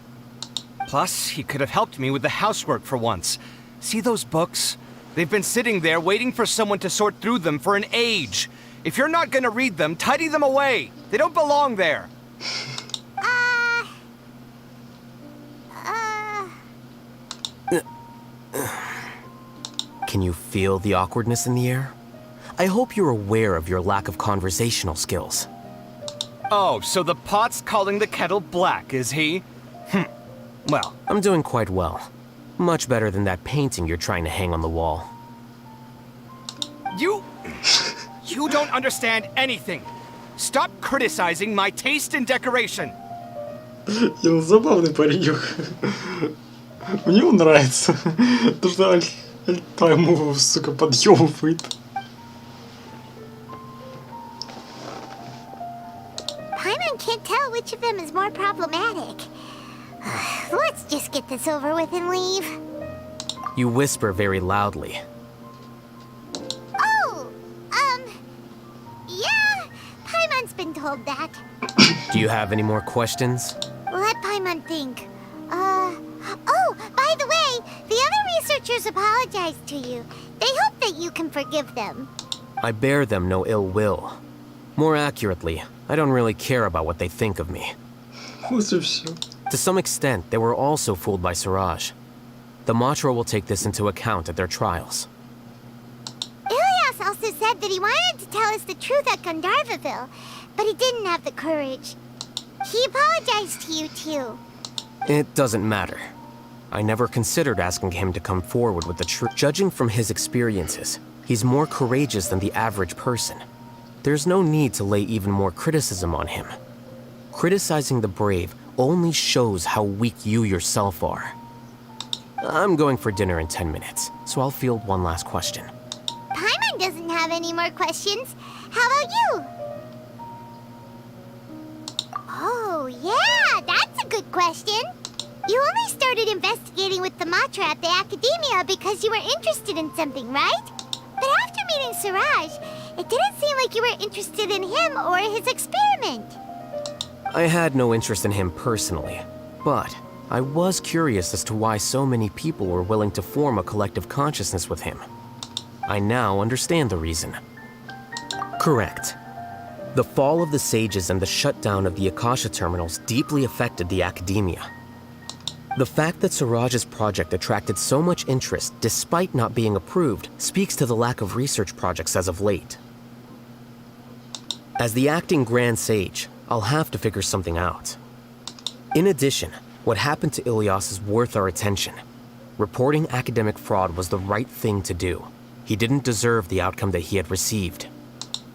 Plus, he could have helped me with the housework for once. See those books? They've been sitting there waiting for someone to sort through them for an age. If you're not gonna read them, tidy them away. They don't belong there. Can you feel the awkwardness in the air? I hope you're aware of your lack of conversational skills. Oh, so the pot's calling the kettle black, is he? Well, I'm doing quite well. Much better than that painting you're trying to hang on the wall. You don't understand anything. Stop criticizing my taste in decoration. Он забавный паренек. Мне он нравится. То, что альта ему, сука, подъёбывает. Paimon can't tell which of them is more problematic. Let's just get this over with and leave. You whisper very loudly. Oh, yeah, Paimon's been told that. Do you have any more questions? Let Paimon think. Oh, by the way, the other researchers apologized to you. They hope that you can forgive them. I bear them no ill will. More accurately, I don't really care about what they think of me. To some extent, they were also fooled by Siraj. The Matra will take this into account at their trials. Ilias also said that he wanted to tell us the truth at Gandharvaville, but he didn't have the courage. He apologized to you too. It doesn't matter. I never considered asking him to come forward with the truth. Judging from his experiences, he's more courageous than the average person. There's no need to lay even more criticism on him. Criticizing the brave only shows how weak you yourself are. I'm going for dinner in 10 minutes, so I'll field one last question. Paimon doesn't have any more questions. How about you? Oh, yeah, that's a good question. You only started investigating with the Matra at the Academia because you were interested in something, right? But after meeting Siraj, it didn't seem like you were interested in him or his experiment. I had no interest in him personally, but I was curious as to why so many people were willing to form a collective consciousness with him. I now understand the reason. Correct. The fall of the sages and the shutdown of the Akasha terminals deeply affected the Academia. The fact that Siraj's project attracted so much interest despite not being approved speaks to the lack of research projects as of late. As the acting Grand Sage, I'll have to figure something out. In addition, what happened to Ilias is worth our attention. Reporting academic fraud was the right thing to do. He didn't deserve the outcome that he had received.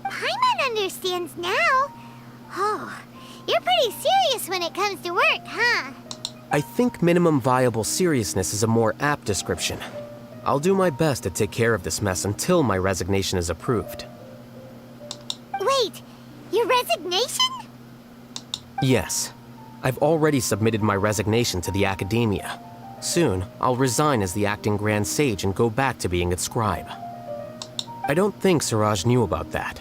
Paimon understands now. Oh, you're pretty serious when it comes to work, huh? I think minimum viable seriousness is a more apt description. I'll do my best to take care of this mess until my resignation is approved. Wait, your resignation? Yes. I've already submitted my resignation to the Academia. Soon, I'll resign as the acting Grand Sage and go back to being its scribe. I don't think Siraj knew about that.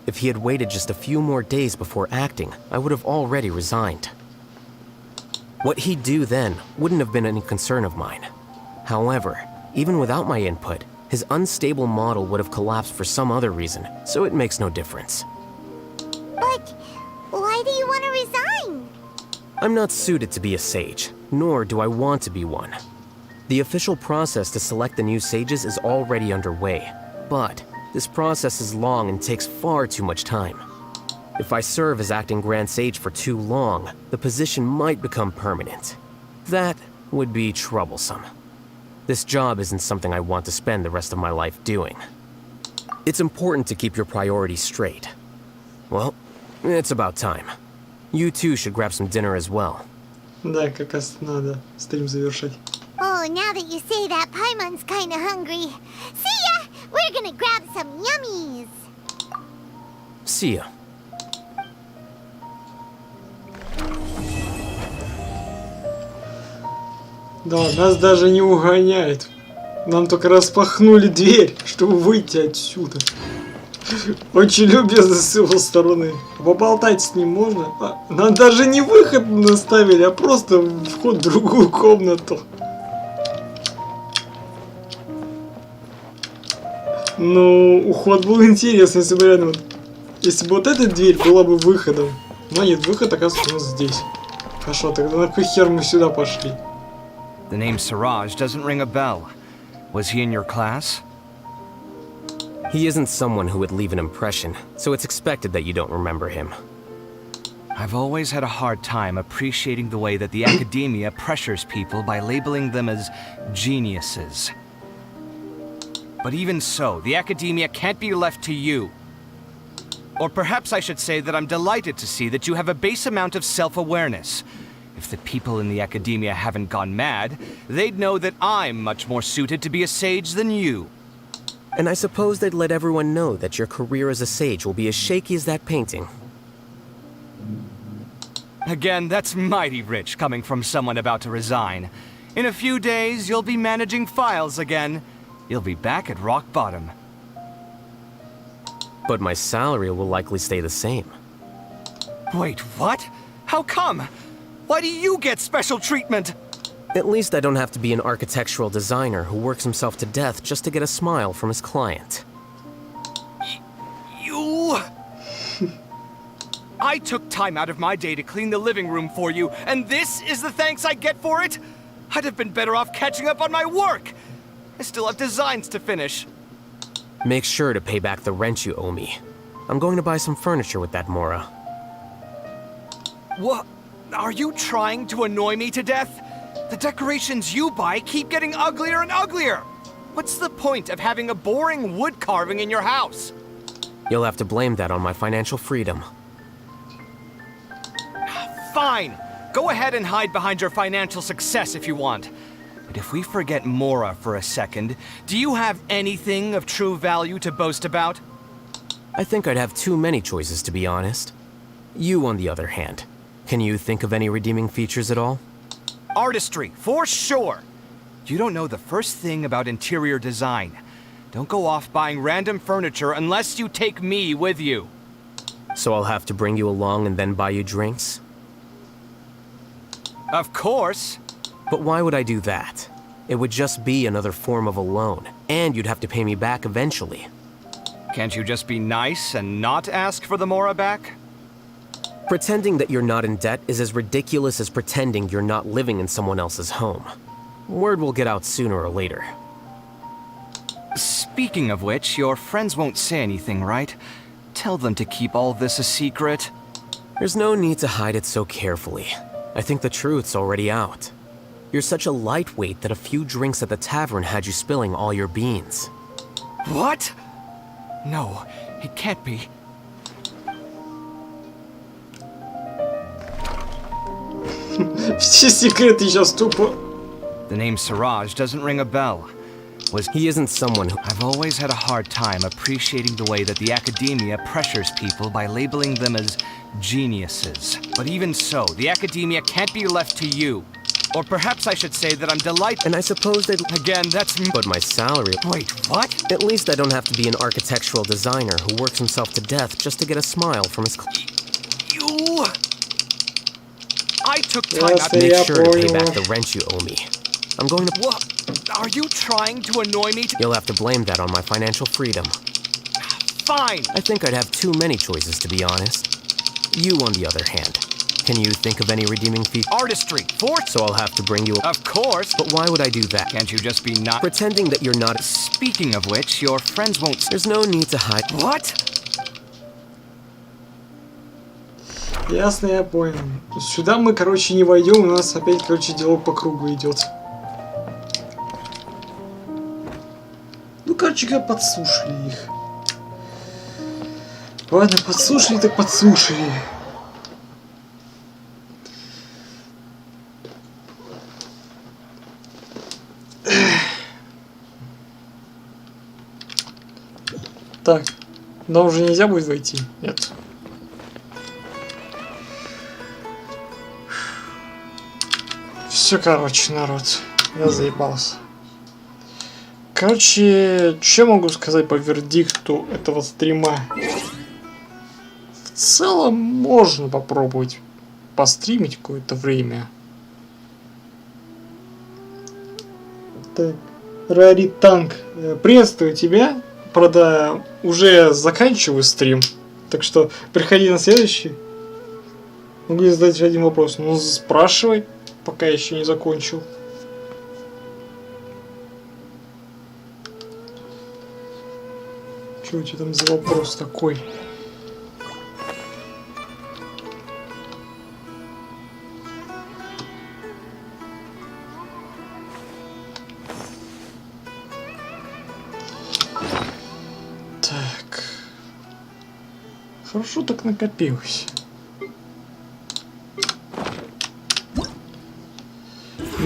If he had waited just a few more days before acting, I would have already resigned. What he'd do then wouldn't have been any concern of mine. However, even without my input, his unstable model would have collapsed for some other reason, so it makes no difference. But why do you want to resign? I'm not suited to be a sage, nor do I want to be one. The official process to select the new sages is already underway, but this process is long and takes far too much time. If I serve as acting Grand Sage for too long, the position might become permanent. That would be troublesome. This job isn't something I want to spend the rest of my life doing. It's important to keep your priorities straight. Well, it's about time. You two should grab some dinner as well. Да, как раз надо стрим завершать. Oh, now that you say that, Paimon's kinda hungry. See ya! We're gonna grab some yummies! See ya. Да, нас даже не угоняет. Нам только распахнули дверь, чтобы выйти отсюда. Очень любезно с его стороны. Поболтать с ним можно. Нам даже не выход наставили, а просто вход в другую комнату. Ну, уход был интересный, если бы рядом... Если бы вот эта дверь была бы выходом. Но нет, выход оказывается у нас здесь. Хорошо, тогда на какой хер мы сюда пошли? The name Siraj doesn't ring a bell. Was he in your class? He isn't someone who would leave an impression, so it's expected that you don't remember him. I've always had a hard time appreciating the way that the Academia pressures people by labeling them as geniuses. But even so, the Academia can't be left to you. Or perhaps I should say that I'm delighted to see that you have a base amount of self-awareness. If the people in the academia haven't gone mad, they'd know that I'm much more suited to be a sage than you. And I suppose they'd let everyone know that your career as a sage will be as shaky as that painting. Again, that's mighty rich coming from someone about to resign. In a few days, you'll be managing files again. You'll be back at rock bottom. But my salary will likely stay the same. Wait, what? How come? Why do you get special treatment? At least I don't have to be an architectural designer who works himself to death just to get a smile from his client. You... I took time out of my day to clean the living room for you, and this is the thanks I get for it? I'd have been better off catching up on my work. I still have designs to finish. Make sure to pay back the rent you owe me. I'm going to buy some furniture with that Mora. What? Are you trying to annoy me to death? The decorations you buy keep getting uglier and uglier. What's the point of having a boring wood carving in your house? You'll have to blame that on my financial freedom. Fine. Go ahead and hide behind your financial success if you want. But if we forget Mora for a second, do you have anything of true value to boast about? I think I'd have too many choices, to be honest. You, on the other hand, can you think of any redeeming features at all? Artistry, for sure. You don't know the first thing about interior design. Don't go off buying random furniture unless you take me with you. So I'll have to bring you along and then buy you drinks? Of course. But why would I do that? It would just be another form of a loan, and you'd have to pay me back eventually. Can't you just be nice and not ask for the Mora back? Pretending that you're not in debt is as ridiculous as pretending you're not living in someone else's home. Word will get out sooner or later. Speaking of which, your friends won't say anything, right? Tell them to keep all this a secret. There's no need to hide it so carefully. I think the truth's already out. You're such a lightweight that a few drinks at the tavern had you spilling all your beans. What? No, it can't be. Все секреты сейчас тупо. The name Siraj doesn't ring a bell. He isn't someone who... I've always had a hard time appreciating the way that the academia pressures people by labeling them as geniuses. But even so, the academia can't be left to you. Or perhaps I should say that I'm delighted. And I suppose that... Again, that's... But my salary... Wait, what? At least I don't have to be an architectural designer who works himself to death just to get a smile from his... You... I took time out... Make sure to pay back the rent you owe me. I'm going to... What? Are you trying to annoy me? You'll have to blame that on my financial freedom. Fine. I think I'd have too many choices, to be honest. You, on the other hand, can you think of any redeeming features? Artistry, So I'll have to bring you... Of course. But why would I do that? Can't you just be not... Pretending that you're not... Speaking of which, your friends won't... There's no need to hide... What? Ясно, я понял. Сюда мы, короче, не войдем, у нас опять, короче, дело по кругу идет. Ну, короче, как подслушали их. Ладно, подслушали так подслушали. Так, да уже нельзя будет войти? Нет. Все, короче, народ, я заебался. Короче, что могу сказать по вердикту этого стрима? В целом, можно попробовать постримить какое-то время. Так, Раританг, приветствую тебя. Правда, уже заканчиваю стрим, так что приходи на следующий. Могу задать один вопрос. Ну, спрашивай, пока я еще не закончил. Что у тебя там за вопрос такой? Так. Хорошо так накопилось.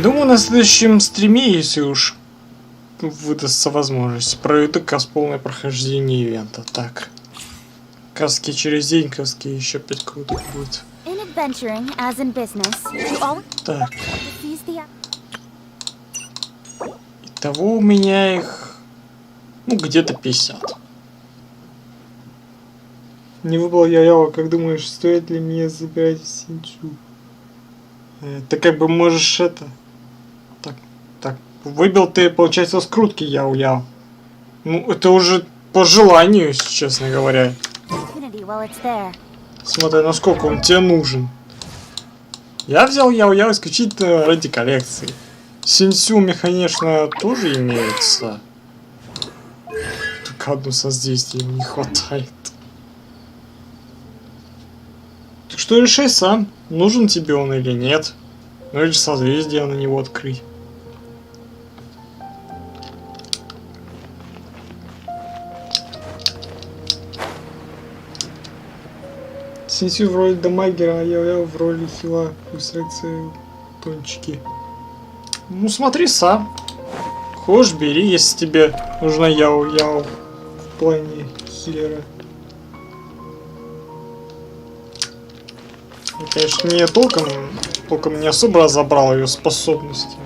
Думаю, на следующем стриме, если уж выдастся возможность, проведу с полное прохождение ивента. Так. Каски через день, каски еще 5 крутых будет. Так. Итого у меня их, ну, где-то 50. Не выбрал я, как думаешь, стоит ли мне забирать Синчу? Ты как бы можешь это... Так, выбил ты, получается, скрутки яу-яу. Ну, это уже по желанию, честно говоря. Смотри, насколько он тебе нужен. Я взял яу-яу исключительно ради коллекции. Синсю у меня, конечно, тоже имеется. Только одно созвездие не хватает. Так что решай сам, нужен тебе он или нет. Ну или созвездие на него открыть. Синсю в роли дамагера, а я в роли хила. Пусть тончики. Ну смотри сам. Хочешь, бери, если тебе нужна яу-яу в плане хилера. Я, конечно, не толком не особо разобрал ее способности.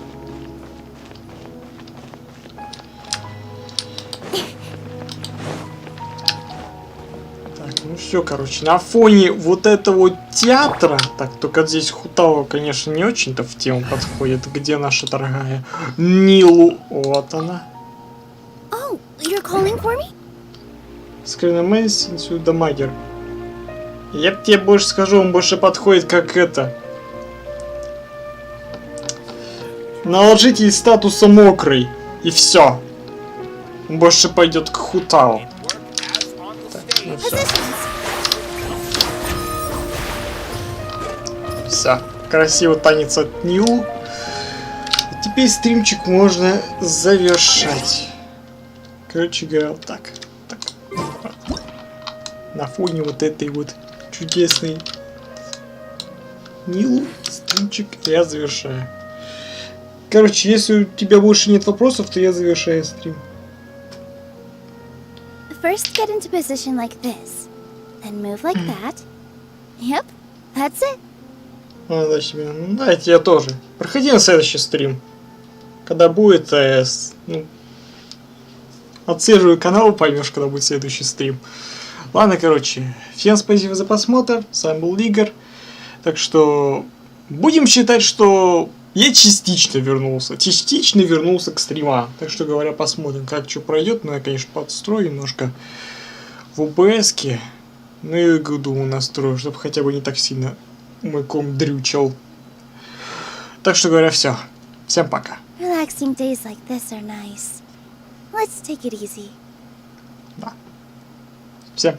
Так, ну все, короче, на фоне вот этого театра, так, только здесь Хутао, конечно, не очень-то в тему подходит. Где наша дорогая Нилу? Вот она. Oh, you're calling for me? Скринэмэн Синсю дамагер. Я тебе больше скажу, он больше подходит как это. Наложитель статуса мокрый. И все. Он больше пойдет к Хутао. Так, ну все. Все. Красивый танец от Нилу. И теперь стримчик можно завершать. Короче говоря, вот так. На фоне вот этой вот чудесный Нилу стримчик я завершаю. Короче, если у тебя больше нет вопросов, то я завершаю стрим. First get into position like this, then move like that. Yep, that's it. Ну, дайте я тоже. Проходи на следующий стрим. Когда будет, ну, отслеживай канал, поймешь, когда будет следующий стрим. Ладно, короче, всем спасибо за просмотр, с вами был Игорь. Так что будем считать, что я частично вернулся к стримам. Так что говоря, посмотрим, как что пройдет. Ну, я, конечно, подстрою немножко в OBS-ке. Ну и думаю, настрою, чтобы хотя бы не так сильно мой комп дрючил. Так что говоря, все. Всем пока. Relaxing days like this are nice. Let's take it easy. Да.